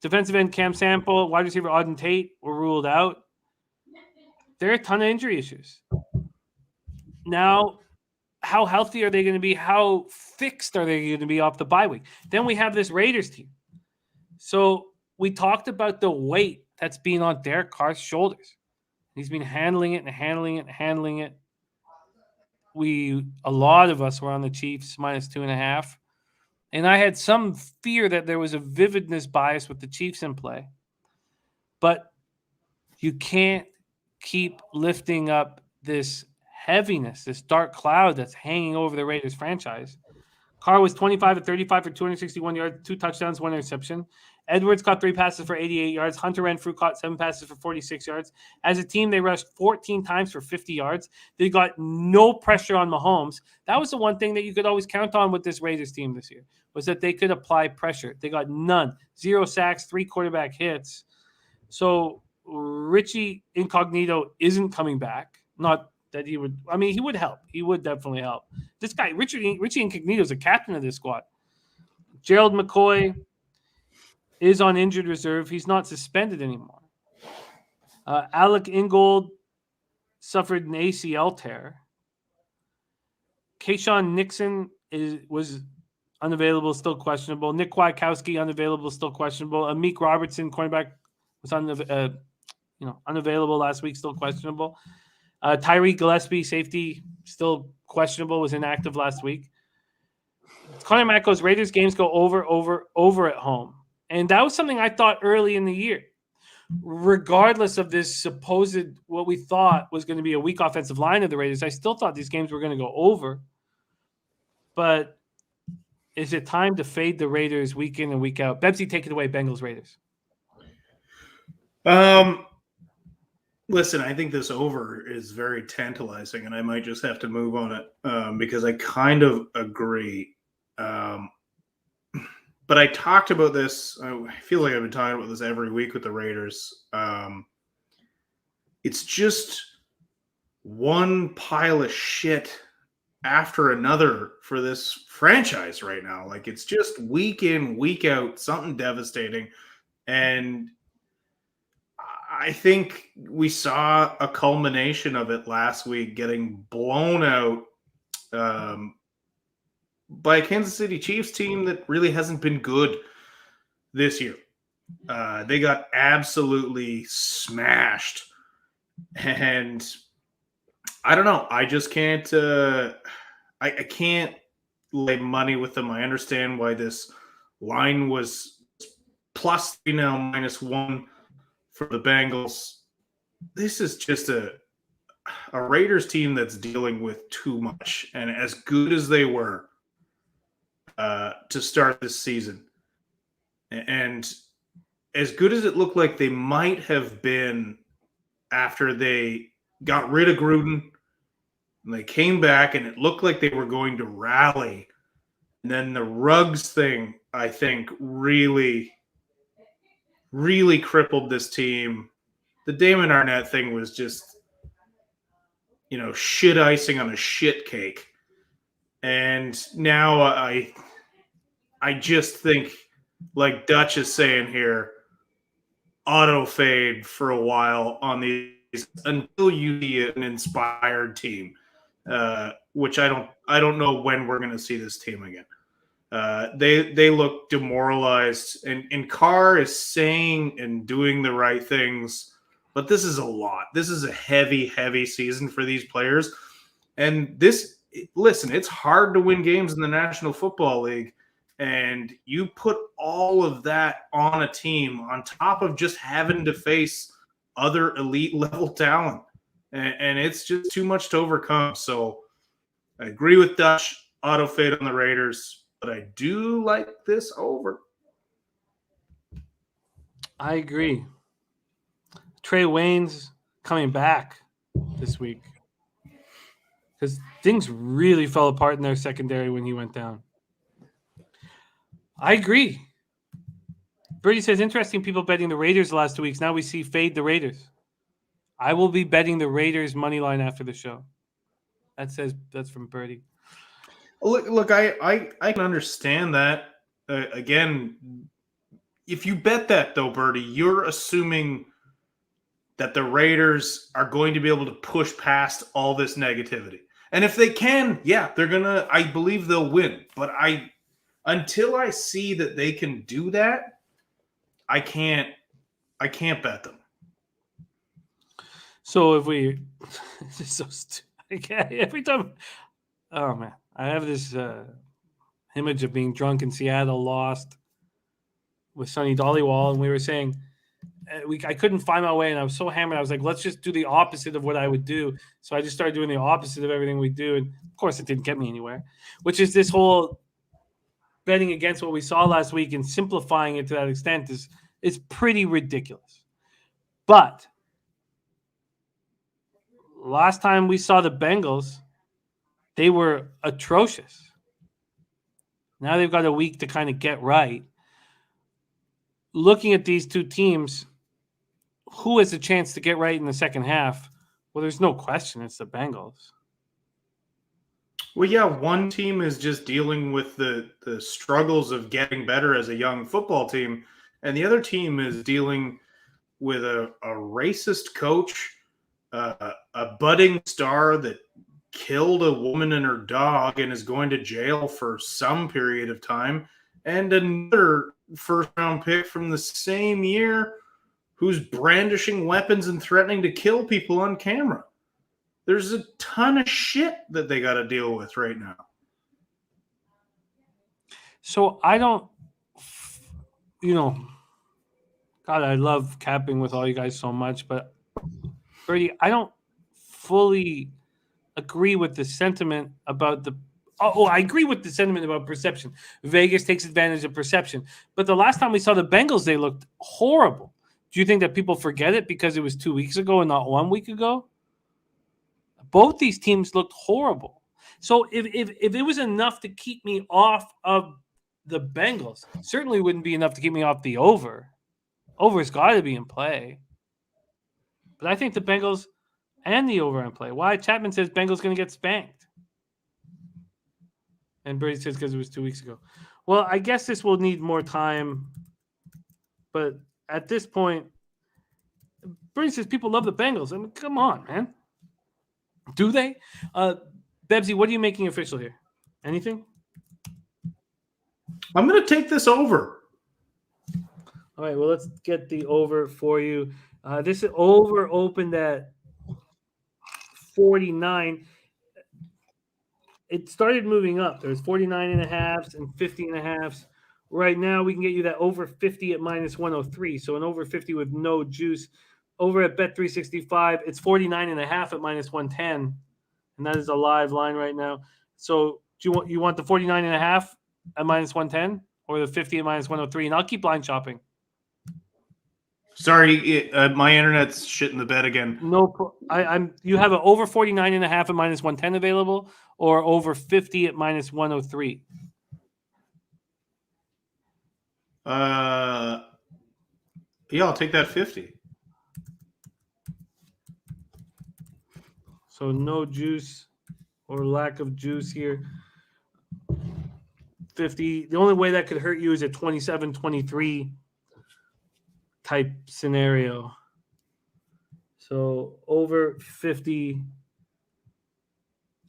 Defensive end Cam Sample, wide receiver Auden Tate were ruled out. There are a ton of injury issues. Now, how healthy are they going to be? How fixed are they going to be off the bye week? Then we have this Raiders team. So we talked about the weight that's being on Derek Carr's shoulders. He's been handling it. A lot of us were on the Chiefs -2.5. And I had some fear that there was a vividness bias with the Chiefs in play. But you can't keep lifting up this heaviness, this dark cloud that's hanging over the Raiders franchise. Carr was 25-35 for 261 yards, 2 touchdowns, 1 interception. Edwards caught 3 passes for 88 yards. Hunter Renfrew caught 7 passes for 46 yards. As a team, they rushed 14 times for 50 yards. They got no pressure on Mahomes. That was the one thing that you could always count on with this Raiders team this year, was that they could apply pressure. They got none. 0 sacks, 3 quarterback hits. So Richie Incognito isn't coming back. Not that he would. I mean, he would help. He would definitely help. This guy, Richie Incognito, is a captain of this squad. Gerald McCoy is on injured reserve. He's not suspended anymore. Alec Ingold suffered an ACL tear. Kayshawn Nixon was unavailable, still questionable. Nick Kwiatkowski unavailable, still questionable. Amik Robertson, cornerback, was unavailable last week, still questionable. Tyree Gillespie, safety, still questionable, was inactive last week. Connor Mack goes, Raiders games go over at home. And that was something I thought early in the year. regardless of this supposed what we thought was going to be a weak offensive line of the Raiders, I still thought these games were going to go over. But is it time to fade the Raiders week in and week out? Bebsie, take it away, Bengals Raiders. Listen, I think this over is very tantalizing, and I might just have to move on it because I kind of agree. But I talked about this. I feel like I've been talking about this every week with the Raiders. It's just one pile of shit after another for this franchise right now. Like, it's just week in, week out, something devastating. And I think we saw a culmination of it last week, getting blown out by a Kansas City Chiefs team that really hasn't been good this year. They got absolutely smashed. And I don't know. I just can't I can't lay money with them. I understand why this line was +3 now, -1 for the Bengals. This is just a Raiders team that's dealing with too much. And as good as they were to start this season, and as good as it looked like they might have been after they got rid of Gruden, and they came back and it looked like they were going to rally. And then the Ruggs thing, I think, really crippled this team. The Damon Arnett thing was just, shit icing on a shit cake. And now I just think, like Dutch is saying here, auto fade for a while on these until you see an inspired team, which I don't know when we're going to see this team again. They look demoralized, and Carr is saying and doing the right things, but this is a lot. This is a heavy season for these players. And listen, it's hard to win games in the National Football League, and you put all of that on a team on top of just having to face other elite level talent. And it's just too much to overcome. So I agree with Dutch, auto fade on the Raiders, but I do like this over. I agree. Trey Wayne's coming back this week because things really fell apart in their secondary when he went down. I agree. Birdie says, interesting people betting the Raiders the last 2 weeks. Now we see fade the Raiders. I will be betting the Raiders money line after the show. That's from Birdie. Look, I can understand that. Again, if you bet that though, Birdie, you're assuming that the Raiders are going to be able to push past all this negativity. And if they can, yeah, I believe they'll win. But until I see that they can do that, I can't bet them. So if we, this is so stupid. Every time, oh man, I have this image of being drunk in Seattle, lost with Sonny Dollywall, and we were saying I couldn't find my way, and I was so hammered. I was like, let's just do the opposite of what I would do. So I just started doing the opposite of everything we do, and of course, it didn't get me anywhere. Which is this whole betting against what we saw last week and simplifying it to that extent is pretty ridiculous. But last time we saw the Bengals, they were atrocious. Now they've got a week to kind of get right. Looking at these two teams, who has a chance to get right in the second half? Well, there's no question it's the Bengals. Well, yeah, one team is just dealing with the struggles of getting better as a young football team, and the other team is dealing with a racist coach, a budding star that killed a woman and her dog and is going to jail for some period of time, and another first-round pick from the same year who's brandishing weapons and threatening to kill people on camera. There's a ton of shit that they got to deal with right now. So I don't, God, I love capping with all you guys so much, but Bertie, I don't fully agree with the sentiment about the. I agree with the sentiment about perception. Vegas takes advantage of perception, but the last time we saw the Bengals, they looked horrible. Do you think that people forget it because it was 2 weeks ago and not 1 week ago? Both these teams looked horrible. So if it was enough to keep me off of the Bengals, certainly wouldn't be enough to keep me off the over. Over's got to be in play. But I think the Bengals and the over in play. Why? Chapman says Bengals going to get spanked. And Brady says because it was 2 weeks ago. Well, I guess this will need more time. But at this point, Brady says people love the Bengals. I mean, come on, man. Do they? Bebsie, what are you making official here? Anything? I'm going to take this over. All right, well, let's get the over for you. This over opened at 49. It started moving up. There's 49.5s and 50.5s. Right now, we can get you that over 50 at minus 103. So an over 50 with no juice. Over at Bet365, it's 49.5 at minus 110. And that is a live line right now. So do you want the 49.5 at minus 110 or the 50 at minus 103? And I'll keep line shopping. Sorry, my internet's shit in the bed again. You have an over 49.5 at minus 110 available or over 50 at minus 103. Yeah, I'll take that 50. So no juice or lack of juice here. 50. The only way that could hurt you is a 27-23 type scenario. So over 50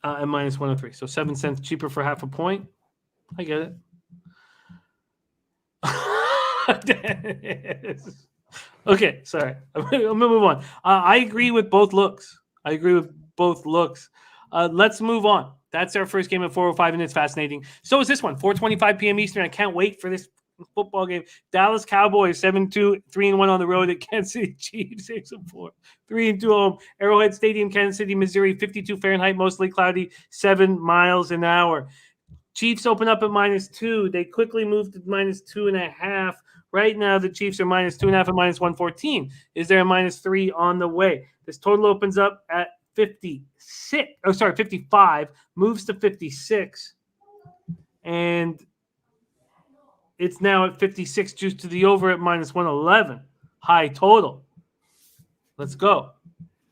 at minus 103. So 7 cents cheaper for half a point. I get it. Okay, sorry. I'm going to move on. I agree with both looks. Let's move on. That's our first game at 4:05, and it's fascinating. So is this one, 4:25 p.m. Eastern. I can't wait for this football game. Dallas Cowboys 7-2, 3-1 on the road at Kansas City Chiefs 6-4, 3-2 home. Arrowhead Stadium, Kansas City, Missouri, 52 Fahrenheit, mostly cloudy, 7 miles an hour. Chiefs open up at -2. They quickly moved to -2.5. Right now, the Chiefs are -2.5 at -114. Is there a -3 on the way? This total opens up at 55, moves to 56, and it's now at 56, juice to the over at -111. High total. Let's go.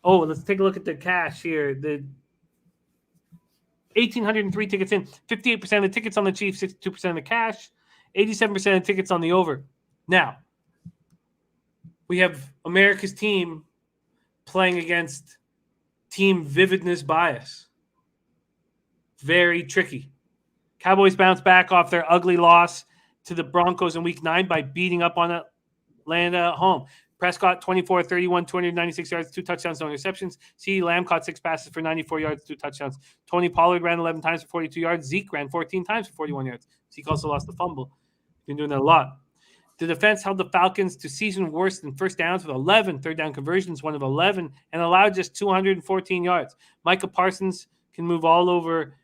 Oh, let's take a look at the cash here. The 1,803 tickets in, 58% of the tickets on the Chiefs, 62% of the cash, 87% of the tickets on the over. Now, we have America's team playing against Team Vividness Bias. Very tricky. Cowboys bounce back off their ugly loss to the Broncos in Week 9 by beating up on Atlanta at home. Prescott, 24-31, 296 yards, 2 touchdowns, no interceptions. CeeDee Lamb caught 6 passes for 94 yards, 2 touchdowns. Tony Pollard ran 11 times for 42 yards. Zeke ran 14 times for 41 yards. Zeke also lost the fumble. Been doing that a lot. The defense held the Falcons to season worst in first downs with 11 third down conversions, 1 of 11, and allowed just 214 yards. Micah Parsons can move all over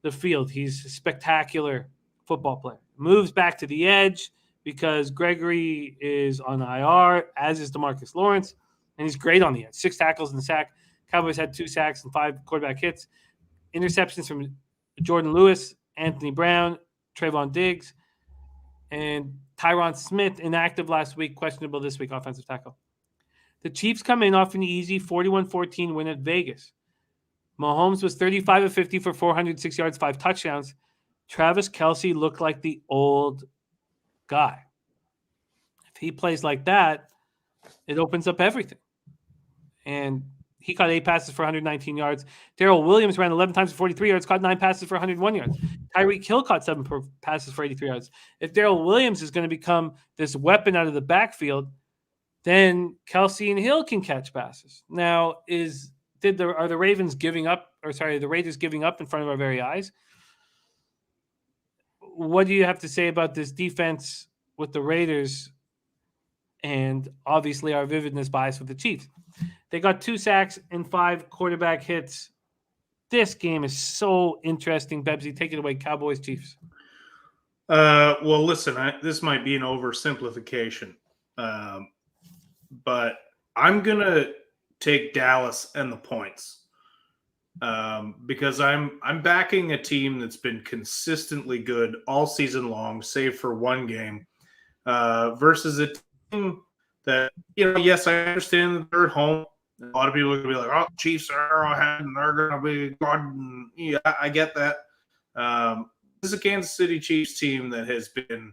the field. He's a spectacular football player. Moves back to the edge because Gregory is on IR, as is DeMarcus Lawrence, and he's great on the edge. 6 tackles and a sack. Cowboys had 2 sacks and 5 quarterback hits. Interceptions from Jordan Lewis, Anthony Brown, Trayvon Diggs, and Tyron Smith, inactive last week, questionable this week, offensive tackle. The Chiefs come in off an easy 41-14 win at Vegas. Mahomes was 35 of 50 for 406 yards, 5 touchdowns. Travis Kelce looked like the old guy. If he plays like that, it opens up everything. And he caught 8 passes for 119 yards. Darrell Williams ran 11 times for 43 yards, caught 9 passes for 101 yards. Tyreek Hill caught 7 passes for 83 yards. If Darrell Williams is going to become this weapon out of the backfield, then Kelce and Hill can catch passes. Now, are the Raiders giving up in front of our very eyes? What do you have to say about this defense with the Raiders and obviously our vividness bias with the Chiefs. They got 2 sacks and 5 quarterback hits. This game is so interesting. Bebsie, take it away. Cowboys Chiefs. Well, listen, this might be an oversimplification, but I'm gonna take Dallas and the points because I'm backing a team that's been consistently good all season long, save for one game, versus a team that, yes, I understand that they're at home. A lot of people are gonna be like, "Oh, Chiefs are Arrowhead and they're gonna be good." Yeah, I get that. This is a Kansas City Chiefs team that has been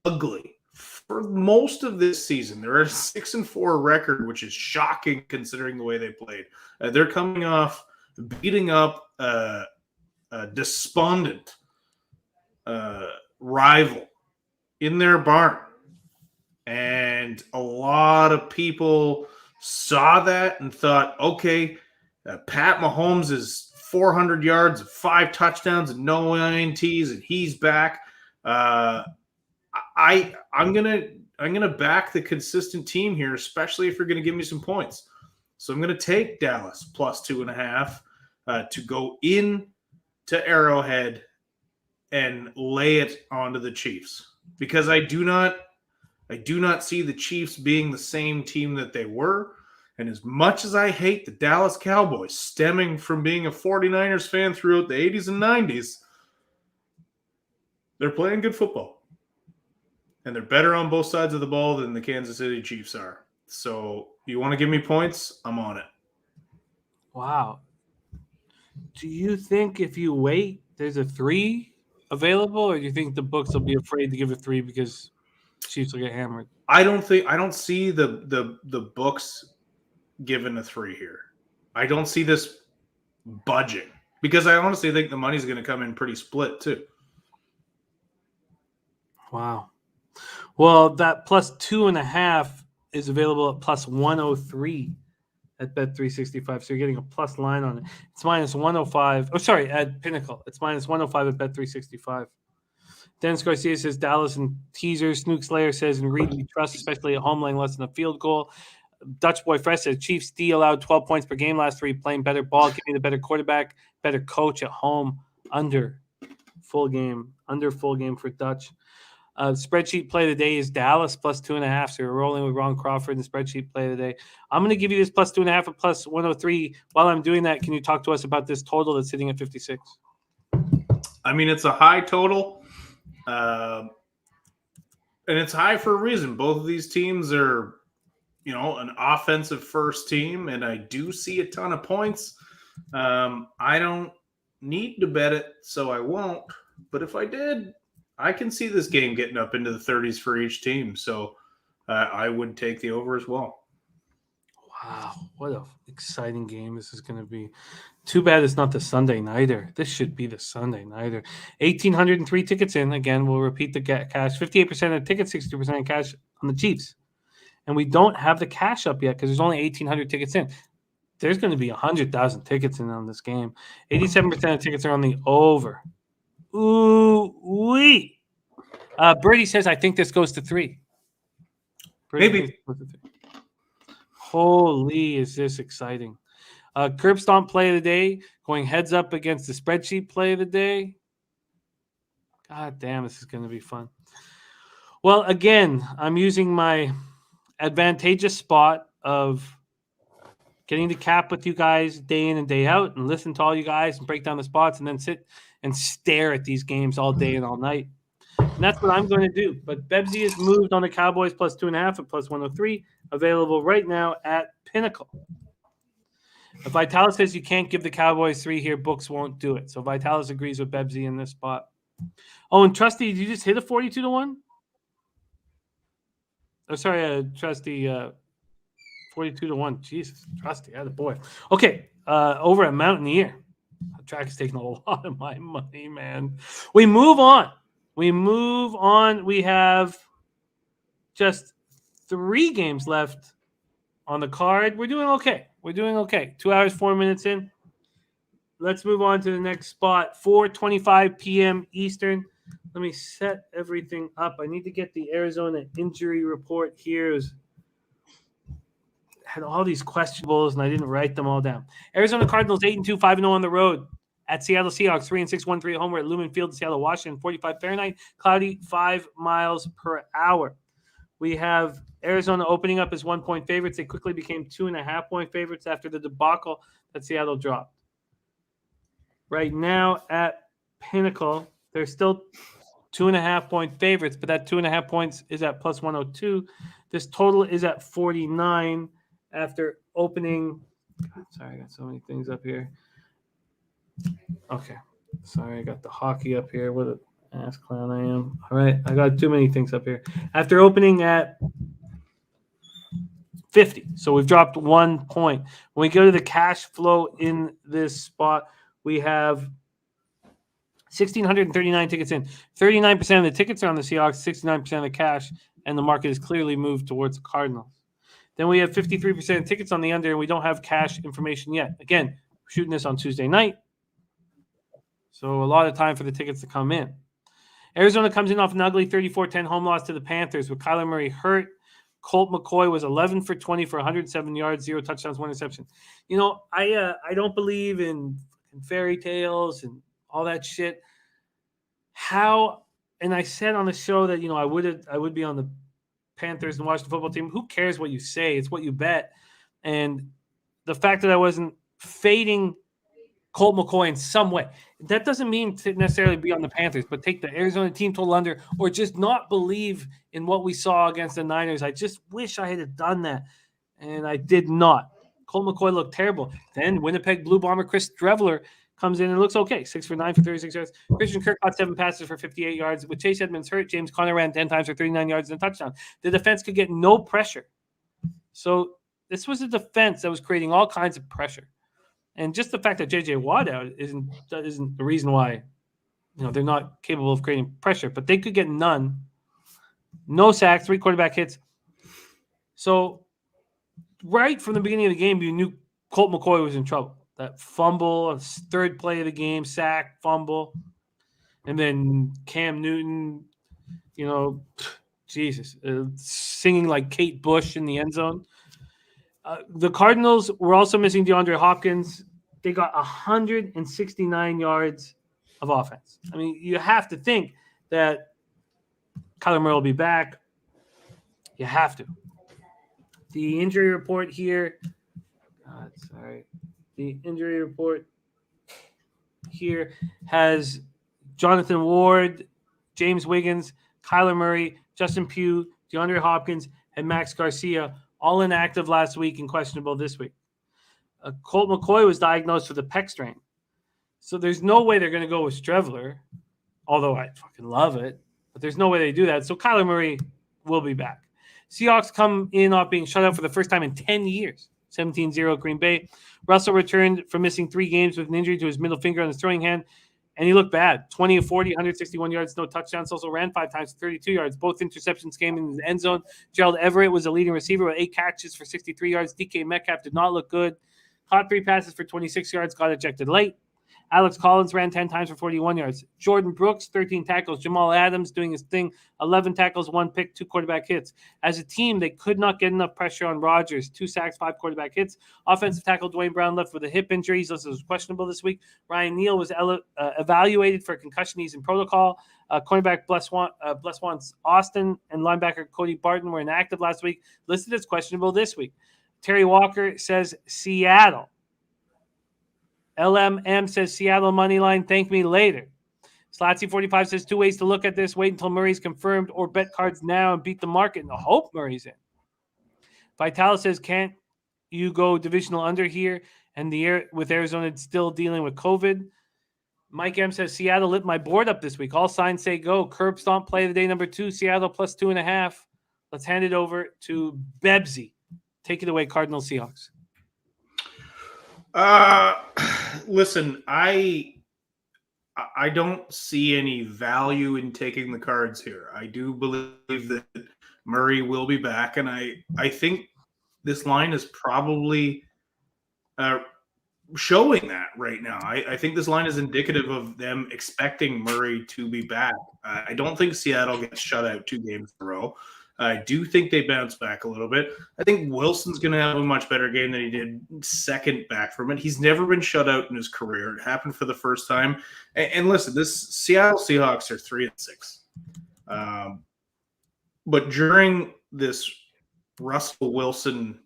ugly for most of this season. They're at a 6-4 record, which is shocking considering the way they played. They're coming off beating up a despondent rival in their barn. And a lot of people saw that and thought, okay, Pat Mahomes is 400 yards, 5 touchdowns, and no INTs, and he's back. I'm gonna back the consistent team here, especially if you're gonna give me some points. So I'm gonna take Dallas plus 2.5 to go in to Arrowhead and lay it onto the Chiefs, because I do not see the Chiefs being the same team that they were. And as much as I hate the Dallas Cowboys, stemming from being a 49ers fan throughout the 80s and 90s, they're playing good football. And they're better on both sides of the ball than the Kansas City Chiefs are. So you want to give me points? I'm on it. Wow. Do you think if you wait, there's a 3 available, or do you think the books will be afraid to give a 3 because Chiefs will get hammered? I don't see the books given a 3 here. I don't see this budging, because I honestly think the money's going to come in pretty split too. Wow. Well, that plus 2.5 is available at plus 103 at Bet365. So you're getting a plus line on it. It's minus 105. Oh, sorry, at Pinnacle. It's minus 105 at Bet365. Dennis Garcia says Dallas and teaser. Snook Slayer says in Reed we trust, especially at home, laying less than a field goal. Dutch Boy Fresh says Chiefs D allowed 12 points per game last 3, playing better ball, giving the better quarterback, better coach at home, under full game for Dutch. Spreadsheet play of the day is Dallas plus 2.5. So you're rolling with Ron Crawford in the spreadsheet play of the day. I'm going to give you this plus 2.5 at plus 103. While I'm doing that, can you talk to us about this total that's sitting at 56? I mean, it's a high total. And it's high for a reason. Both of these teams are, an offensive first team, and I do see a ton of points. I don't need to bet it, so I won't. But if I did, I can see this game getting up into the 30s for each team. So I would take the over as well. Wow, what an exciting game this is going to be. Too bad it's not the Sunday nighter. This should be the Sunday nighter. 1,803 tickets in. Again, we'll repeat the cash. 58% of tickets, 62% cash on the Chiefs. And we don't have the cash up yet because there's only 1,800 tickets in. There's going to be 100,000 tickets in on this game. 87% of tickets are on the over. Ooh-wee. Birdie says, I think this goes to 3. Maybe. Holy, is this exciting. Curb Stomp play of the day, going heads up against the spreadsheet play of the day. God damn, this is going to be fun. Well, again, I'm using my advantageous spot of getting to cap with you guys day in and day out and listen to all you guys and break down the spots and then sit and stare at these games all day and all night. And that's what I'm going to do. But Bebsie has moved on the Cowboys plus 2.5 at plus 103, available right now at Pinnacle. If Vitalis says you can't give the Cowboys 3 here, books won't do it. So Vitalis agrees with Bebsie in this spot. Oh, and Trusty, did you just hit a 42-1? Oh, sorry, Trusty, 42-1. Jesus, Trusty, the boy. Okay, over at Mountaineer. The track is taking a lot of my money, man. We move on. We have just 3 games left on the card. We're doing okay. 2 hours, 4 minutes in. Let's move on to the next spot. 4:25 p.m. Eastern. Let me set everything up. I need to get the Arizona injury report here. Had all these questionables, and I didn't write them all down. Arizona Cardinals 8-2, 5-0 on the road. At Seattle Seahawks 3-6, 1-3 at home. We're at Lumen Field, Seattle, Washington, 45 Fahrenheit, cloudy, 5 miles per hour. We have Arizona opening up as 1-point favorites. They quickly became 2.5-point favorites after the debacle that Seattle dropped. Right now at Pinnacle, they're still 2.5-point favorites, but that 2.5 points is at plus 102. This total is at 49 after opening. God, sorry, I got so many things up here. Okay. Sorry, I got the hockey up here. What an ass clown I am. All right, I got too many things up here. After opening at 50, so we've dropped 1 point. When we go to the cash flow in this spot, we have 1,639 tickets in. 39% of the tickets are on the Seahawks, 69% of the cash, and the market has clearly moved towards the Cardinals. Then we have 53% of tickets on the under, and we don't have cash information yet. Again, we're shooting this on Tuesday night, so a lot of time for the tickets to come in. Arizona comes in off an ugly 34-10 home loss to the Panthers with Kyler Murray hurt. Colt McCoy was 11 for 20 for 107 yards, 0 touchdowns, 1 interception. You know, I don't believe in fairy tales and all that shit. And I said on the show that, you know, I would be on the Panthers and Washington football team. Who cares what you say? It's what you bet. And the fact that I wasn't fading Colt McCoy in some way, that doesn't mean to necessarily be on the Panthers, but take the Arizona team total under or just not believe in what we saw against the Niners. I just wish I had done that, and I did not. Colt McCoy looked terrible. Then Winnipeg Blue Bomber Chris Streveler comes in and looks okay. 6 for 9 for 36 yards. Christian Kirk caught 7 passes for 58 yards. With Chase Edmonds hurt, James Conner ran 10 times for 39 yards and a touchdown. The defense could get no pressure. So this was a defense that was creating all kinds of pressure. And just the fact that J.J. Watt out isn't the reason why, you know, they're not capable of creating pressure. But they could get none. No sacks, 3 quarterback hits. So right from the beginning of the game, you knew Colt McCoy was in trouble. That fumble, third play of the game, sack, fumble. And then Cam Newton, you know, Jesus, singing like Kate Bush in the end zone. The Cardinals were also missing DeAndre Hopkins. They got 169 yards of offense. I mean, you have to think that Kyler Murray will be back. You have to. The injury report here. God, sorry. The injury report here has Jonathan Ward, James Wiggins, Kyler Murray, Justin Pugh, DeAndre Hopkins, and Max Garcia all inactive last week and questionable this week. Colt McCoy was diagnosed with a pec strain. So there's no way they're going to go with Streveler, although I fucking love it. But there's no way they do that. So Kyler Murray will be back. Seahawks come in off being shut out for the first time in 10 years. 17-0 Green Bay. Russell returned from missing 3 games with an injury to his middle finger on his throwing hand, and he looked bad. 20 of 40, 161 yards, no touchdowns. Also ran 5 times for 32 yards. Both interceptions came in the end zone. Gerald Everett was the leading receiver with 8 catches for 63 yards. DK Metcalf did not look good. Caught 3 passes for 26 yards, got ejected late. Alex Collins ran 10 times for 41 yards. Jordan Brooks, 13 tackles. Jamal Adams doing his thing, 11 tackles, 1 pick, 2 quarterback hits. As a team, they could not get enough pressure on Rodgers. 2 sacks, 5 quarterback hits. Offensive tackle Dwayne Brown left with a hip injury. He was questionable this week. Ryan Neal was evaluated for concussion. He's in protocol. Cornerback Blesswan Austin and linebacker Cody Barton were inactive last week. Listed as questionable this week. Terry Walker says Seattle. LMM says Seattle money line. Thank me later. Slatsy45 says 2 ways to look at this. Wait until Murray's confirmed or bet cards now and beat the market and hope Murray's in. Vitalis says, can't you go divisional under here? And with Arizona still dealing with COVID. Mike M says Seattle lit my board up this week. All signs say go. Curb stomp play of the day number 2. Seattle plus 2.5. Let's hand it over to Bebsie. Take it away, Cardinals Seahawks. Listen, I don't see any value in taking the cards here. I do believe that Murray will be back, and I think this line is probably showing that right now. I think this line is indicative of them expecting Murray to be back. I don't think Seattle gets shut out 2 games in a row. I do think they bounce back a little bit. I think Wilson's going to have a much better game than he did second back from it. He's never been shut out in his career. It happened for the first time. And listen, this Seattle Seahawks are 3-6. But during this Russell Wilson,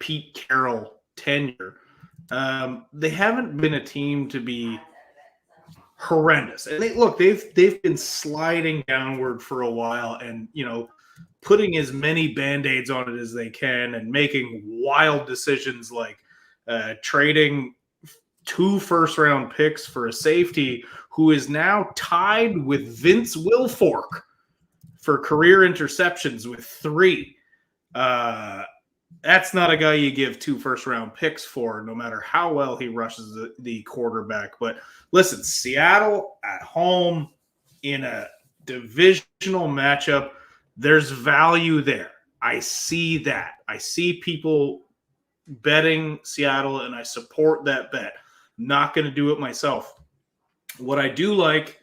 Pete Carroll tenure, they haven't been a team to be horrendous. And they've been sliding downward for a while, and putting as many band-aids on it as they can and making wild decisions like trading 2 first-round picks for a safety who is now tied with Vince Wilfork for career interceptions with 3. That's not a guy you give 2 first-round picks for, no matter how well he rushes the quarterback. But listen, Seattle at home in a divisional matchup, there's value there. I see that. I see people betting Seattle, and I support that bet. Not going to do it myself. What I do like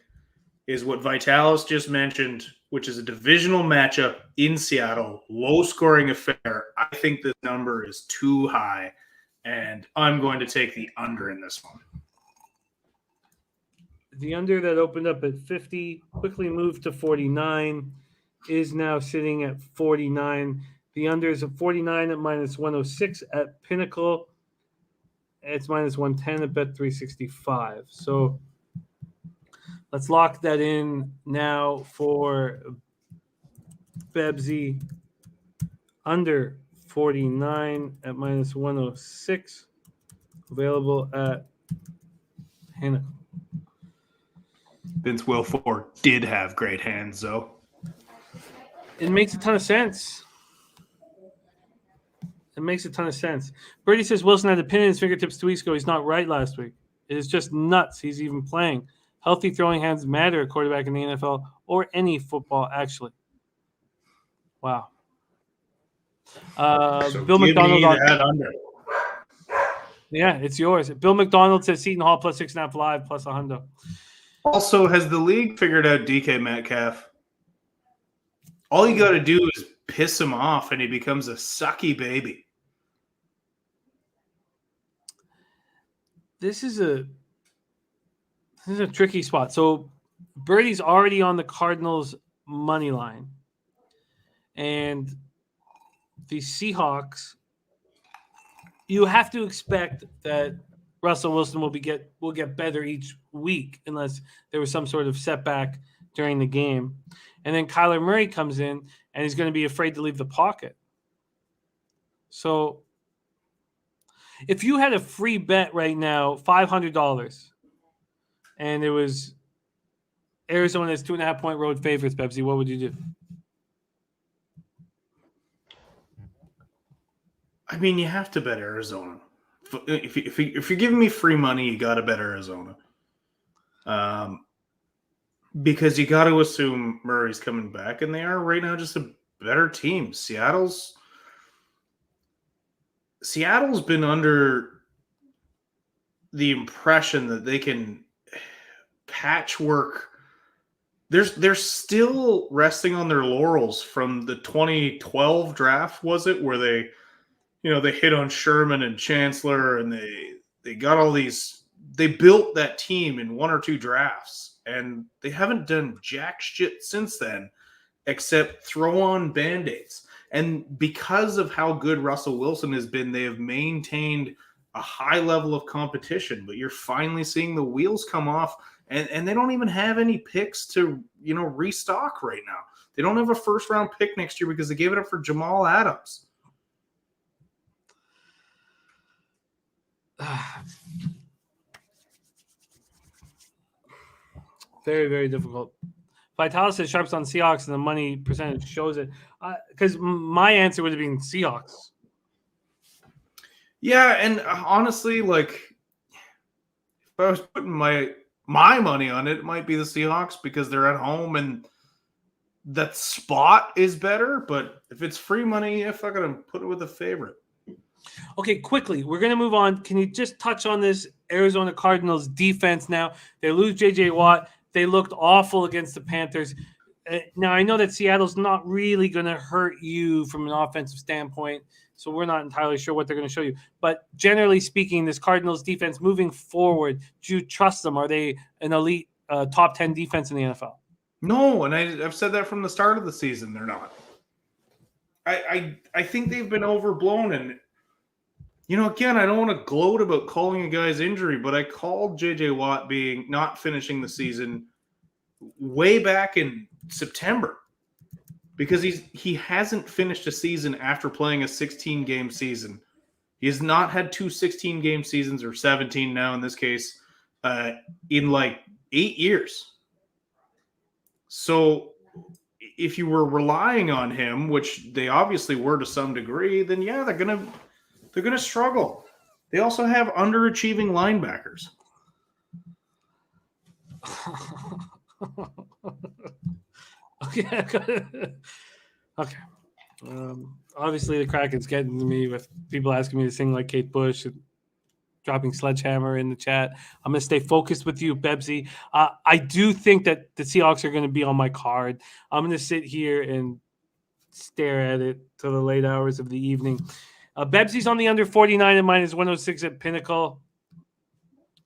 is what Vitalis just mentioned, which is a divisional matchup in Seattle, low-scoring affair. I think this number is too high, and I'm going to take the under in this one. The under that opened up at 50 quickly moved to 49, is now sitting at 49. The under is at 49 at -106 at Pinnacle. It's -110 at Bet365. So let's lock that in now for Bebsie. Under 49 at -106. Available at Pinnacle. Vince Wilfork did have great hands, though. It makes a ton of sense. It makes a ton of sense. Brady says Wilson had a pin in his fingertips 2 weeks ago. He's not right last week. It is just nuts. He's even playing. Healthy throwing hands matter at quarterback in the NFL or any football, actually. Wow. Bill McDonald under. Yeah, it's yours. Bill McDonald says Seton Hall plus 6.5 live plus 100. Also, has the league figured out DK Metcalf? All you got to do is piss him off, and he becomes a sucky baby. This is a tricky spot. So Birdie's already on the Cardinals money line, and the Seahawks. You have to expect that Russell Wilson will get better each week unless there was some sort of setback during the game. And then Kyler Murray comes in, and he's going to be afraid to leave the pocket. So if you had a free bet right now, $500, and it was Arizona's 2.5-point road favorites, Bebsie, what would you do? I mean, you have to bet Arizona. If you're giving me free money, you got to bet Arizona. Because you got to assume Murray's coming back, and they are right now just a better team. Seattle's been under the impression that they can patchwork. They're still resting on their laurels from the 2012 draft, was it, where they hit on Sherman and Chancellor, and they got all these. They built that team in 1 or 2 drafts, and they haven't done jack shit since then, except throw on Band-Aids. And because of how good Russell Wilson has been, they have maintained a high level of competition. But you're finally seeing the wheels come off, and they don't even have any picks to restock right now. They don't have a first-round pick next year because they gave it up for Jamal Adams. Very, very difficult. Vitalis says Sharps on Seahawks, and the money percentage shows it. Because my answer would have been Seahawks. Yeah, and honestly, if I was putting my money on it, it might be the Seahawks because they're at home and that spot is better. But if it's free money, if I'm gonna put it with a favorite. Okay, quickly, we're going to move on. Can you just touch on this Arizona Cardinals defense now? They lose J.J. Watt. They looked awful against the Panthers. Now, I know that Seattle's not really going to hurt you from an offensive standpoint, so we're not entirely sure what they're going to show you. But generally speaking, this Cardinals defense moving forward, do you trust them? Are they an elite top 10 defense in the NFL? No, and I've said that from the start of the season. They're not. I think they've been overblown. And, again, I don't want to gloat about calling a guy's injury, but I called J.J. Watt being not finishing the season way back in September because he hasn't finished a season after playing a 16-game season. He has not had two 16-game seasons, or 17 now in this case, in like 8 years. So if you were relying on him, which they obviously were to some degree, then yeah, they're gonna struggle. They also have underachieving linebackers. Okay. Obviously, the Kraken's getting to me with people asking me to sing like Kate Bush and dropping Sledgehammer in the chat. I'm going to stay focused with you, Bebsie. I do think that the Seahawks are going to be on my card. I'm going to sit here and stare at it till the late hours of the evening. Bebsie's on the under 49 and minus 106 at Pinnacle.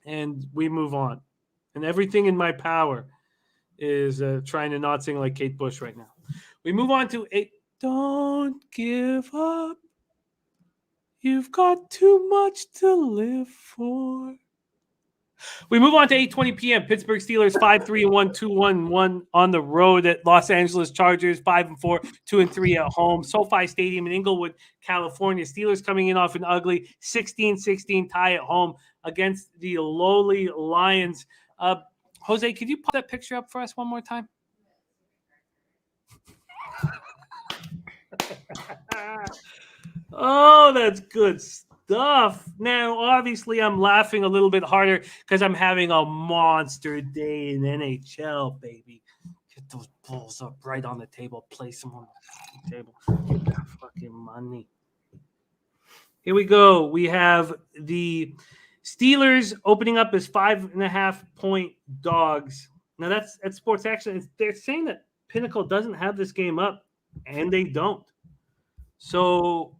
And we move on. And everything in my power is trying to not sing like Kate Bush right now. We move on to a don't give up. You've got too much to live for. We move on to 8:20 p.m. Pittsburgh Steelers 5-3-1, 2-1-1 on the road at Los Angeles Chargers 5-4, 2-3 at home. SoFi Stadium in Inglewood, California. Steelers coming in off an ugly 16-16 tie at home against the lowly Lions. Jose, could you put that picture up for us one more time? Oh, that's good stuff. Now, obviously, I'm laughing a little bit harder because I'm having a monster day in NHL, baby. Get those balls up right on the table. Place them on the table. Get that fucking money. Here we go. We have the Steelers opening up as 5.5-point dogs. Now, that's at Sports Action. They're saying that Pinnacle doesn't have this game up, and they don't. So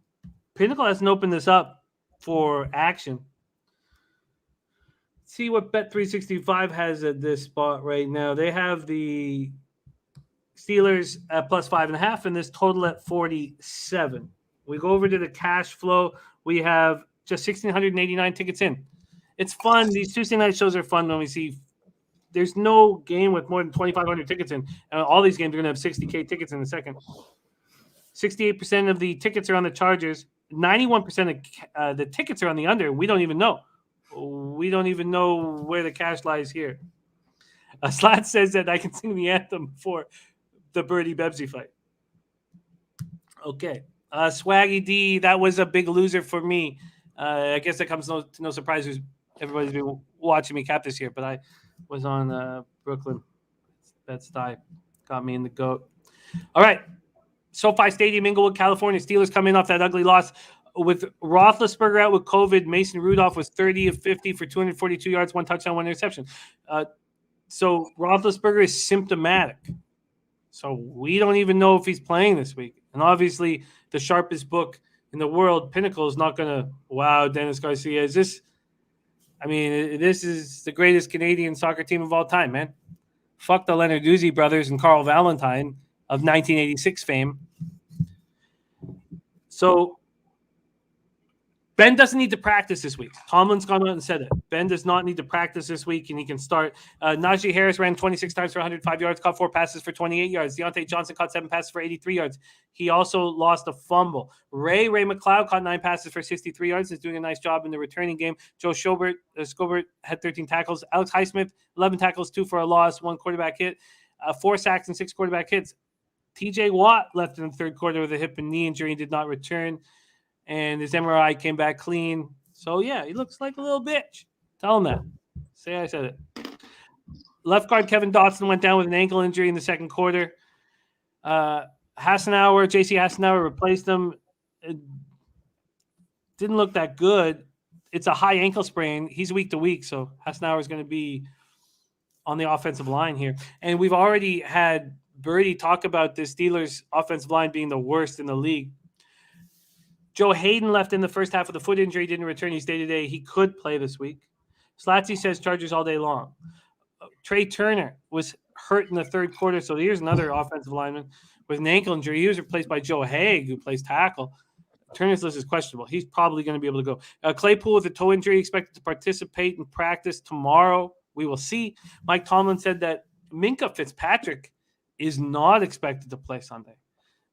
Pinnacle hasn't opened this up for action. See what Bet365 has at this spot right now. They have the Steelers at plus 5.5 and this total at 47. We go over to the cash flow. We have just 1,689 tickets in. It's fun. These Tuesday night shows are fun when we see there's no game with more than 2,500 tickets in. All these games are going to have 60K tickets in a second. 68% of the tickets are on the Chargers. 91% of the tickets are on the under. We don't even know. We don't even know where the cash lies here. Slat says that I can sing the anthem for the Birdie Bebsie fight. Okay. Swaggy D, that was a big loser for me. I guess that comes to no surprise. Everybody's been watching me cap this year, but I was on Brooklyn. That's die. Got me in the GOAT. All right. SoFi Stadium, Inglewood, California. Steelers coming off that ugly loss with Roethlisberger out with COVID. Mason Rudolph was 30 of 50 for 242 yards, 1 touchdown, 1 interception. So Roethlisberger is symptomatic. So we don't even know if he's playing this week. And obviously, the sharpest book in the world, Pinnacle, is not going to, wow, Dennis Garcia. This is the greatest Canadian soccer team of all time, man. Fuck the Leonarduzzi brothers and Carl Valentine of 1986 fame. So Ben doesn't need to practice this week. Tomlin's gone out and said it. Ben does not need to practice this week, and he can start. Najee Harris ran 26 times for 105 yards, caught 4 passes for 28 yards. Deontay Johnson caught 7 passes for 83 yards. He also lost a fumble. Ray McLeod caught 9 passes for 63 yards. Is doing a nice job in the returning game. Joe Scobert had 13 tackles. Alex Highsmith, 11 tackles, 2 for a loss, 1 quarterback hit, 4 sacks and 6 quarterback hits. TJ Watt left in the third quarter with a hip and knee injury and did not return. And his MRI came back clean. So, yeah, he looks like a little bitch. Tell him that. Say I said it. Left guard Kevin Dotson went down with an ankle injury in the second quarter. JC Hassenauer replaced him. didn't look that good. It's a high ankle sprain. He's week to week, so Hassenauer is going to be on the offensive line here. And we've already had Birdie talk about the Steelers' offensive line being the worst in the league. Joe Hayden left in the first half with a foot injury, didn't return. He's day-to-day. He could play this week. Slatsy says Chargers all day long. Trey Turner was hurt in the third quarter, so here's another offensive lineman with an ankle injury. He was replaced by Joe Haig, who plays tackle. Turner's list is questionable. He's probably going to be able to go. Claypool with a toe injury, expected to participate in practice tomorrow. We will see. Mike Tomlin said that Minkah Fitzpatrick is not expected to play Sunday.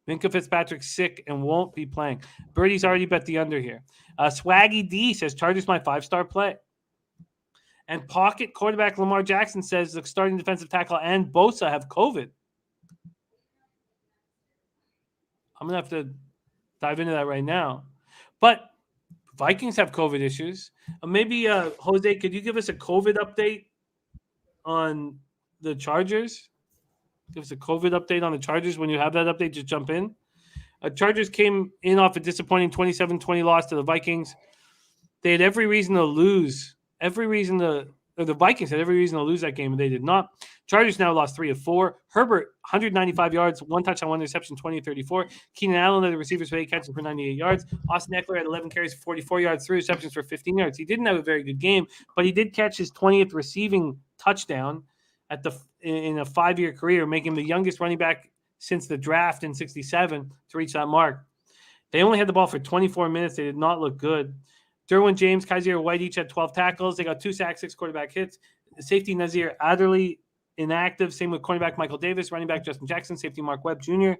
Minkah Fitzpatrick's sick and won't be playing. Birdie's already bet the under here. Swaggy D says Chargers my 5-star play. And pocket quarterback Lamar Jackson says the starting defensive tackle and Bosa have COVID. I'm going to have to dive into that right now. But Vikings have COVID issues. Maybe, Jose, could you give us a COVID update on the Chargers? Give us a COVID update on the Chargers. When you have that update, just jump in. Chargers came in off a disappointing 27-20 loss to the Vikings. They had every reason to lose. The Vikings had every reason to lose that game, and they did not. Chargers now lost 3 of 4. Herbert, 195 yards, 1 touchdown, 1 interception, 20-34. Keenan Allen led the receivers with 8 catches for 98 yards. Austin Eckler had 11 carries for 44 yards, 3 receptions for 15 yards. He didn't have a very good game, but he did catch his 20th receiving touchdown in a 5-year career, making him the youngest running back since the draft in 1967 to reach that mark. They only had the ball for 24 minutes. They did not look good. Derwin James, Kaiser White each had 12 tackles. They got 2 sacks, 6 quarterback hits. Safety Nazir Adderley inactive. Same with cornerback Michael Davis, running back Justin Jackson, safety Mark Webb Jr.,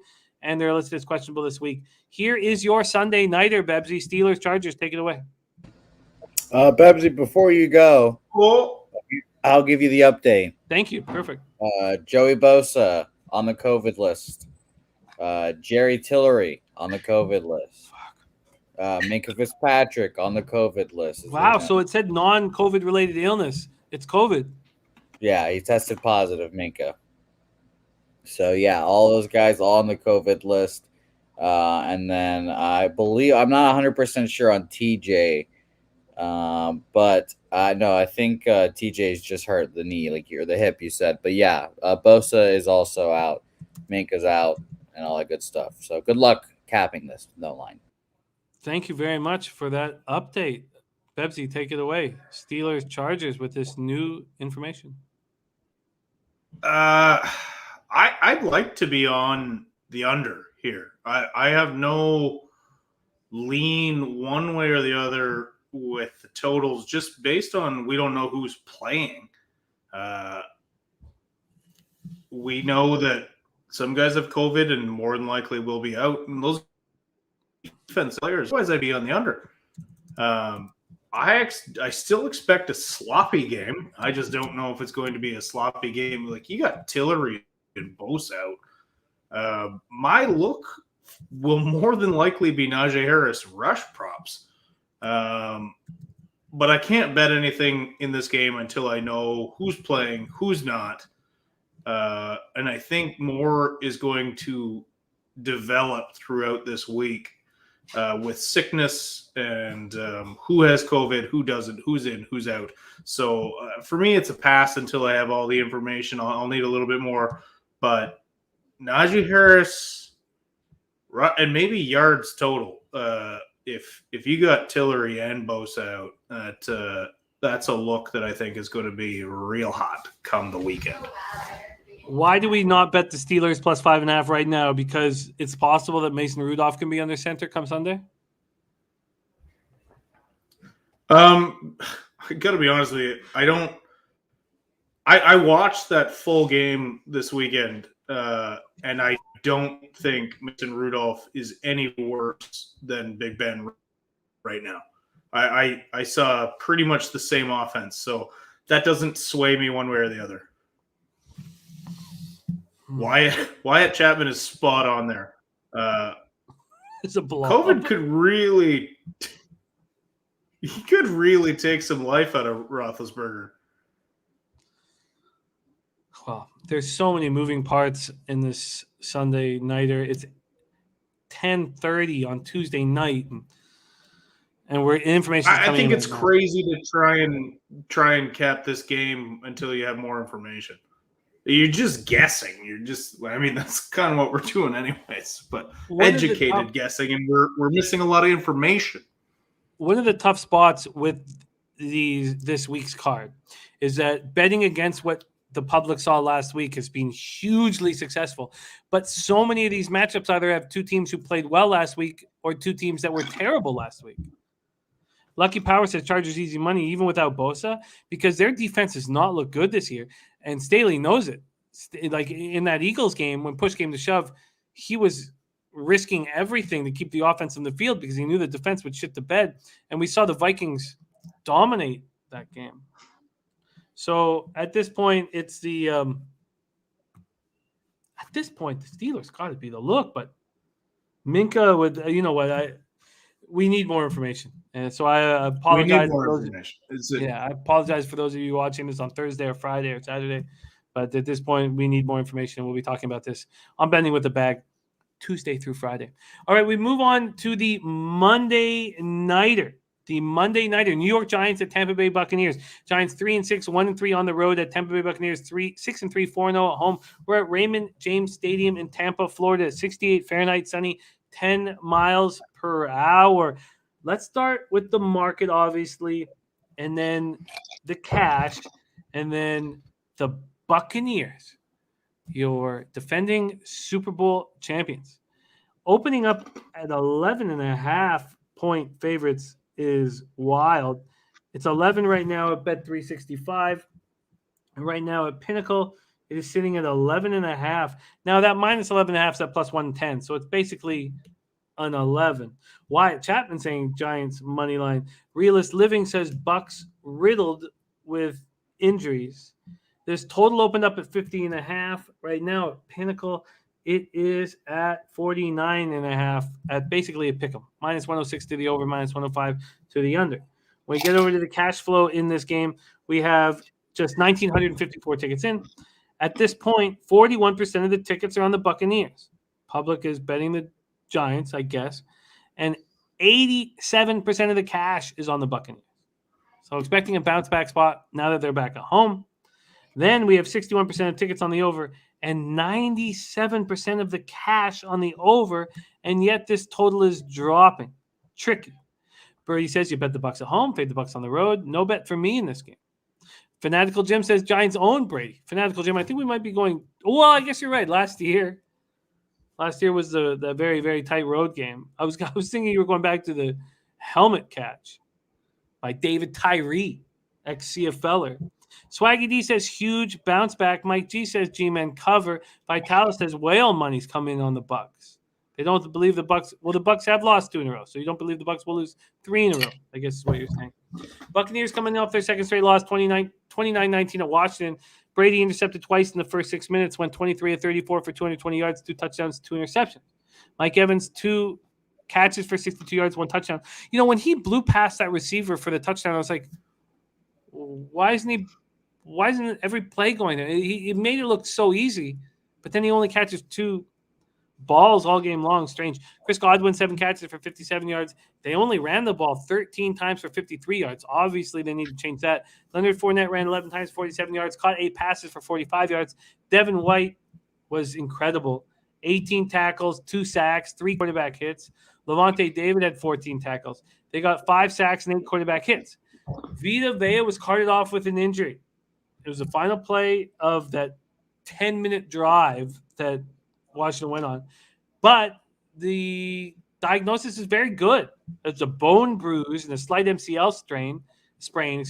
and they're listed as questionable this week. Here is your Sunday nighter, Bebsie. Steelers, Chargers, take it away. Bebsie, before you go, I'll give you the update. Thank you. Perfect. Joey Bosa on the COVID list. Jerry Tillery on the COVID list. Minkah Fitzpatrick on the COVID list. Wow, so it said non-COVID related illness. It's COVID. Yeah, he tested positive, Minkah. So, yeah, all those guys all on the COVID list. And then I believe, I'm not 100% sure on TJ. But no, I think TJ's just hurt the knee, or the hip, you said. But, yeah, Bosa is also out. Minkah's out and all that good stuff. So, good luck capping this. No line. Thank you very much for that update. Bebsie, take it away. Steelers, Chargers with this new information. I'd like to be on the under here. I have no lean one way or the other with the totals, just based on we don't know who's playing. We know that some guys have COVID and more than likely will be out, and those defense players. Otherwise, I'd be on the under. I still expect a sloppy game. I just don't know if it's going to be a sloppy game. Like, you got Tillery and Bose out. My look will more than likely be Najee Harris rush props. But I can't bet anything in this game until I know who's playing, who's not. And I think more is going to develop throughout this week. With sickness and who has COVID, who doesn't, who's in, who's out. So for me, it's a pass until I have all the information. I'll need a little bit more. But Najee Harris and maybe yards total. If you got Tillery and Bosa out, that's a look that I think is going to be real hot come the weekend. Why do we not bet the Steelers plus 5.5 right now? Because it's possible that Mason Rudolph can be under center come Sunday? I got to be honest with you. I watched that full game this weekend, and I don't think Mason Rudolph is any worse than Big Ben right now. I saw pretty much the same offense, so that doesn't sway me one way or the other. Wyatt Chapman is spot on there. It's a blow. COVID could really take some life out of Roethlisberger. Well, there's so many moving parts in this Sunday nighter. It's 10:30 on Tuesday night. and we're information. I think it's crazy to try and cap this game until you have more information. You're just guessing. I mean, that's kind of what we're doing anyways, but educated guessing, and we're missing a lot of information. One of the tough spots with this week's card is that betting against what the public saw last week has been hugely successful. But so many of these matchups either have two teams who played well last week or two teams that were terrible last week. Lucky Power says Chargers easy money even without Bosa because their defense has not looked good this year. And Staley knows it. Like in that Eagles game, when push came to shove, he was risking everything to keep the offense in the field because he knew the defense would shit the bed. And we saw the Vikings dominate that game. So at this point, it's the Steelers got to be the look. But Minka would, we need more information. And so I apologize. I apologize for those of you watching this on Thursday or Friday or Saturday. But at this point, we need more information. We'll be talking about this on Bending with the Bag Tuesday through Friday. All right, we move on to the Monday Nighter. The Monday Nighter, New York Giants at Tampa Bay Buccaneers. Giants 3-6, 1-3 on the road at Tampa Bay Buccaneers, 6-3, 4-0 at home. We're at Raymond James Stadium in Tampa, Florida, 68 Fahrenheit, sunny, 10 miles per hour. Let's start with the market, obviously, and then the cash, and then the Buccaneers, your defending Super Bowl champions. Opening up at 11.5-point favorites is wild. It's 11 right now at Bet365. And right now at Pinnacle, it is sitting at 11.5. Now that minus 11.5 is at plus 110. So it's basically an 11. Wyatt Chapman saying Giants money line. Realist Living says Bucks riddled with injuries. This total opened up at 50.5. Right now at Pinnacle, it is at 49.5 at basically a pick 'em. Minus 106 to the over, minus 105 to the under. When we get over to the cash flow in this game, we have just 1,954 tickets in. At this point, 41% of the tickets are on the Buccaneers. Public is betting the Giants, I guess. And 87% of the cash is on the Buccaneers. So expecting a bounce back spot now that they're back at home. Then we have 61% of tickets on the over and 97% of the cash on the over, and yet this total is dropping. Tricky. Birdie says you bet the Bucks at home, fade the Bucks on the road. No bet for me in this game. Fanatical Jim says Giants own Brady. Fanatical Jim, I think we might be going. Well, I guess you're right. Last year was the very, very tight road game. I was thinking you were going back to the helmet catch by David Tyree, ex-CFLer. Swaggy D says huge bounce back. Mike G says G-men cover. Vitalis says whale money's coming on the Bucks. They don't believe the Bucks. Well, the Bucks have lost 2 in a row, so you don't believe the Bucks will lose 3 in a row, I guess is what you're saying. Buccaneers coming off their second straight loss, 29-19 at Washington. Brady intercepted twice in the first 6 minutes, went 23 of 34 for 220 yards, 2 touchdowns, 2 interceptions. Mike Evans, 2 catches for 62 yards, 1 touchdown. When he blew past that receiver for the touchdown, I was like, why isn't every play going there? He made it look so easy, but then he only catches 2 balls all game long. Strange. Chris Godwin, 7 catches for 57 yards. They only ran the ball 13 times for 53 yards. Obviously, they need to change that. Leonard Fournette ran 11 times, 47 yards, caught 8 passes for 45 yards. Devin White was incredible. 18 tackles, 2 sacks, 3 quarterback hits. Levante David had 14 tackles. They got 5 sacks and 8 quarterback hits. Vita Vea was carted off with an injury. It was the final play of that 10-minute drive that Washington went on. But the diagnosis is very good. It's a bone bruise and a slight MCL sprain.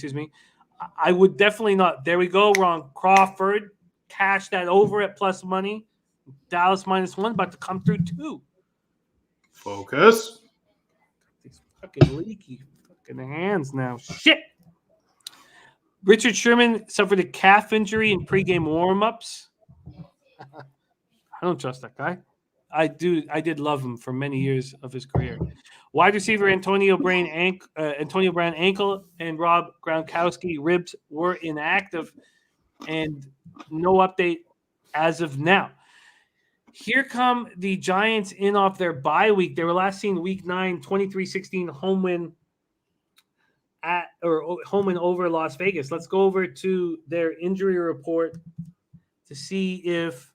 I would definitely not. There we go, Ron Crawford. Cash that over at plus money. Dallas -1, about to come through too. Focus. These fucking leaky fucking hands now. Shit. Richard Sherman suffered a calf injury in pregame warm-ups. I don't trust that guy. I did love him for many years of his career. Wide receiver Antonio Brown ankle and Rob Gronkowski ribs were inactive, and no update as of now. Here come the Giants in off their bye week. They were last seen week 9, 23-16 home win at or home and over Las Vegas. Let's go over to their injury report to see if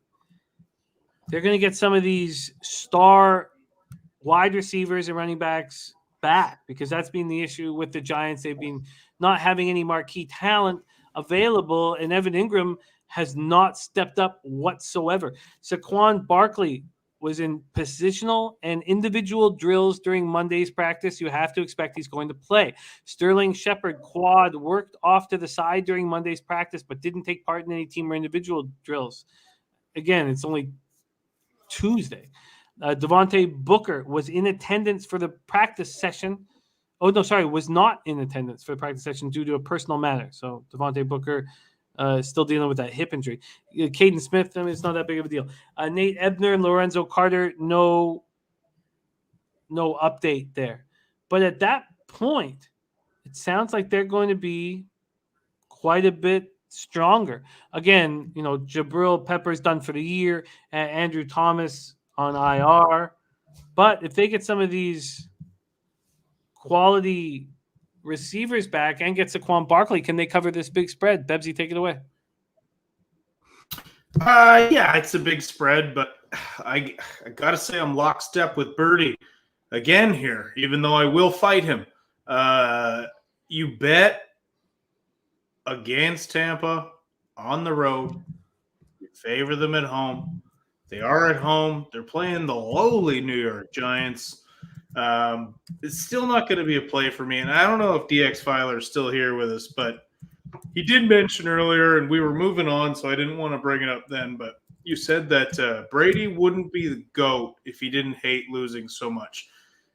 they're going to get some of these star wide receivers and running backs back, because that's been the issue with the Giants. They've been not having any marquee talent available, and Evan Ingram has not stepped up whatsoever. Saquon Barkley was in positional and individual drills during Monday's practice. You have to expect he's going to play. Sterling Shepard quad worked off to the side during Monday's practice, but didn't take part in any team or individual drills. Again, it's only Tuesday. Devontae Booker was in attendance for the practice session. Oh, no, sorry, was not in attendance for the practice session due to a personal matter. So Devontae Booker still dealing with that hip injury. Caden Smith, I mean, it's not that big of a deal. Nate Ebner and Lorenzo Carter, no update there. But at that point, it sounds like they're going to be quite a bit stronger. Again, Jabril Peppers done for the year, and Andrew Thomas on IR. But if they get some of these quality receivers back and get Saquon Barkley, can they cover this big spread? Bebsie, take it away. Yeah, it's a big spread, but I got to say I'm lockstep with Birdie again here, even though I will fight him. You bet against Tampa on the road. You favor them at home. They are at home. They're playing the lowly New York Giants. It's still not going to be a play for me. And I don't know if DX Filer is still here with us, but he did mention earlier, and we were moving on, so I didn't want to bring it up then, but you said that Brady wouldn't be the GOAT if he didn't hate losing so much.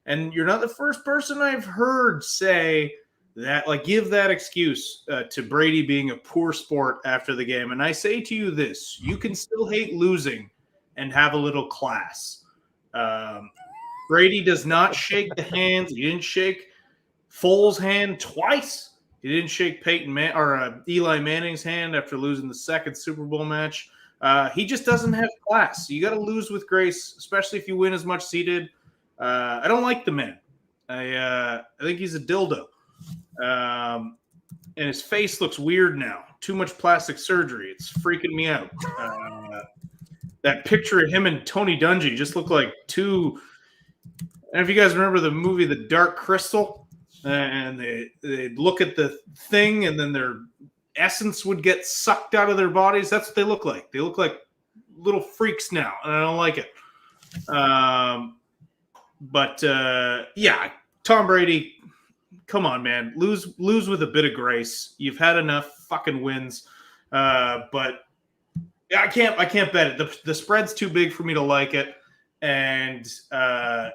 And you're not the first person I've heard say that, like, give that excuse to Brady being a poor sport after the game. And I say to you this, you can still hate losing and have a little class. Brady does not shake the hands. He didn't shake Foles' hand twice. He didn't shake Eli Manning's hand after losing the second Super Bowl match. He just doesn't have class. You got to lose with grace, especially if you win as much as he did. I don't like the man. I think he's a dildo. And his face looks weird now. Too much plastic surgery. It's freaking me out. That picture of him and Tony Dungy just look like two. And if you guys remember the movie The Dark Crystal, and they look at the thing and then their essence would get sucked out of their bodies. That's what they look like. They look like little freaks now, and I don't like it. Yeah, Tom Brady, come on, man. Lose with a bit of grace. You've had enough fucking wins. But yeah, I can't bet it. The spread's too big for me to like it. And I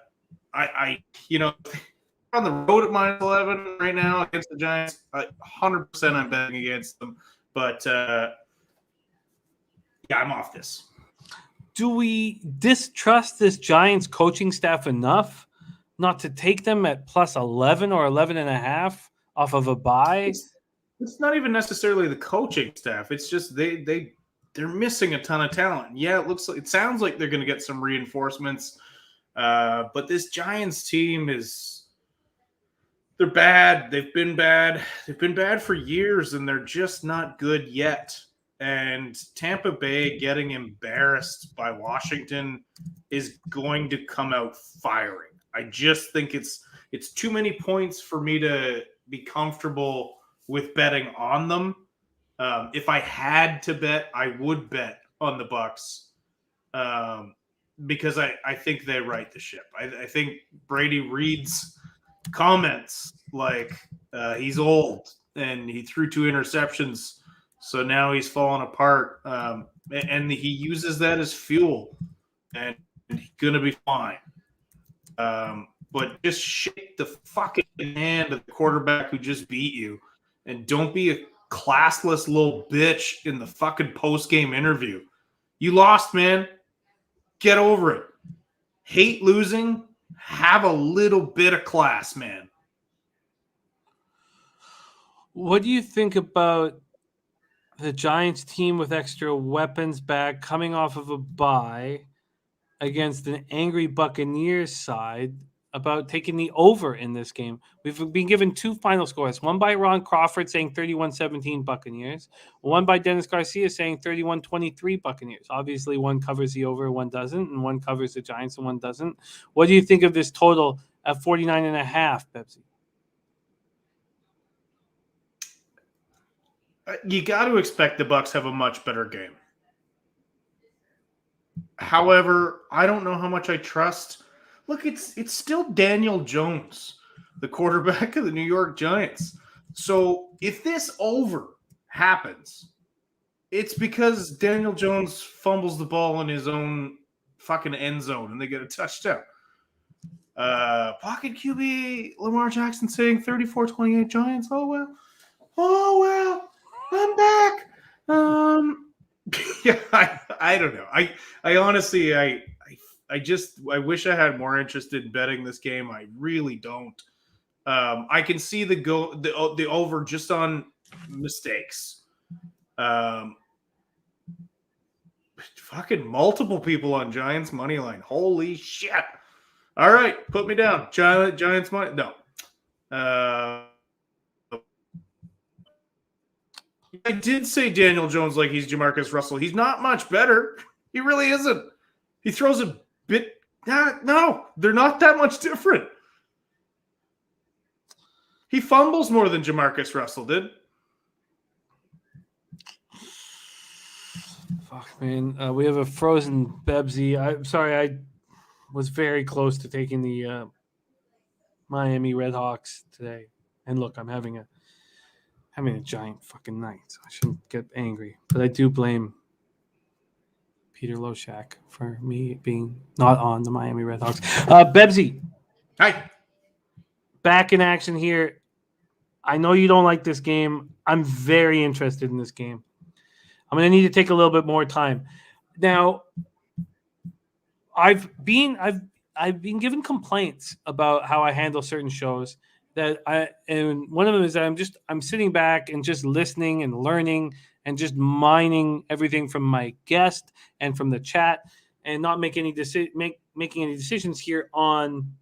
on the road at -11 right now against the Giants. 100% I'm betting against them. But yeah, I'm off this. Do we distrust this Giants coaching staff enough not to take them at +11 or 11.5 off of a bye? It's not even necessarily the coaching staff. It's just they're missing a ton of talent. Yeah, it sounds like they're going to get some reinforcements, but this Giants team they're bad. They've been bad. They've been bad for years, and they're just not good yet. And Tampa Bay getting embarrassed by Washington is going to come out firing. I just think it's too many points for me to be comfortable with betting on them. If I had to bet, I would bet on the Bucs because I think they right the ship. I think Brady reads comments like he's old and he threw 2 interceptions, so now he's falling apart, and he uses that as fuel, and he's gonna be fine. But just shake the fucking hand of the quarterback who just beat you, and don't be a classless little bitch in the fucking post-game interview. You lost, man. Get over it. Hate losing. Have a little bit of class, man. What do you think about the Giants team with extra weapons back coming off of a bye against an angry Buccaneers side? about taking the over in this game. We've been given two final scores. One by Ron Crawford saying 31-17 Buccaneers. One by Dennis Garcia saying 31-23 Buccaneers. Obviously, one covers the over, one doesn't, and one covers the Giants and one doesn't. What do you think of this total at 49.5, Bebsie? You got to expect the Bucs have a much better game. However, I don't know how much I trust. Look, it's still Daniel Jones, the quarterback of the New York Giants. So if this over happens, it's because Daniel Jones fumbles the ball in his own fucking end zone and they get a touchdown. Pocket QB Lamar Jackson saying 34-28 Giants. Oh well, I'm back. Yeah, I don't know. I honestly I wish I had more interest in betting this game. I really don't. I can see the over just on mistakes. Fucking multiple people on Giants money line. Holy shit! All right, put me down. Giants money. No. I did say Daniel Jones like he's Jamarcus Russell. He's not much better. He really isn't. He throws a bit. No, they're not that much different. He fumbles more than Jamarcus Russell did. Fuck, man. We have a frozen Bebsie. I'm sorry. I was very close to taking the Miami Redhawks today. And look, I'm having a giant fucking night, so I shouldn't get angry. But I do blame Peter Loshak for me being not on the Miami Redhawks. Bebsie. Hi. Back in action here. I know you don't like this game. I'm very interested in this game. I'm going to need to take a little bit more time. Now, I've been given complaints about how I handle certain shows. And one of them is that I'm sitting back and just listening and learning and just mining everything from my guest and from the chat and not making any decisions here on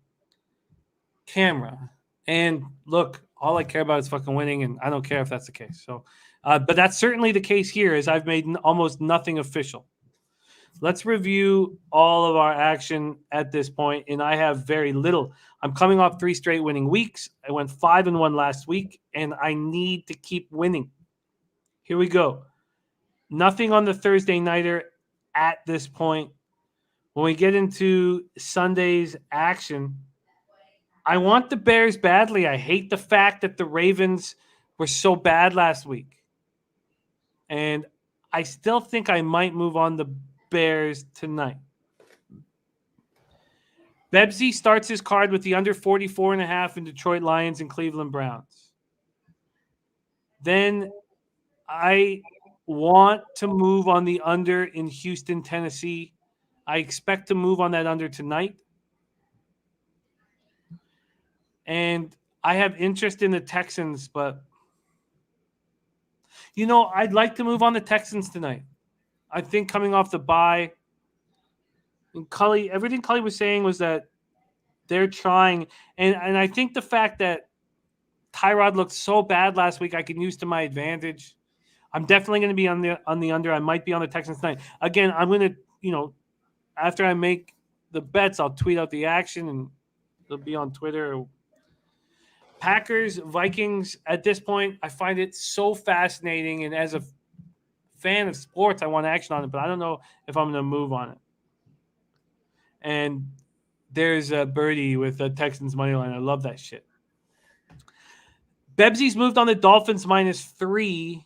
camera. And look, all I care about is fucking winning, and I don't care if that's the case. So, but that's certainly the case here, as I've made almost nothing official. Let's review all of our action at this point, and I have very little. I'm coming off 3 straight winning weeks. I went 5-1 last week, and I need to keep winning. Here we go. Nothing on the Thursday nighter at this point. When we get into Sunday's action, I want the Bears badly. I hate the fact that the Ravens were so bad last week. And I still think I might move on the Bears tonight. Bebsie starts his card with the under 44.5 in Detroit Lions and Cleveland Browns. Then I want to move on the under in Houston, Tennessee. I expect to move on that under tonight. And I have interest in the Texans, but I'd like to move on the Texans tonight. I think coming off the bye, and everything Cully was saying was that they're trying, and I think the fact that Tyrod looked so bad last week, I can use to my advantage. I'm definitely going to be on the under. I might be on the Texans tonight. Again, I'm going to, after I make the bets, I'll tweet out the action and it'll be on Twitter. Packers, Vikings, at this point, I find it so fascinating, and as a fan of sports, I want action on it, but I don't know if I'm going to move on it. And there's a birdie with the Texans money line. I love that shit. Bebsie's moved on the Dolphins -3.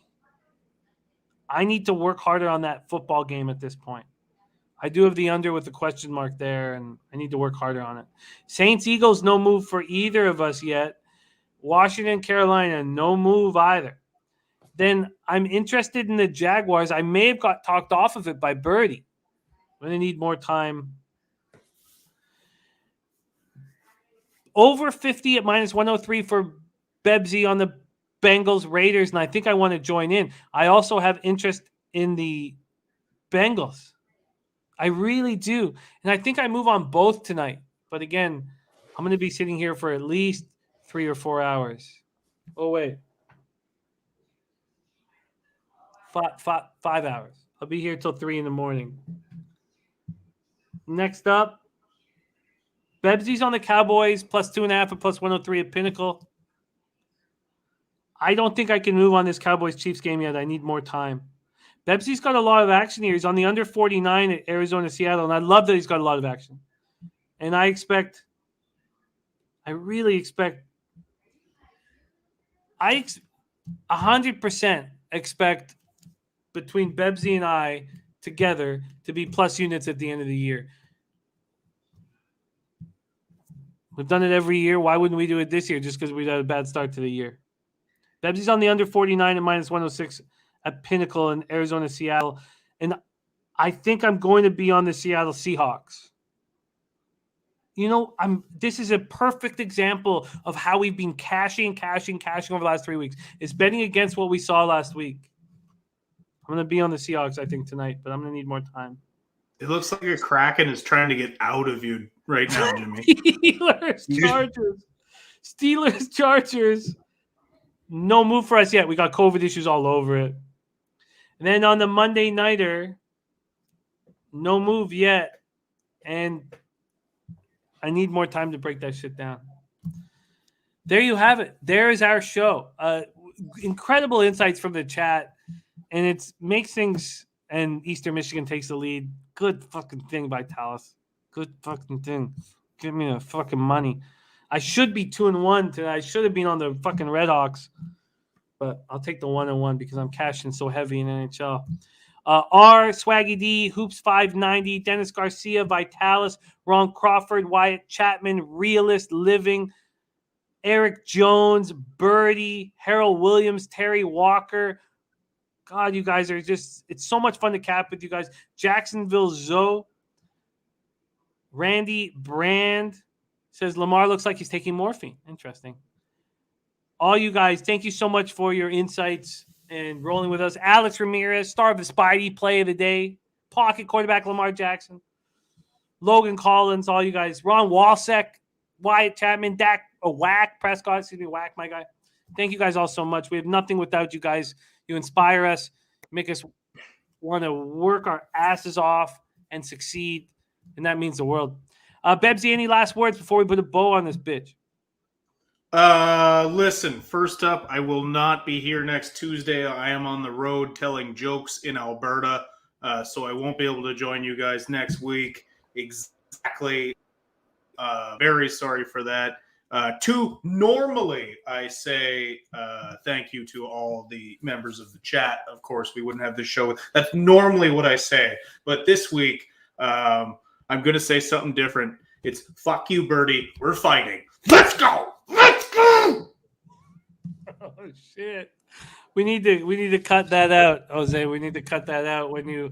I need to work harder on that football game at this point. I do have the under with the question mark there, and I need to work harder on it. Saints, Eagles, no move for either of us yet. Washington, Carolina, no move either. Then I'm interested in the Jaguars. I may have got talked off of it by Birdie. I'm going to need more time. Over 50 at -103 for Bebsie on the Bengals Raiders, and I think I want to join in. I also have interest in the Bengals. I really do. And I think I move on both tonight. But again, I'm going to be sitting here for at least 3 or 4 hours. Oh, wait. 5 hours. I'll be here till 3 in the morning. Next up, Bebsie's on the Cowboys, plus 2.5 and plus 103 at Pinnacle. I don't think I can move on this Cowboys Chiefs game yet. I need more time. Bebsie's got a lot of action here. He's on the under 49 at Arizona, Seattle, and I love that he's got a lot of action. And I really expect, 100% expect between Bebsie and I together to be plus units at the end of the year. We've done it every year. Why wouldn't we do it this year just because we had a bad start to the year? Bebsie's on the under 49 at minus 106 at Pinnacle in Arizona, Seattle. And I think I'm going to be on the Seattle Seahawks. You know, this is a perfect example of how we've been cashing over the last 3 weeks. It's betting against what we saw last week. I'm going to be on the Seahawks, I think, tonight, but I'm going to need more time. It looks like a Kraken is trying to get out of you right now, Jimmy. Steelers, Chargers. No move for us yet. We got COVID issues all over it. And then on the Monday nighter, no move yet. And I need more time to break that shit down. There you have it. There is our show. Incredible insights from the chat. And it makes things, and Eastern Michigan takes the lead. Good fucking thing by Tallis. Good fucking thing. Give me the fucking money. I should be 2-1 today. I should have been on the fucking Redhawks. But I'll take the 1-1 because I'm cashing so heavy in NHL. R, Swaggy D, Hoops 590, Dennis Garcia, Vitalis, Ron Crawford, Wyatt Chapman, Realist Living, Eric Jones, Birdie, Harold Williams, Terry Walker. God, you guys are just, it's so much fun to cap with you guys. Jacksonville Zoe, Randy Brand says Lamar looks like he's taking morphine. Interesting. All you guys, thank you so much for your insights and rolling with us. Alex Ramirez, star of the Spidey play of the day. Pocket quarterback Lamar Jackson. Logan Collins, all you guys. Ron Walsek, Wyatt Chapman, Whack Prescott, Whack, my guy. Thank you guys all so much. We have nothing without you guys. You inspire us, make us want to work our asses off and succeed, and that means the world. Bebsy, any last words before we put a bow on this bitch? Listen, first up, I will not be here next Tuesday. I am on the road telling jokes in Alberta, so I won't be able to join you guys next week. Exactly. Very sorry for that. Normally, I say thank you to all the members of the chat. Of course, we wouldn't have this show. That's normally what I say. But this week, I'm going to say something different. It's fuck you, Birdie. We're fighting. Let's go. Let's go. Oh, shit. We need to cut that out, Jose. We need to cut that out when you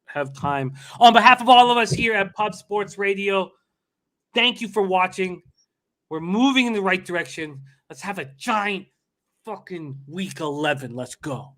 have time. On behalf of all of us here at Pub Sports Radio, thank you for watching. We're moving in the right direction. Let's have a giant fucking week 11. Let's go.